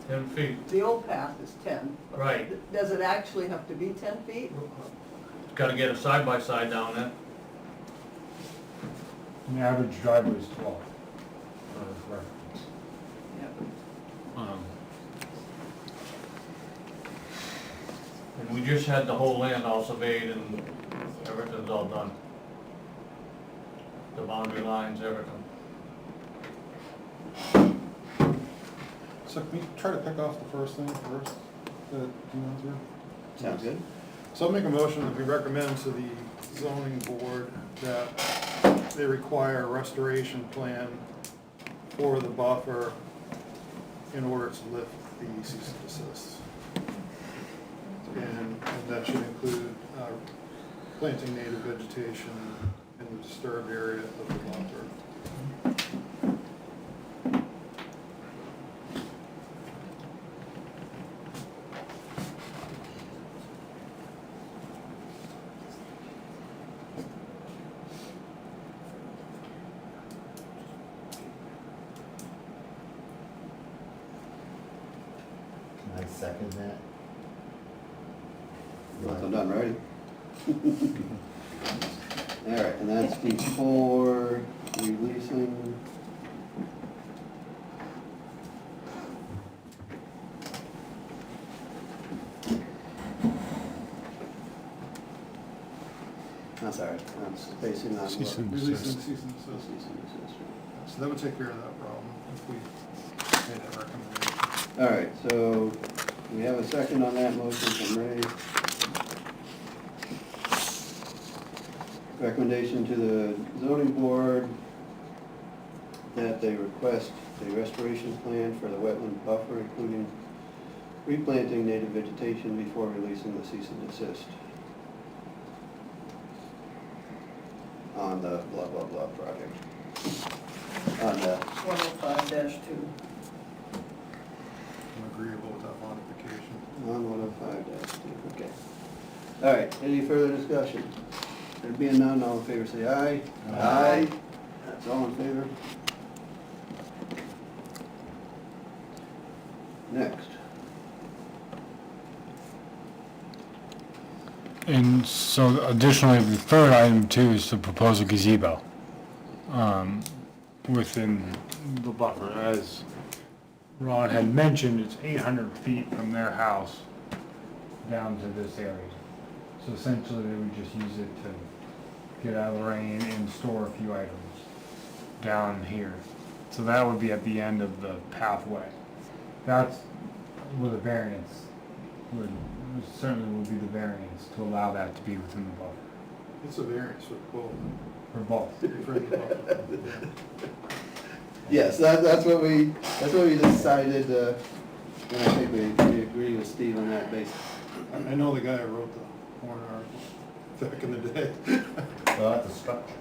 10 feet, The old path is 10. but Right. Does it actually have to be 10 feet? gotta get a side-by-side down there. The average driveway is 12. For reference. Yeah. And we just had the whole land all surveyed and everything's all done. The boundary lines, everything. So can we try to pick off the first thing first that you went through? Sounds good. So I'll make a motion that we recommend to the zoning board that they require a restoration plan for the buffer in order to lift the cease and desist. And that should include planting native vegetation in the disturbed area of the buffer. Can I second that? Once I'm done, right? All right, and that's before releasing. I'm sorry, I'm spacing on. Cease and Releasing desist. cease and desist. Cease and desist, right. So that would take care of that problem if we made that recommendation. All right, so we have a second on that motion from Ray. Recommendation to the zoning board that they request a restoration plan for the wetland buffer, including replanting native vegetation before releasing the cease and desist on the blah, blah, blah project. On the 105-2. I'm agreeable with that modification. On 105-2, okay. All right, any further discussion? There being none, all in favor say aye. Aye. That's all in favor. Next. And so additionally, the third item too is to propose a gazebo within the buffer. As Ron had mentioned, it's 800 feet from their house down to this area. So essentially, they would just use it to get out of the rain and store a few items down here. So that would be at the end of the pathway. That's where the variance certainly would be the variance to allow that to be within the buffer, It's a variance for both. for both. For the buffer. Yes, that's what we decided, and I think we agree with Steve on that basis. I know the guy who wrote the warrant article back in the day. Well, that's a structure.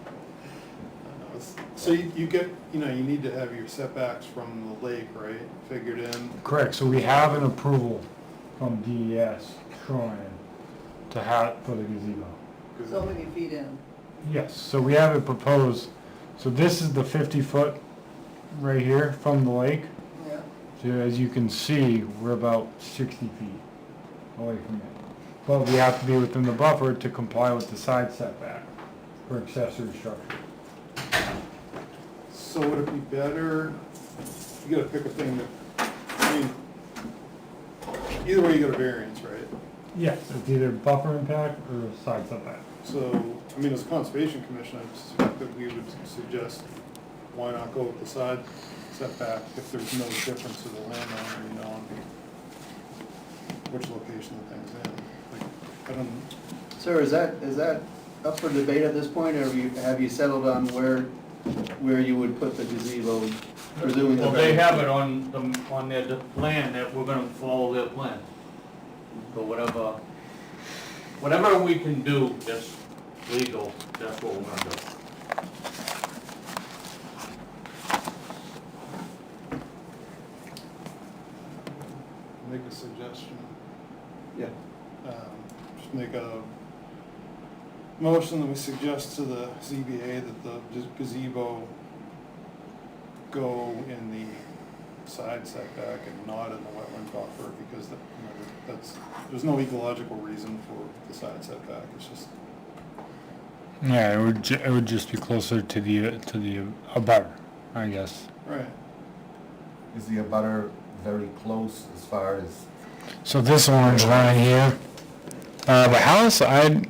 So you get, you need to have your setbacks from the lake, right, figured in? Correct, so we have an approval from DES showing to have, for the gazebo. So many feet in. Yes, so we have it proposed, so this is the 50-foot right here from the lake. Yeah. So as you can see, we're about 60 feet away from it. But we have to be within the buffer to comply with the side setback for accessory structure. So would it be better, you gotta pick a thing that, I mean, either way you get a variance, right? Yes, it's either buffer impact or side setback. So, I mean, as a conservation commission, I suspect that we would suggest, why not go with the side setback if there's no difference to the landowner, on which location the thing's in. Like, I don't, Sir, is that up for debate at this point, or have you settled on where you would put the gazebo, presuming the... Well, they have it on their plan that we're gonna follow their plan. So whatever we can do that's legal, that's what we're gonna do. make a suggestion. Yeah. Just make a motion that we suggest to the ZBA that the gazebo go in the side setback and not in the wetland buffer, because there's no ecological reason for the side setback, it's just. Yeah, it would just be closer to the abutter, I guess. Right. Is the abutter very close as far as? So this orange line here, the house, I don't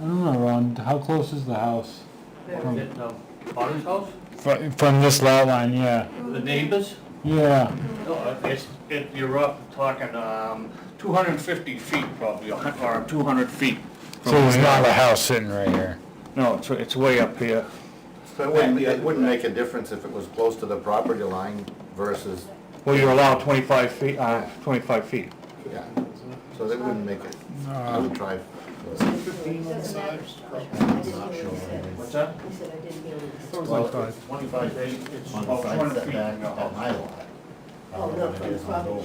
know, Ron, how close is the house? Is it the Potter's house? From this lot line, yeah. The neighbors? Yeah. No, you're up talking, 250 feet probably, or 200 feet. So there's not a house sitting right here. No, it's way up here. So it wouldn't make a difference if it was close to the property line versus, Well, you're allowed 25 feet, 25 feet. yeah, so they wouldn't make it, I would try. 15 on the side. What's that? He said I didn't hear it. Well, 25 feet, it's on the about side 200 feet setback from the at house. my lot. Oh, no, from the property line.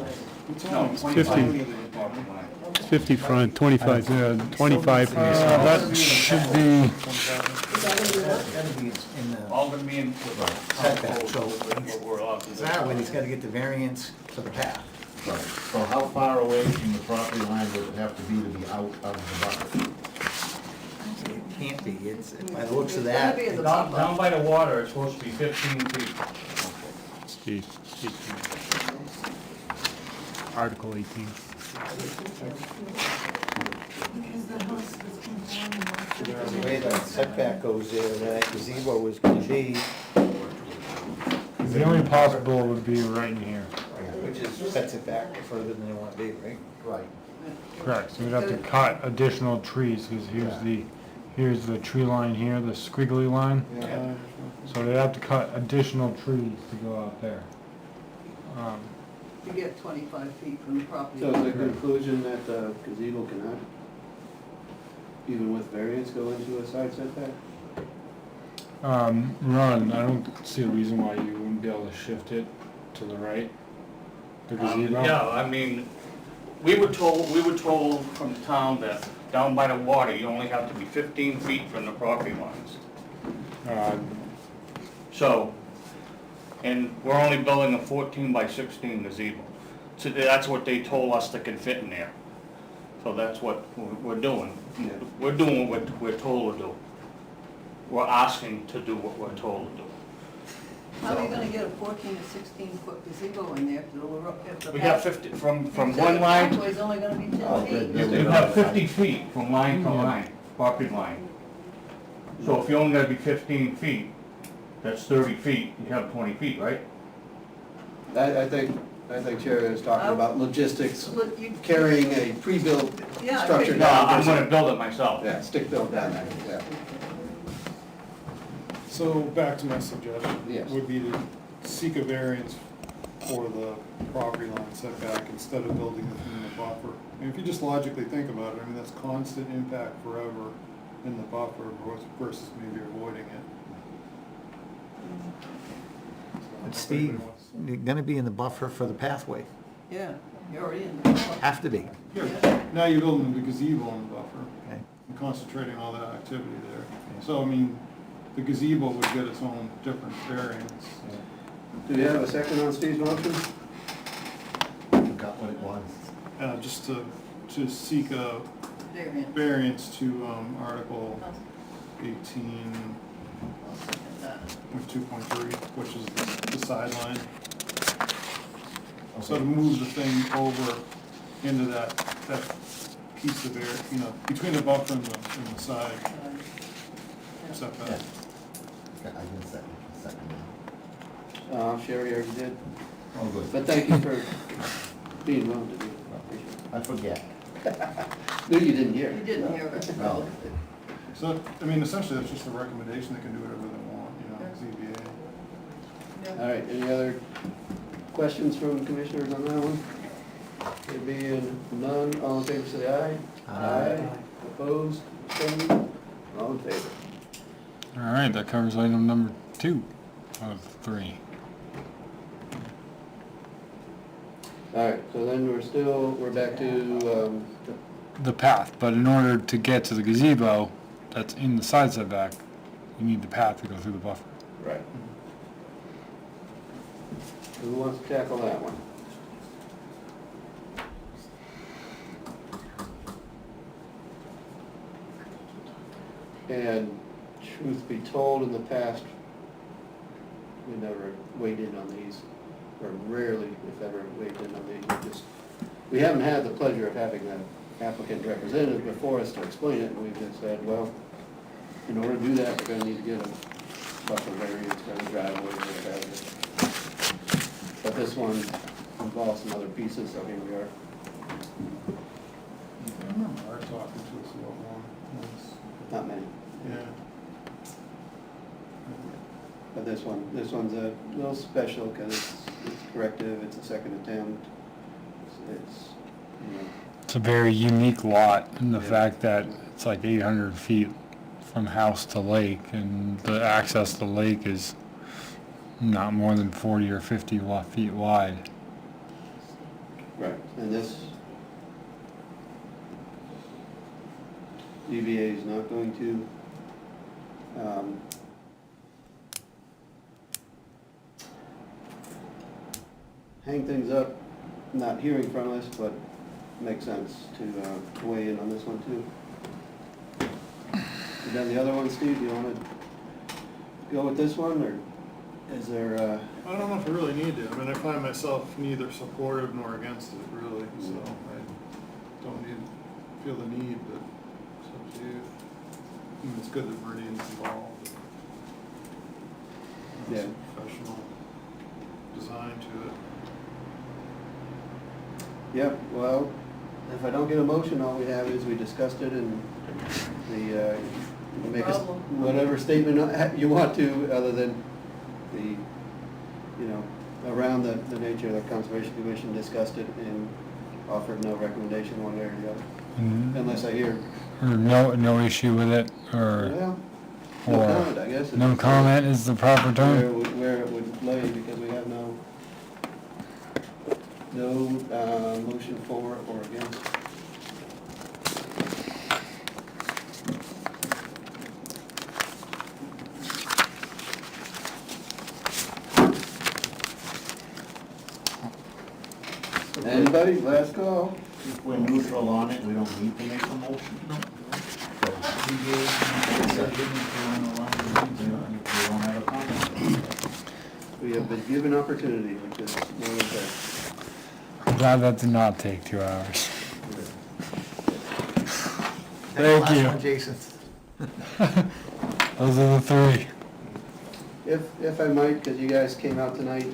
No, 25 feet from the property line. 50 front, 25, 25 from the side. That should be, That's gotta be in the All gonna be in setback, so what we're allowed to do. that way he's gotta get the variance for the path. Right, so how far away from the property line would it have to be out of the buffer? It can't be, it's, by the looks of It's gonna that, be in the Down buffer. by the water, it's supposed to be 15 feet. Steve, 18. Article 18. Because the house was conforming. the way that setback goes there, that gazebo is gonna be, The only possible would be right in here. which is, sets it back further than they want to be, right? Right. Correct, so we'd have to cut additional trees, because here's the tree line here, the squiggly line. So they'd have to cut additional trees to go out there. You get 25 feet from the property. So is the conclusion that the gazebo cannot, even with variance, go into a side setback? Ron, I don't see a reason why you wouldn't be able to shift it to the right. The gazebo? Yeah, I mean, we were told from the town that down by the water, you only have to be 15 feet from the property lines. So, and we're only building a 14 by 16 gazebo. So that's what they told us that can fit in there. So that's what we're doing. We're doing what we're told to do. We're asking to do what we're told to do. How are you gonna get a 14 to 16 foot gazebo in there if the... We have 50, from if one the line, driveway's only gonna be 10 feet. you have 50 feet from line to line, property line. So if you only gotta be 15 feet, that's 30 feet, you have 20 feet, right? I think Chair is talking about logistics, Look, you- carrying a pre-built Yeah, structure okay. No, down. I'm gonna build it myself. Yeah, stick built down there, yeah. So back to my suggestion. Yes. Would be to seek a variance for the property line setback instead of building within the buffer. And if you just logically think about it, I mean, that's constant impact forever in the buffer versus maybe avoiding it. But Steve, you're gonna be in the buffer for the pathway, Yeah, you're already in the buffer. have to be. Now you're building the gazebo in the buffer Okay. and concentrating all that activity there. So, I mean, the gazebo would get its own different variance. Do we have a second on Steve's motion? Forgot what it was. Just to seek a Variant. variance to Article 18 with 2.3, which is the sideline. So to move the thing over into that piece of air, you know, between the buffer and the side setback. Yeah. I can second that. Sherry already did, Oh, good. but thank you for being willing to do it. I appreciate I forget. it. Knew you didn't hear. You didn't hear it. No. So, I mean, essentially, that's just a recommendation, they can do whatever they want, you know, ZBA. All right, any other questions from commissioners on that one? There being none, all in favor say aye. Aye. Opposed, abstained, all in favor. All right, that covers item number 2 of 3. All right, so then we're back to, The path, but in order to get to the gazebo that's in the side setback, you need the path to go through the buffer. right. Who wants to tackle that one? And truth be told, in the past, we never weighed in on these, or rarely, if ever, weighed in on these. We haven't had the pleasure of having the applicant representative before us to explain it, and we've just said, well, in order to do that, we're gonna need to get a buffer variance for the driveway or whatever. But this one involves some other pieces, so here we are. I remember Art talking to us about one, once. Not many. Yeah. But this one's a little special because it's corrective, it's a second attempt. It's, you know, It's a very unique lot in the fact that it's like 800 feet from house to lake, and the access to the lake is not more than 40 or 50 feet wide. right, and this DBA is not going to hang things up not hearing from us, but makes sense to weigh in on this one too. You done the other one, Steve? Do you wanna go with this one, or is there, I don't know if I really need to. I mean, I find myself neither supportive nor against it, really, so I don't feel the need, but it's up to you. I mean, it's good that Meridian's involved. Yeah. Some professional design to it. yeah, well, if I don't get a motion, all we have is we discussed it and the, make us Problem. whatever statement you want to, other than the, you know, around the nature of the Conservation Commission discussed it and offered no recommendation one way or the other, unless I hear, Or no issue with it, or well, no or comment, I guess. no comment is the proper term? Where it would lay, because we have no motion for or against. Anybody, last call? If we're neutral on it, we don't need to make a motion. No. We have been given opportunity, which is more than fair. I'm glad that did not take 2 hours. Thank Thank you. Last one, Jason. Those are the 3. If I might, because you guys came out tonight,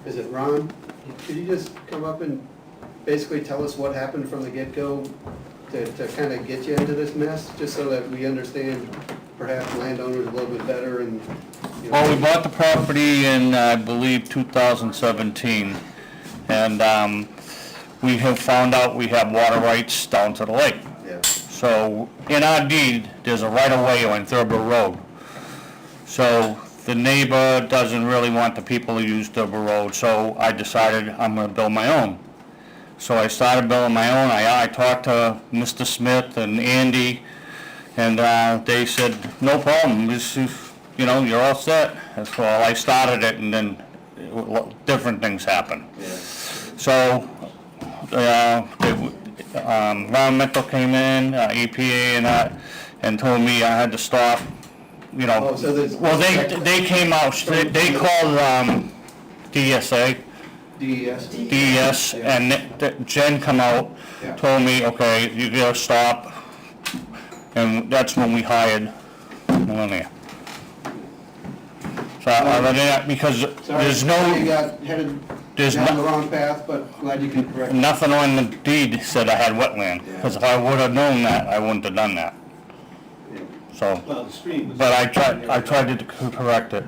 is it Ron? Could you just come up and basically tell us what happened from the get-go to kind of get you into this mess, just so that we understand perhaps landowners a little bit better and, you know. Well, we bought the property in, I believe, 2017, and we have found out we have water rights down to the lake. Yeah. So in our deed, there's a right-of-way on Thurber Road. So the neighbor doesn't really want the people to use Thurber Road, so I decided I'm gonna build my own. So I started building my own. I talked to Mr. Smith and Andy, and they said, no problem, this is, you know, you're all set. And so I started it, and then different things happened. Yeah. So, environmental came in, EPA and that, and told me I had to stop, you know. Oh, so there's- Well, they came out, they called, DSA, DES? DES, and Jen come out, Yeah. told me, okay, you gotta stop, and that's when we hired Melania. So, other than that, because Sorry, there's you no, got headed there's down the no, wrong path, but glad you can correct it. nothing on the deed said I had wetland, Yeah. because if I would've known that, I wouldn't have done that, Yeah. so. Well, the stream was. But I tried to correct it.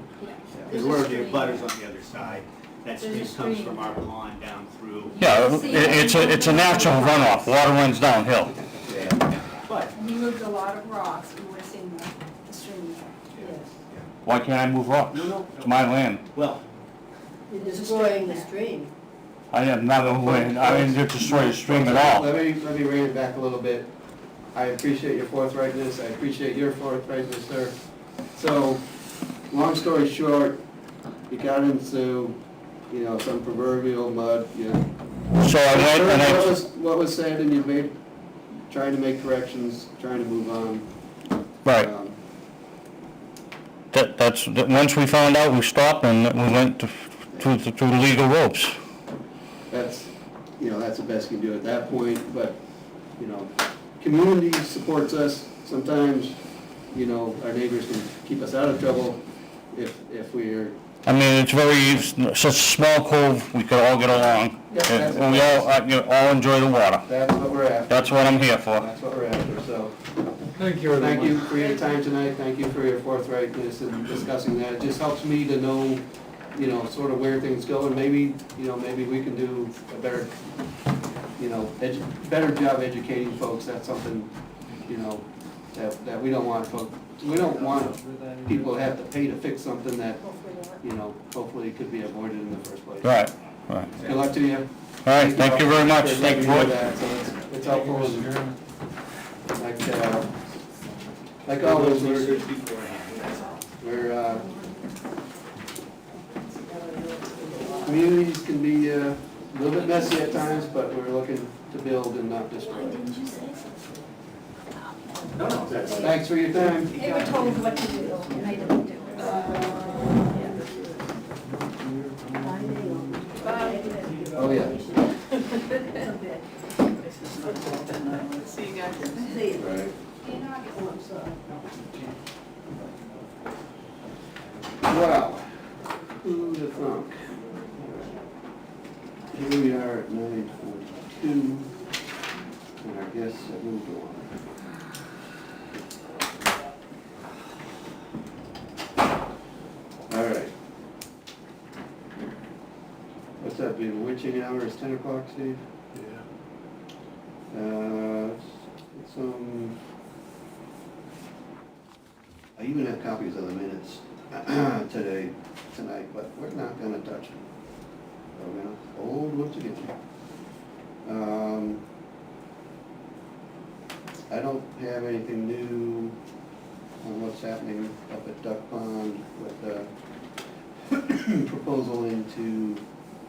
Because we're the butters on the other side. That stream comes from our pond down through. Yeah, it's a natural runoff, water runs downhill. But He moved a lot of rocks, you would have seen the stream. Yes. Why can't I move rocks? It's my land. well, You're destroying the stream. I have nothing, I didn't destroy the stream at all. Let me rein it back a little bit. I appreciate your forthrightness, I appreciate your forthrightness, sir. So, long story short, you got into, you know, some proverbial mud, you know. So I went and What was said, and you made, trying to make corrections, trying to move on. Right. Once we found out, we stopped and we went to the legal ropes. That's, you know, that's the best you can do at that point, but, you know, community supports us. Sometimes, you know, our neighbors can keep us out of trouble if we're. I mean, it's such a small cove, we could all get along. Yeah, that's And we all enjoy the water. That's what we're after. That's what I'm here for. That's what we're after, so. Thank you, Thank you for your time tonight, thank you for your forthrightness in discussing that. It just helps me to know, you know, sort of where things go, and maybe, you know, maybe we can do a better, you know, better job educating folks. That's something, you know, that we don't want folks, we don't want people to have to pay to fix something that, you know, hopefully could be avoided in the first place. Right. Good luck to you. All right, thank you very much. For Thank you. letting me know that, so it's helpful, and like always, we're communities can be a little bit messy at times, but we're looking to build and not destroy. Thanks for your time. They were told what to do, and they didn't do it. Oh, yeah. See you guys. Right. Wow. Who'd have thunk? Here we are at 9:42, and our guests have moved on. All right. What's that, the witching hour is 10 o'clock, Steve? Yeah. I even have copies of the minutes tonight, but we're not gonna touch them. We're gonna hold once again. I don't have anything new on what's happening up at Duck Pond with the proposal into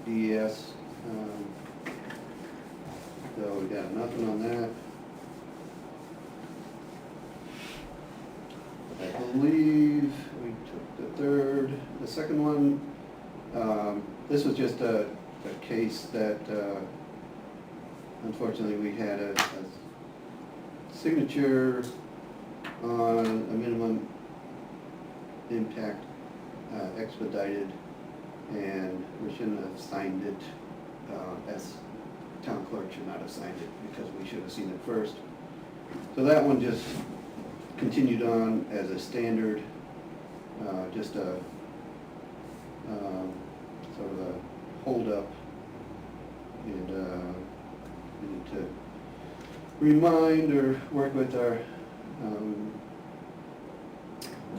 DES. So we got nothing on that. I believe we took the second one. This was just a case that, unfortunately, we had a signature on a minimum impact expedited, and we shouldn't have signed it, as town clerk should not have signed it, because we should have seen it first. So that one just continued on as a standard, just a sort of a holdup, and we need to remind or work with our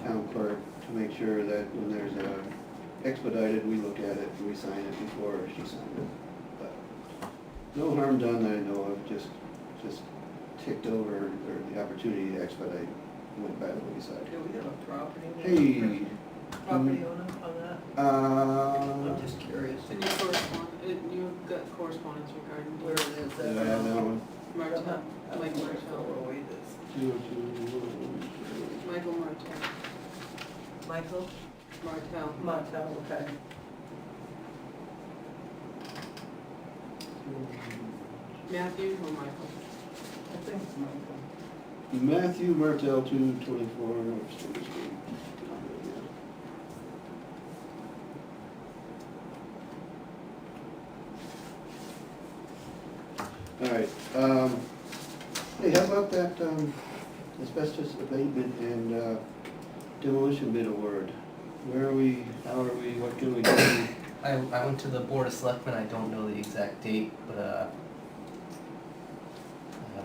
town clerk to make sure that when there's a expedited, we look at it and we sign it before she signs it. But no harm done that I know of, just ticked over, or the opportunity to expedite went by the wayside. Do we have a property? Hey. Property owner on that? I'm just curious. And you've got correspondence regarding. Where it is. Did I have that one? Martel, Mike Martel. Oh, it is. Michael Martel. Michael? Martel. Montel, okay. Matthew or Michael? I think it's Michael. Matthew Martel, 224 North Street. All right, hey, how about that asbestos abatement and demolition bid award? Where are we, how are we, what can we do? I went to the Board of Selectmen, I don't know the exact date, but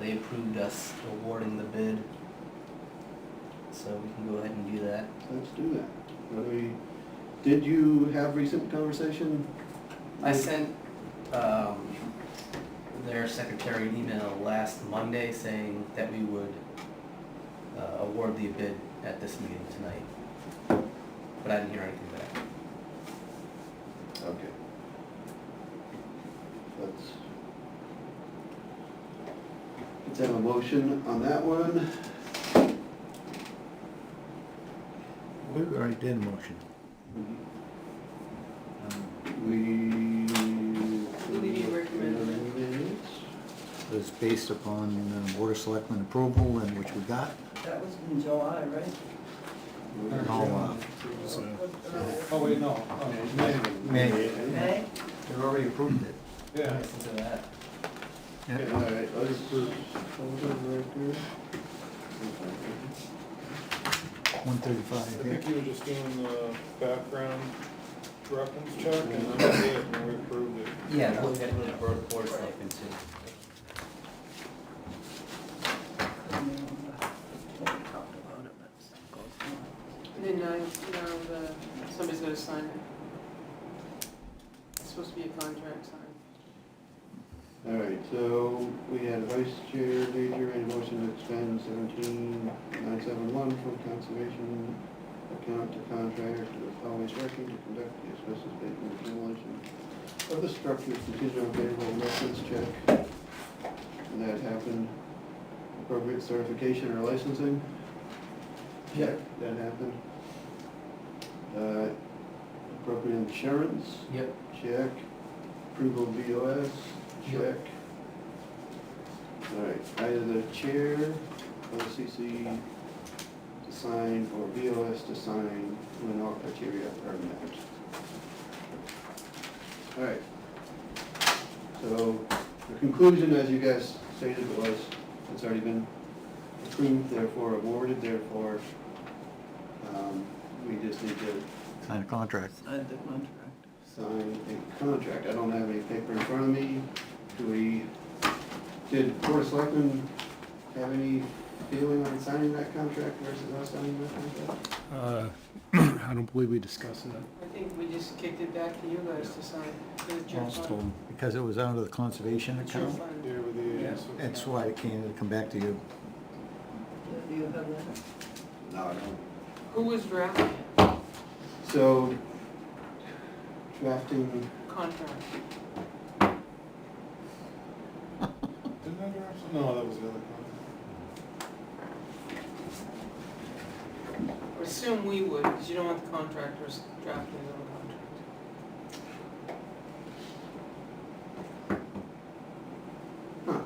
they approved us awarding the bid. So we can go ahead and do that. Let's do that. Did you have recent conversation? I sent their secretary an email last Monday saying that we would award the bid at this meeting tonight. But I didn't hear anything back. Okay. Let's have a motion on that one. We already did a motion. We need recommended. It was based upon Board of Selectmen approval, and which we got. That was in July, right? Oh, wait, no. May. May? They already approved it. Yeah. Listen to that. All right, let's hold it right there. 135, I think you were just doing the background reference check, and then that's it, and we approved it. Yeah, we got to go to the Board of Selectmen too. And then now somebody's gonna sign it. It's supposed to be a contract sign. All right, so we had a vice chair, Major, and a motion to expend 17971 from conservation account to contractor who is always working to conduct the asbestos abatement and demolition of the structure contingent on favorable reference check. And that happened. Appropriate certification or licensing? Check, that happened. Appropriate insurance? Yep. Check. Approval of BOS? Check. All right, either the chair, OCC to sign, or BOS to sign when all criteria are met. All right. So the conclusion, as you guys stated, was it's already been approved, therefore awarded, therefore we just need to Sign a contract. sign a contract. I don't have any paper in front of me. Did Board of Selectmen have any feeling on signing that contract versus us signing that contract? I don't believe we discussed that. I think we just kicked it back to you guys to sign. It was your Well, fund. because it was under the conservation It's your account, fund. Yeah, with the, Yeah. that's why it came to come back to you. Do you have that? No, I don't. Who was drafting it? So, drafting, Contract. didn't that draft some- No, that was the other contract. Or assume we would, because you don't want the contractors drafting their own contract.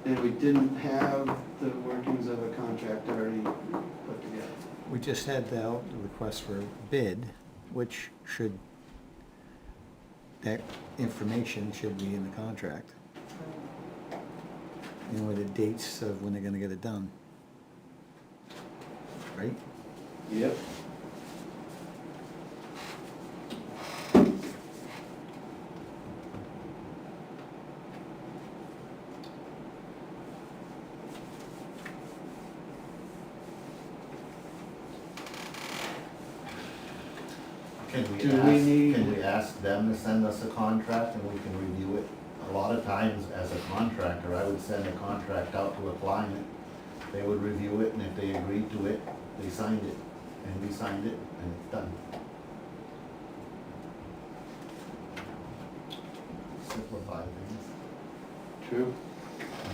and we didn't have the workings of a contract already put together. We just had the request for bid, which should, that information should be in the contract. You know, the dates of when they're gonna get it done. Right? Yep. Can we ask them to send us a contract and we can review it? A lot of times, as a contractor, I would send a contract out to a client. They would review it, and if they agreed to it, they signed it, and we signed it, and it's done. Simplify things. True.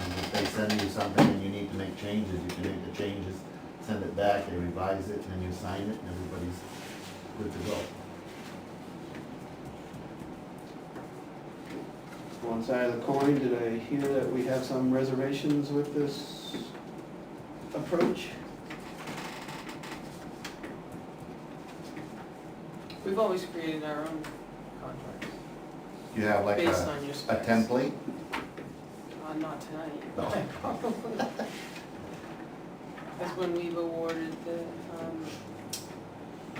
And if they send you something and you need to make changes, you can make the changes, send it back, they revise it, and then you sign it, and everybody's good to go. One side of the coin, did I hear that we have some reservations with this approach? We've always created our own contracts, You have like based on your a specs. template? Not tonight. No. That's when we've awarded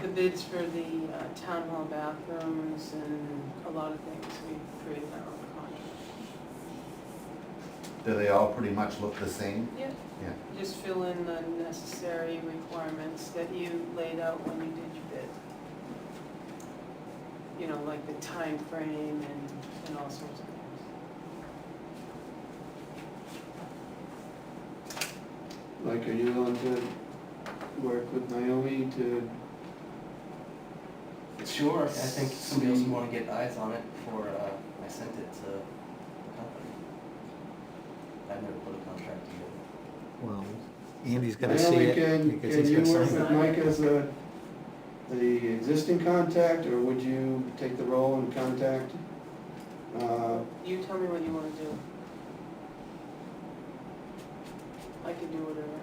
the bids for the town hall bathrooms and a lot of things. We've created our own contract. Do they all pretty much look the same? Yeah. Yeah. Just fill in the necessary requirements that you laid out when you did your bid. You know, like the time frame and all sorts of things. Like, are you willing to work with Naomi to? Sure, I think somebody else would want to get eyes on it before I sent it to the company. I've never put a contract together. Well, Andy's gotta see Naomi, it, because can he's you gotta work sign with it. Mike as the existing contact, or would you take the role and contact? You tell me what you want to do. I can do whatever.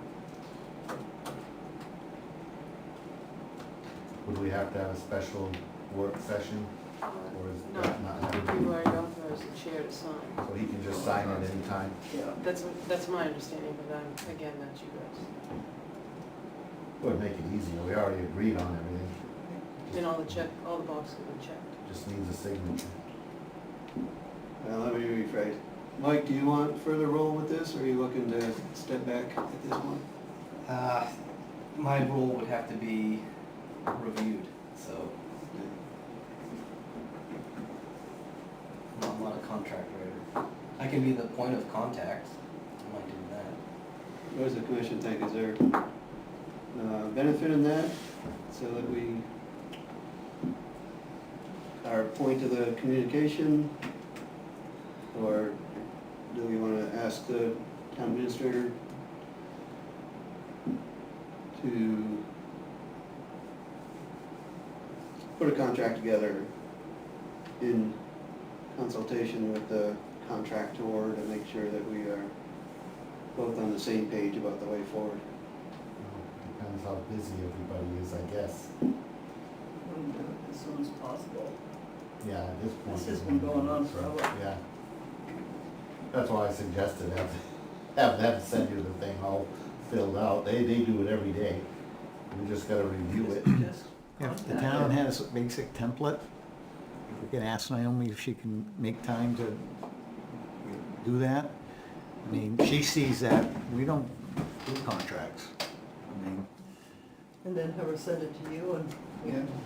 Would we have to have a special work session, or is No, that not? I think we've already authorized the chair to sign. So he can just sign it anytime? Yeah. That's my understanding, but again, that's you guys. Would make it easier, we already agreed on everything, And all the boxes have been checked. just needs a signature. Let me rephrase. Mike, do you want further role with this, or are you looking to step back at this point? My role would have to be reviewed, so I'm not a contract writer. I can be the point of contact, I might do that. What does the commission think? Is there benefit in that, so that we, our point of the communication, or do we want to ask the town administrator to put a contract together in consultation with the contractor to make sure that we are both on the same page about the way forward? Depends how busy everybody is, I guess. We can do it as soon as possible. Yeah, at this point. This has been going on forever. Yeah. That's why I suggested have them send you the thing all filled out. They do it every day. We just gotta review it. If the town has a basic template, we can ask Naomi if she can make time to do that. I mean, she sees that, we don't do contracts. I mean, And then have her send it to you, and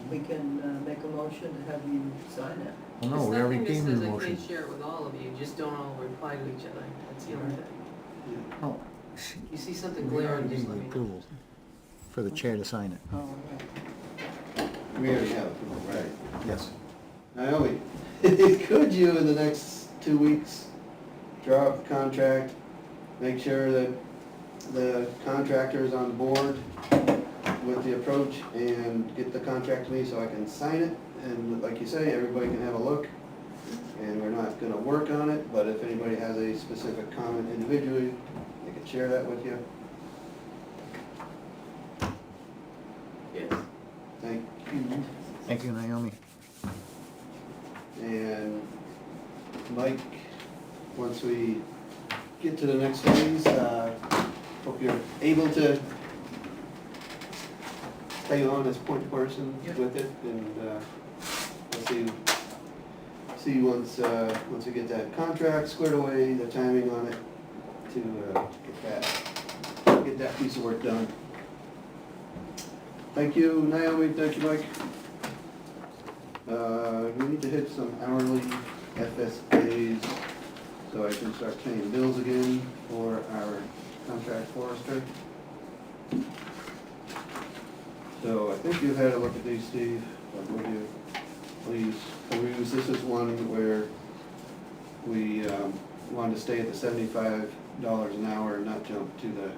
we can make a motion to have you sign it. well, no, we already gave you the motion. There's nothing that says I can't share it with all of you, just don't all reply to each other, that's the only thing. Oh, If you see something we glaring, already just gave let you me know. approval for the chair to sign it. Oh, right. We already have approval, right? Yes. Naomi, could you in the next 2 weeks draw up the contract, make sure that the contractor is on board with the approach, and get the contract to me so I can sign it? And like you say, everybody can have a look, and we're not gonna work on it, but if anybody has a specific comment individually, they can share that with you. Yes. Thank you. Thank you, Naomi. And Mike, once we get to the next phase, hope you're able to stay on as point person with it, and we'll see once we get that contract squared away, the timing on it, to get that piece of work done. Thank you, Naomi, thank you, Mike. We need to hit some hourly FSAs so I can start paying bills again for our contract forester. So I think you've had a look at these, Steve, but would you please peruse? This is one where we wanted to stay at the $75 an hour and not jump to the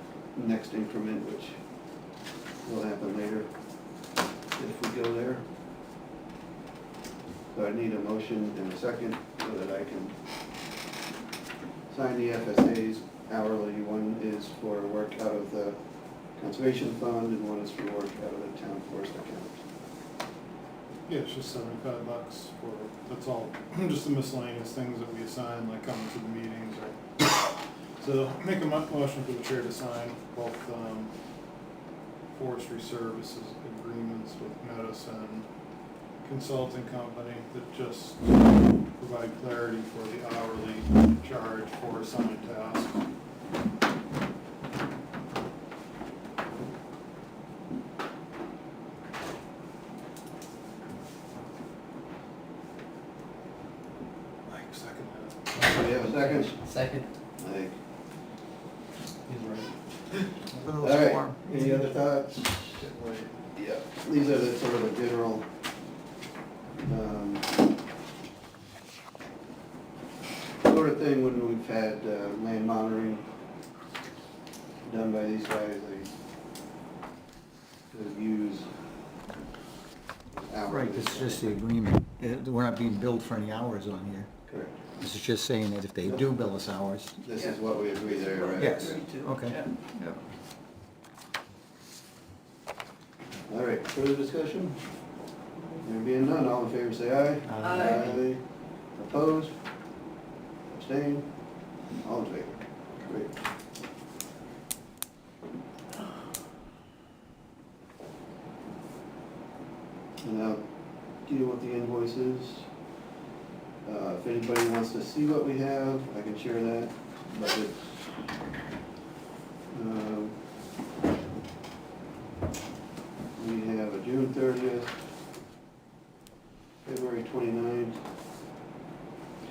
next increment, which will happen later if we go there. So I need a motion in a second so that I can sign the FSAs hourly. One is for work out of the conservation fund, and one is for work out of the town forest account. Yeah, it's just $75 for, that's all, just the miscellaneous things that we assign, like coming to the meetings or. So make a motion for the chair to sign both, forestry services agreements with Medicine Consulting Company that just provide clarity for the hourly charge for assigned tasks. Mike, second that. Do we have a second? Second. Mike. He's right. All right, any other thoughts? Yeah, these are the sort of the general, sort of thing when we've had land monitoring done by these guys, they use hourly. Right, it's just the agreement. We're not being billed for any hours on here. Correct. This is just saying that if they do bill us hours. This is what we agree there, right? Yes, Agreed to, okay. yeah. All right, further discussion? There being none, all in favor say aye. Aye. Opposed? Abstained? All in favor? Great. And now deal with the invoices. If anybody wants to see what we have, I can share that, but it's, we have a June 30th, February 29th,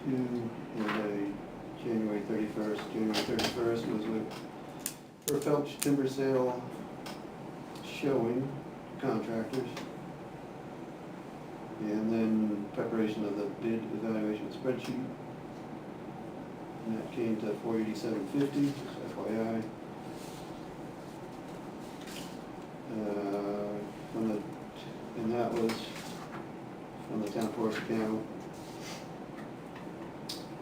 and a January 31st. January 31st was with Burr Felch Timber Sale, showing contractors. And then preparation of the bid evaluation spreadsheet. And that came to $487.50, just FYI. And that was from the town forest account.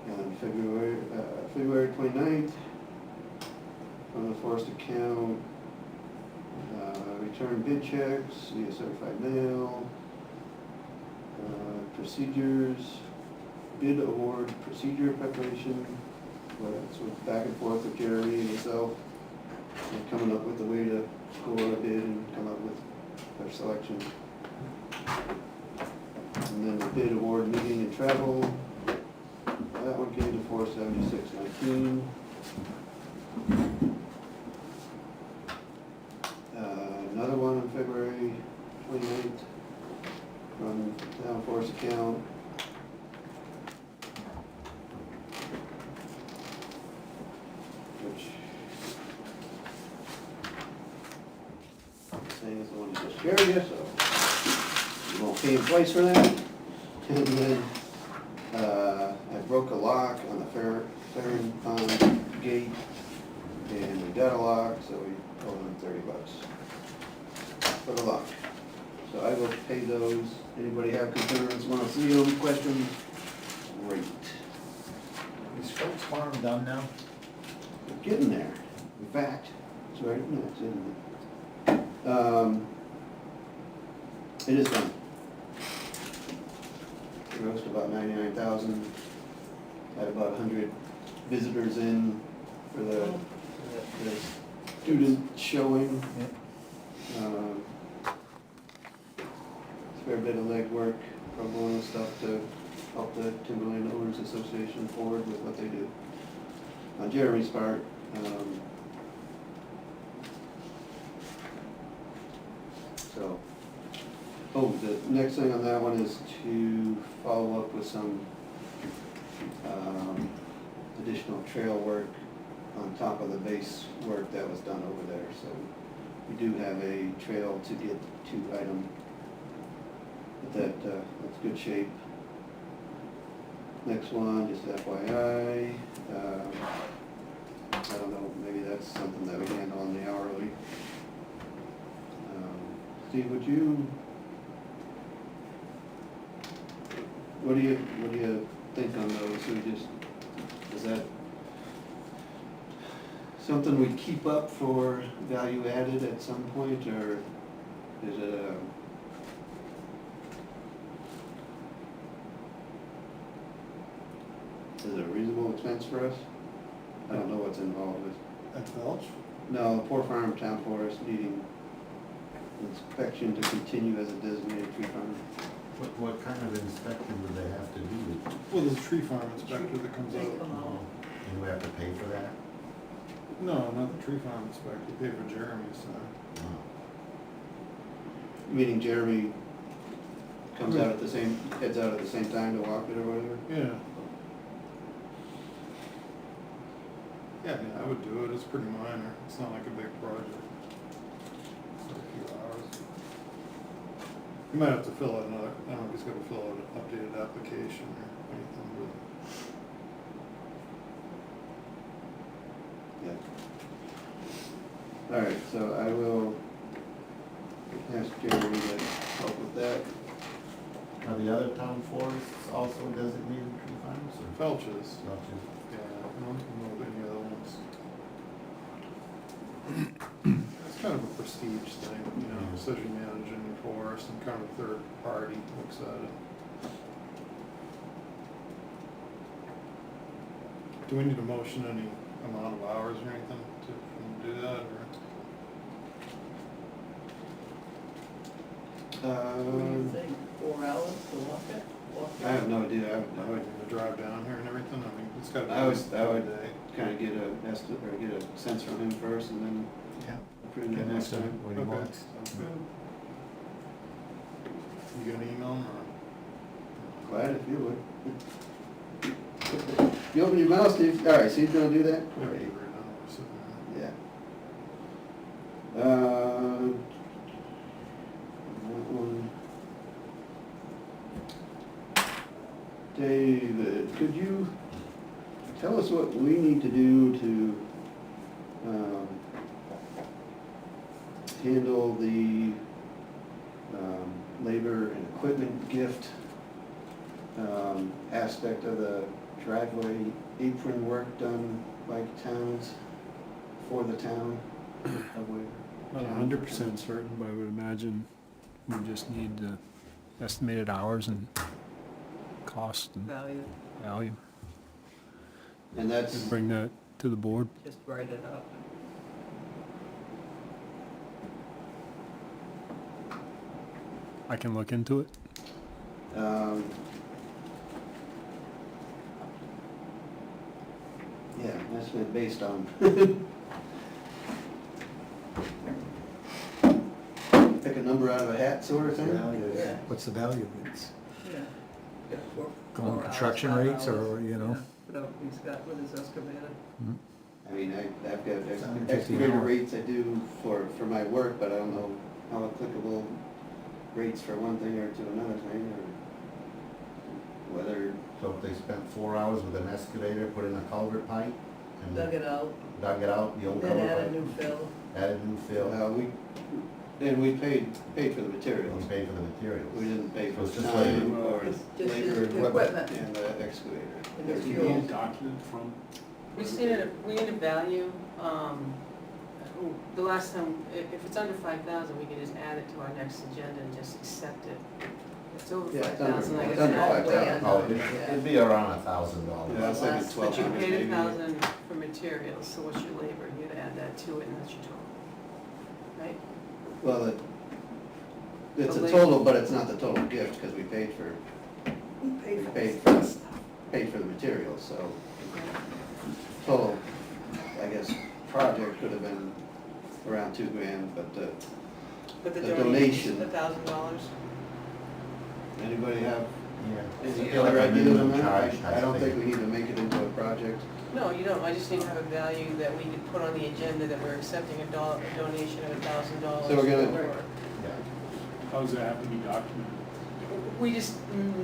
And February 29th, from the forest account, return bid checks via certified mail, procedures, bid award procedure preparation, so it's back and forth with Jeremy and myself, and coming up with a way to go on a bid and come up with our selection. And then the bid award meeting and travel, that one came to $476.19. Another one on February 29th from town forest account. Which same as the one you just shared you, so you won't pay him twice for that. And then I broke a lock on the Farron Pond gate, and we got a lock, so we owed him $30 for the lock. So I will pay those. Anybody have concerns, want to see them, questions? Great. Is Phelps Farm done now? We're getting there. In fact, it's right next, isn't it? It is done. It rose to about 99,000. Had about 100 visitors in for the student showing. Fair bit of legwork, pro bono stuff to help the Timberland Owners Association forward with what they do. On Jeremy's part, so, the next thing on that one is to follow up with some additional trail work on top of the base work that was done over there. So we do have a trail to get to item. That's good shape. Next one, just FYI, I don't know, maybe that's something that we handle on the hourly. Steve, what do you think on those? Is that something we keep up for value added at some point, or is it a reasonable expense for us? I don't know what's involved with. At Phelps? No, Poor Farm Town Forest needing inspection to continue as a designated tree farm. What kind of inspection do they have to do? Well, there's a tree farm inspector that comes They out. come out. And we have to pay for that? No, not the tree farm inspector, you pay for Jeremy's side. No. Meaning Jeremy comes out at the same, heads out at the same time to walk it or whatever? Yeah. Yeah, I would do it, it's pretty minor, it's not like a big project. It's like a few hours. You might have to fill out another, I don't know if he's gotta fill out an updated application or anything, but. Yeah. All right, so I will ask Jeremy to help with that. Are the other town forests also designated tree farms or? Felches, Felches? yeah, I don't know of any other ones. It's kind of a prestige thing, you know, Yeah. says you're managing the forest and kind of a third party looks at it. Do we need to motion any amount of hours or anything to do that, or? What do you think, 4 hours to walk it? I have no idea. I would drive down here and everything, I mean, it's gotta be. I would a day. kind of get a estimate or get a sense from him first and then Yeah. approve it next time. What he Okay, wants. sounds good. You gonna email him or? Glad if you would. You open your mouth, Steve. All right, so he's gonna do that? Yeah, Great. right now, we're sitting there. Yeah. David, could you tell us what we need to do to handle the labor and equipment gift aspect of the driveway apron work done by towns, for the town of Wayver? Not 100% certain, but I would imagine we just need estimated hours and cost and value. And that's, And bring that to the board. Just write it up. I can look into it. yeah, that's been based on. Pick a number out of a hat sort of thing? Yeah. What's the value of it? Yeah. Yeah, Going four construction hours, 5 rates or, hours. you know? Yeah. Put out, he's got with his excavator. I mean, I've got $150 excavator an hour. rates I do for my work, but I don't know how applicable rates for one thing or to another thing, or whether, So if they spent 4 hours with an excavator, put in a culvert pipe, and Dug it out, dug it out, the old then culvert add a pipe, new fill. added new fill, and we paid for the materials. we paid for the materials. We didn't pay for So it's the just time like- or Just his labor and equipment. and the excavator. And his Do you fuel. need a document from? We just need a value, the last time, if it's under 5,000, we can just add it to our next agenda and just accept it. If it's over Yeah, it's under- 5,000, I it's guess. under add it. 5,000. Oh, it'd be around $1,000. Yeah, it's like Less, a but you 1,200 paid maybe. 1,000 for materials, so what's your labor? You'd add that to it and that's your total. Right? Well, it's The a labor. total, but it's not the total gift, because we paid for, We paid for paid this for- stuff. paid for the materials, so total, I guess, project could have been around $2,000, but But the The donation, donation. $1,000? anybody have Yeah. any Feel like other a ideas minimum on that? charge I don't type think thing. we need to make it into a project. No, you don't, I just need to have a value that we could put on the agenda that we're accepting a donation of $1,000. So we're gonna- or- Yeah. How does that have to be documented? We just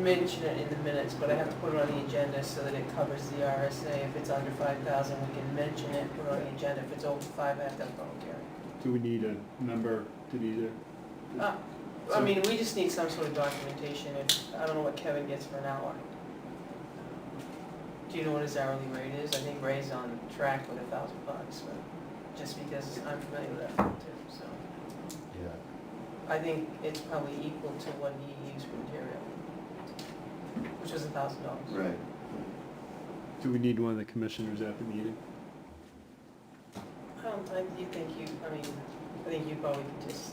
mention it in the minutes, but I have to put it on the agenda so that it covers the RSA. If it's under 5,000, we can mention it, put it on the agenda. If it's over 5, I have to have a public hearing. Do we need a member to be there? I mean, we just need some sort of documentation. I don't know what Kevin gets for an hour. Do you know what his hourly rate is? I think Ray's on track with $1,000, but just because I'm familiar with that firm too, so. Yeah. I think it's probably equal to what he used for material, which was $1,000. Right. Do we need one of the commissioners at the meeting? I think you probably could just,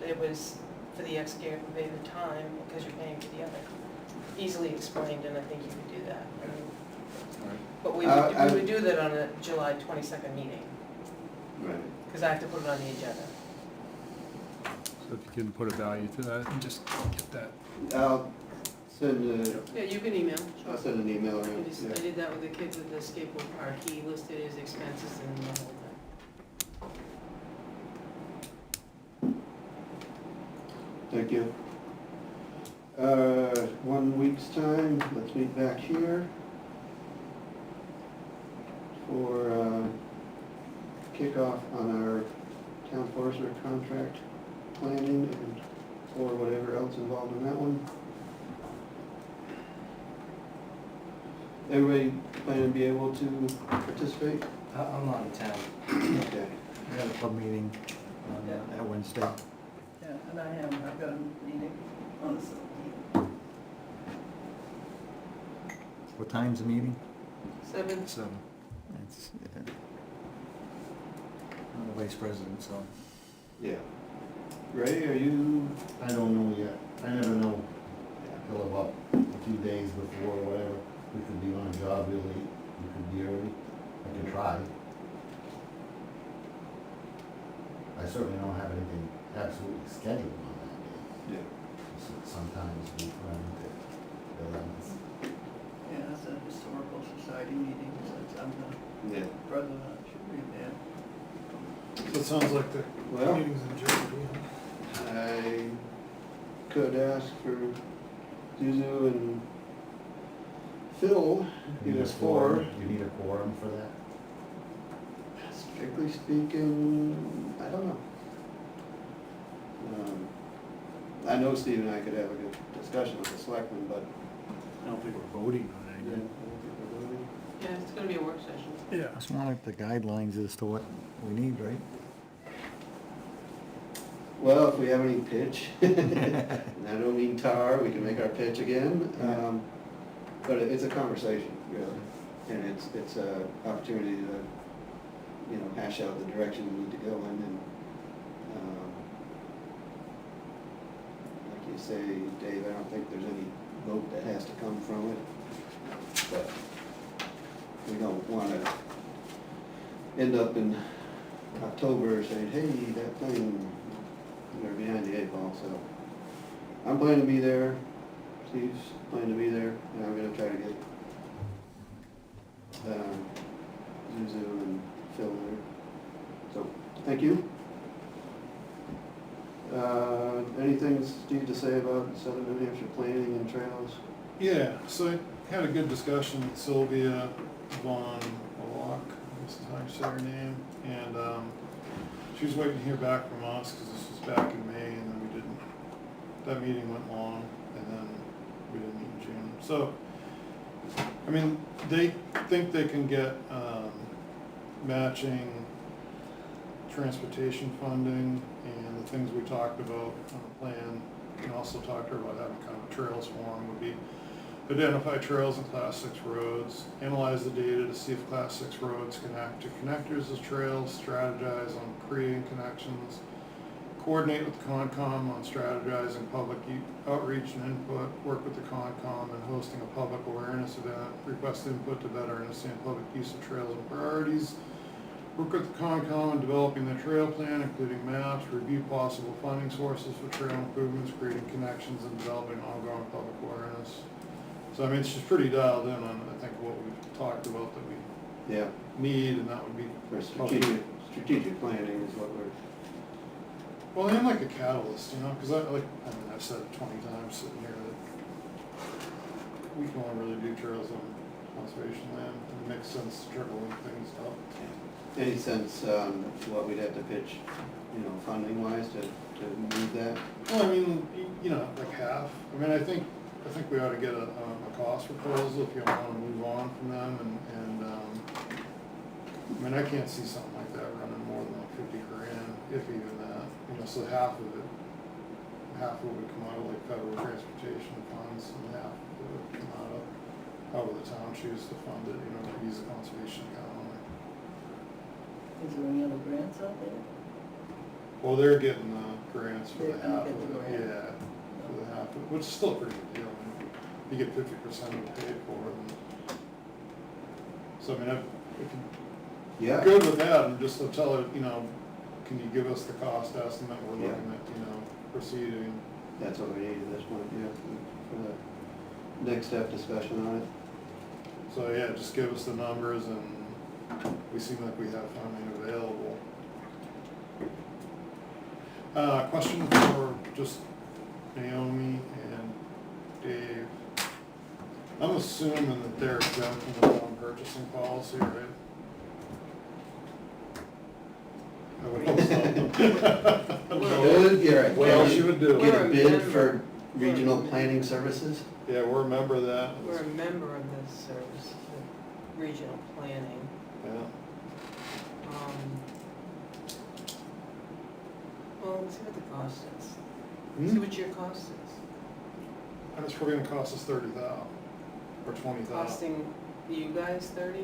it was for the excavator time, because you're paying for the other. Easily explained, and I think you could do that. But we would do that on a July 22nd meeting, Right. because I have to put it on the agenda. So if you can put a value to that and just get that. I'll send Yeah, you can email. I'll send an email I around. I did that with the kids with the skateboard park. He listed his expenses and the whole thing. 1 week's time, let's meet back here for kickoff on our town forester contract planning and or whatever else involved in that one. Everybody plan to be able to participate? I'm not in town. Okay. We have a club meeting on that Wednesday. Yeah, and I've got a meeting on the 17th. What time's the meeting? 7. It's, I'm the vice president, so. Yeah. Ray, are you? I don't know yet. I never know till about a few days before or whatever. We could be on a job real late, we could be early. I can try. I certainly don't have anything absolutely scheduled on that day. Yeah. Sometimes we run into dilemmas. Yeah, it's a historical society meeting, so I'm the Yeah. president, I should be there. So it sounds like the Well- meeting's in jeopardy. I could ask for Zuzu and Phil, You need a four. You need a quorum for that? Strictly speaking, I don't know. I know Steve and I could have a good discussion with the selectmen, but. I don't think we're voting on Yeah, I anything. don't think we're voting. Yeah, it's gonna be a work session. Yeah. Just want the guidelines as to what we need, right? Well, if we have any pitch, and I don't mean tar, we can make our pitch again. But it's a conversation, really, and it's a opportunity to, you know, hash out the direction we need to go in, and, like you say, Dave, I don't think there's any vote that has to come from it, but we don't wanna end up in October saying, hey, that thing, we're behind the eight ball, so. I'm planning to be there, Steve's planning to be there, and I'm gonna try to get Zuzu and Phil there. So, thank you. Anything, Steve, to say about Southern New Hampshire planning and trails? Yeah, so I had a good discussion with Sylvia Von Walk, this is how you say her name, and she was waiting to hear back from us, because this was back in May, and then we didn't, that meeting went long, and then we didn't meet in June. So, I mean, they think they can get matching transportation funding and the things we talked about on the plan, and also talked to her about having kind of a trails forum would be identify trails and class 6 roads, analyze the data to see if class 6 roads connect to connectors as trails, strategize on creating connections, coordinate with the Concom on strategizing public outreach and input, work with the Concom in hosting a public awareness event, request input to better understand public use of trails and priorities, work with the Concom in developing the trail plan, including maps, review possible funding sources for trail improvements, creating connections, and developing ongoing public awareness. So, I mean, she's pretty dialed in on, I think, what we've talked about that we Yeah, need, and that would be. for strategic planning is what we're, Well, and like a catalyst, you know, because I've said it 20 times sitting here that we can only really do trails on conservation land, and it makes sense to trickle link things up. any sense, what we'd have to pitch, you know, funding wise to move that? Well, I mean, you know, like half. I mean, I think we ought to get a cost proposal if you want to move on from them, and I mean, I can't see something like that running more than like 50 grand, if even that. You know, so half of it would come out of like federal transportation funds, and half of it would come out of however the town chooses to fund it, you know, to use the conservation account. Is there any other grants out there? Well, they're getting grants for They're the gonna half get of the it, grant. yeah, for the half of it, which is still a pretty good deal. I mean, you get 50% of it paid for, and so I mean, if Yeah. you're good with that, and just to tell her, you know, can you give us the cost estimate, we're Yeah. looking at, you know, proceeding. That's what we need at this point, yeah, for the next step discussion on it. So, yeah, just give us the numbers, and we seem like we have funding available. Question for just Naomi and Dave. I'm assuming that they're exempt from the town purchasing policy, right? I would hope so. Good, Garrett. What else you would do? Get We're a a bid member. for regional planning services? Yeah, we're a member of that. We're a member of the service, the regional planning. Yeah. Well, let's see what the cost is. Hmm? See what your cost is. And it's probably gonna cost us 30,000 or 20,000. Costing you guys 30?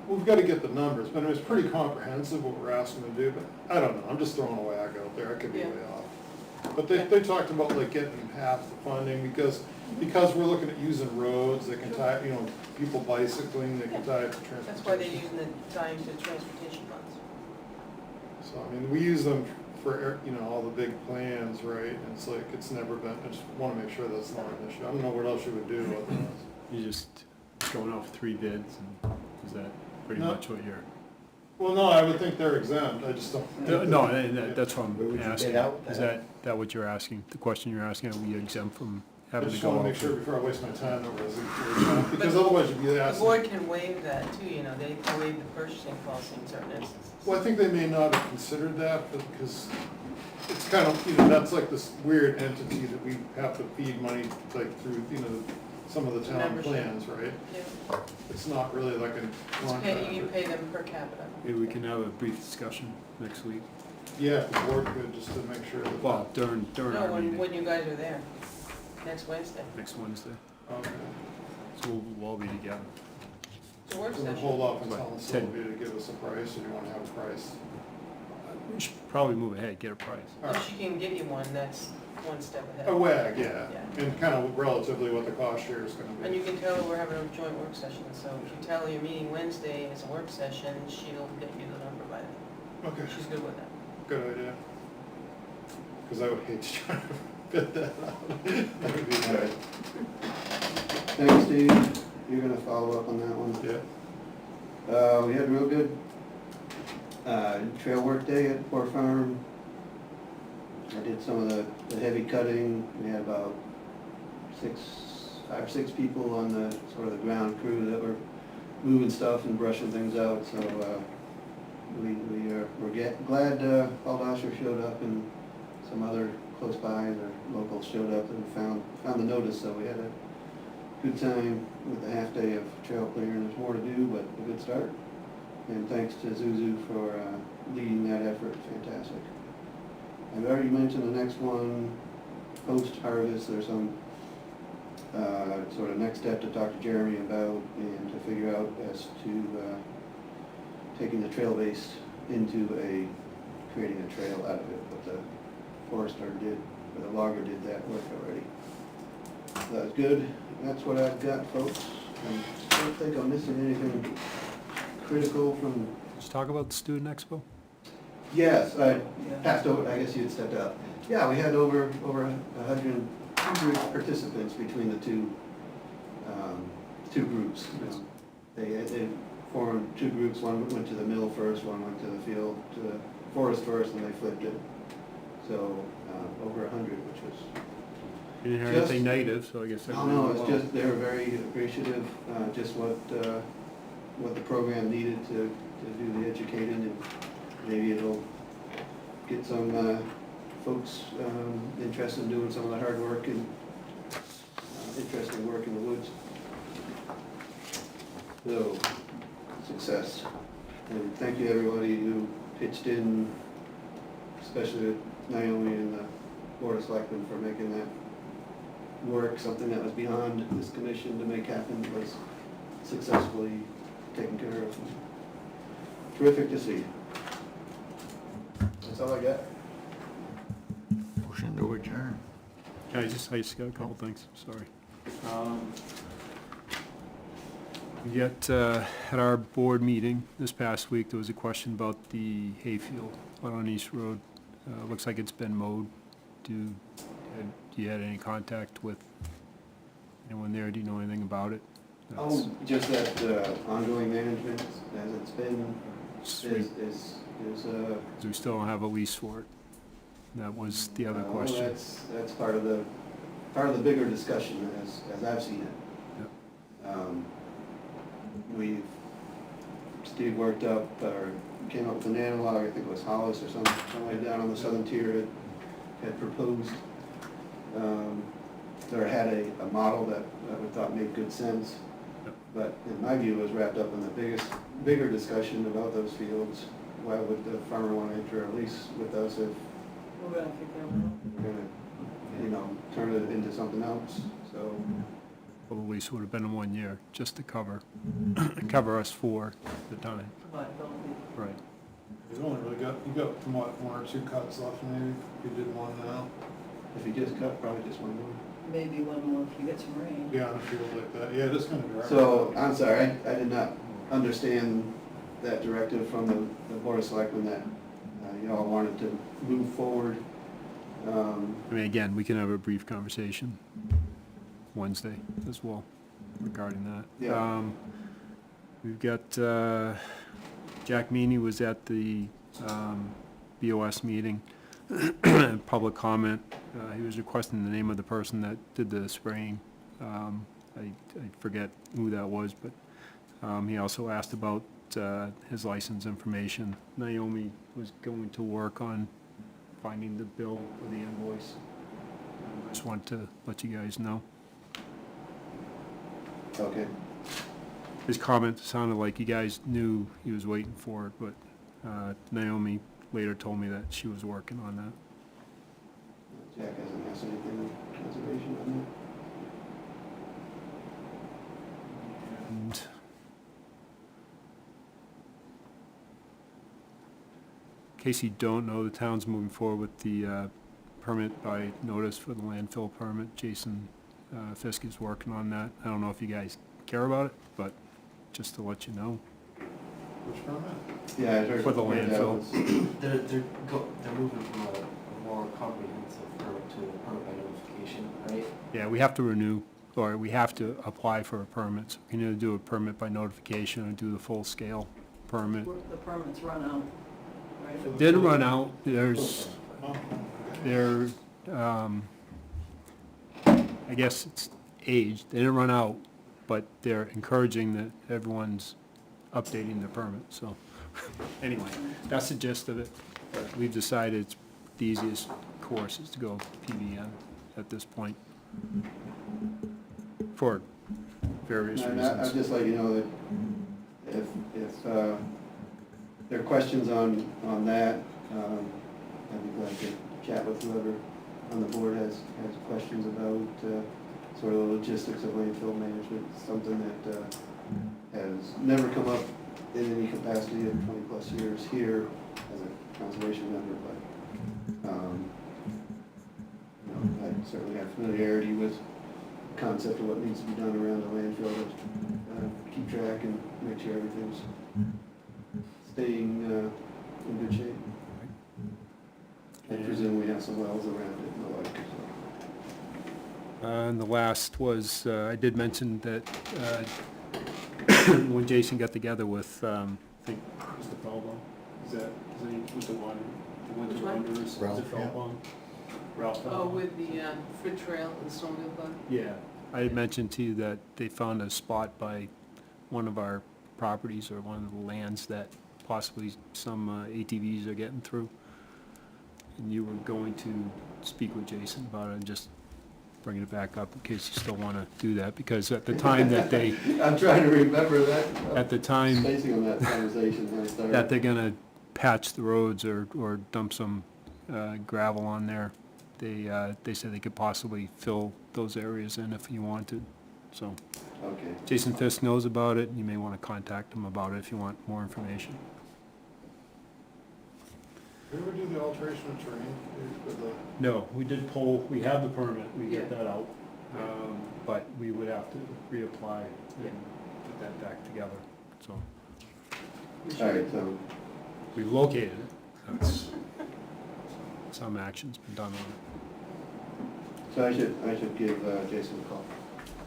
We've got to get the numbers, but it's pretty comprehensive what we're asking to do, but I don't know, I'm just throwing a whack out there, I could be Yeah. way off. But they talked about like getting half the funding, because we're looking at using roads, they can tie, you know, people bicycling, they can tie it to transportation. That's why they're using the time to transportation funds. So, I mean, we use them for, you know, all the big plans, right, and it's like, it's never been, I just wanna make sure that's not an issue, I don't know what else you would do with this. You just going out for 3 bids, and is that pretty No. much what you're? Well, no, I would think they're exempt, I just don't. No, that's what Where would I'm you asking. bid out Is that? that what you're asking? The question you're asking, are we exempt from I having to just go wanna out. make sure before I waste my time over this, because otherwise you'd be The asking. board can waive that too, you know, they can waive the purchasing policy in certain instances. Well, I think they may not have considered that, but because it's kind of, you know, that's like this weird entity that we have to feed money, like through, you know, some of the town Membership. plans, right? Yeah. It's not really like a It's contract. pay, you pay them per capita. Maybe we can have a brief discussion next week. Yeah, if the board could, just to make sure that. Well, during No, our when meeting, you guys are there, next Wednesday. next Wednesday. Okay. So we'll all be together. It's a work So we'll session. hold off on What, telling 10? Sylvia to give us a price, or do you wanna have a price? We should probably move ahead, get a price. If she can get you one, that's one step ahead. A WAG, yeah, Yeah. and kind of relatively what the cost share is gonna And be. you can tell her we're having a joint work session, so if you tell her you're meeting Wednesday and it's a work session, she'll get you the number by then. Okay, She's good with that. good idea. Cause I would hate to try to fit that out. That would be All bad. right. Thanks, Steve. You're gonna follow up on that one. Yeah. We had a real good, trail work day at Poor Farm. I did some of the heavy cutting. We had about 5 or 6 people on the, sort of the ground crew that were moving stuff and brushing things out, so, we're glad, Paul Dosher showed up and some other close by or locals showed up and found the notice, so we had a good time with a half day of trail clearing. There's more to do, but a good start. And thanks to Zuzu for leading that effort, fantastic. I've already mentioned the next one, post-harvest, there's some sort of next step to talk to Jeremy about and to figure out as to taking the trail base into creating a trail out of it, but the forester did, or the logger did that work already. That was good. That's what I've got, folks. I don't think I'm missing anything critical from... Let's talk about the student expo. Yes, I passed over, I guess you had stepped out. Yeah, we had over 100 participants between the two groups. They formed 2 groups. One went to the mill first, one went to the field, to the forest first, and they flipped it. So, over 100, which was... You didn't hear anything negative, so I guess that No, went no, well. it's just, they were very appreciative, just what the program needed to do the educating, and maybe it'll get some folks interested in doing some of the hard work and interesting work in the woods. So, success. And thank you everybody who pitched in, especially Naomi and the Board of Selectmen for making that work. Something that was beyond this commission to make happen was successfully taken care of. Terrific to see. That's all I got. Motion to adjourn. I just got a couple things, sorry. We got, at our board meeting this past week, there was a question about the hayfield out on East Road. Looks like it's been mowed. Do you had any contact with anyone there? Do you know anything about it? Oh, just that ongoing management as it's been Sweet. is 'Cause we still don't have a lease for it. That was the other well, question. that's part of the bigger discussion as I've seen it. Steve worked up, or came up with an analog, I think it was Hollis or somebody down on the southern tier had proposed, or had a model that we thought made good sense. Yep. But in my view, it was wrapped up in the bigger discussion about those fields. Why would the farmer want to enter a lease with us if We're gonna figure it out. we're gonna, turn it into something else? So, Well, the lease would have been in 1 year, just to cover us for the time. Liability. Right. You've only really got, you got, what, 1 or 2 cuts left maybe, if you did one now? if you just cut, probably just one more. Maybe one more if you get some rain. Yeah, on a field like that, yeah, it is kind of dry. So, I'm sorry, I did not understand that directive from the Board of Selectmen that you all wanted to move forward. I mean, again, we can have a brief conversation Wednesday as well regarding that. Yeah. We've got, Jack Meany was at the BOS meeting, public comment. He was requesting the name of the person that did the spraying. I forget who that was, but he also asked about his license information. Naomi was going to work on finding the bill or the invoice. Just wanted to let you guys know. Okay. His comment sounded like you guys knew he was waiting for it, but Naomi later told me that she was working on that. Jack hasn't asked anything conservation on And in case you don't know, the town's moving forward with the permit by notice for the landfill permit. Jason Fisk is working on that. I don't know if you guys care about it, but just to let you know. Which permit? that? Yeah, I heard. For the yeah, that landfill. was- They're moving from a more comprehensive permit to a permit by notification, right? Yeah, we have to renew, or we have to apply for a permit. So we can either do a permit by notification or do the full-scale permit. The permits run out, right? Didn't run out. There's, Oh, they're, I guess it's aged. They didn't run out, but they're encouraging that everyone's updating their permit, so. Anyway, that's the gist of it. We've decided it's the easiest course is to go PBN at this point. For various And reasons. I'd just like you know that if there are questions on that, I'd be glad to chat with whoever on the board has questions about sort of the logistics of landfill management. It's something that has never come up in any capacity in 20-plus years here as a conservation member, but you know, I certainly have familiarity with the concept of what needs to be done around the landfill to keep track and make sure everything's staying in good shape. I presume we have some wells around it and the like, so. And the last was, I did mention that when Jason got together with, I think, Mr. Feldbaum, is that, was the one, the Winter Which one? Wanderers, is Ralph, it yeah. Feldbaum? Ralph Oh, Feldbaum? with the Foot Trail and Snowmobile Club? Yeah, I had mentioned to you that they found a spot by one of our properties or one of the lands that possibly some ATVs are getting through. And you were going to speak with Jason about it and just bringing it back up in case you still want to do that, because at the time that they, I'm trying to remember that. at the time Spacing on that conversation when I started. that they're gonna patch the roads or dump some gravel on there, they said they could possibly fill those areas in if you wanted, so. Okay. Jason Fisk knows about it, and you may want to contact him about it if you want more information. Did we ever do the alteration of terrain with the? No, we did pull, we have the permit, we get Yeah. that out, but we would have to reapply and put that back together, so. All right, so, We've located it, that's, some action's been done on it. so I should give Jason a call.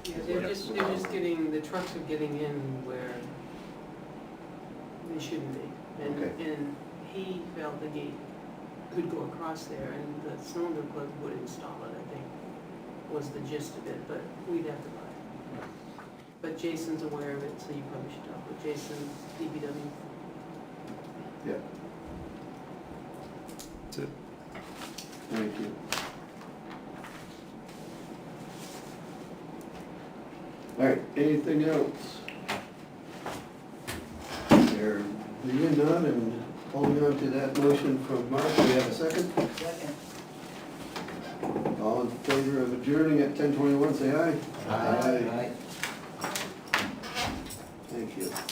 Yeah, they're just getting, the trucks are getting in where they shouldn't be. Okay. And he felt the gate could go across there, and the Snowmobile Club would install it, I think, was the gist of it, but we'd have to buy it. But Jason's aware of it, so you probably should talk with Jason, DPW. Yeah, That's it. thank you. All right, anything else? There being none, and holding on to that motion from Mark, do we have a second? Second. All in favor of adjourning at 10:21, say aye. Aye. Thank you.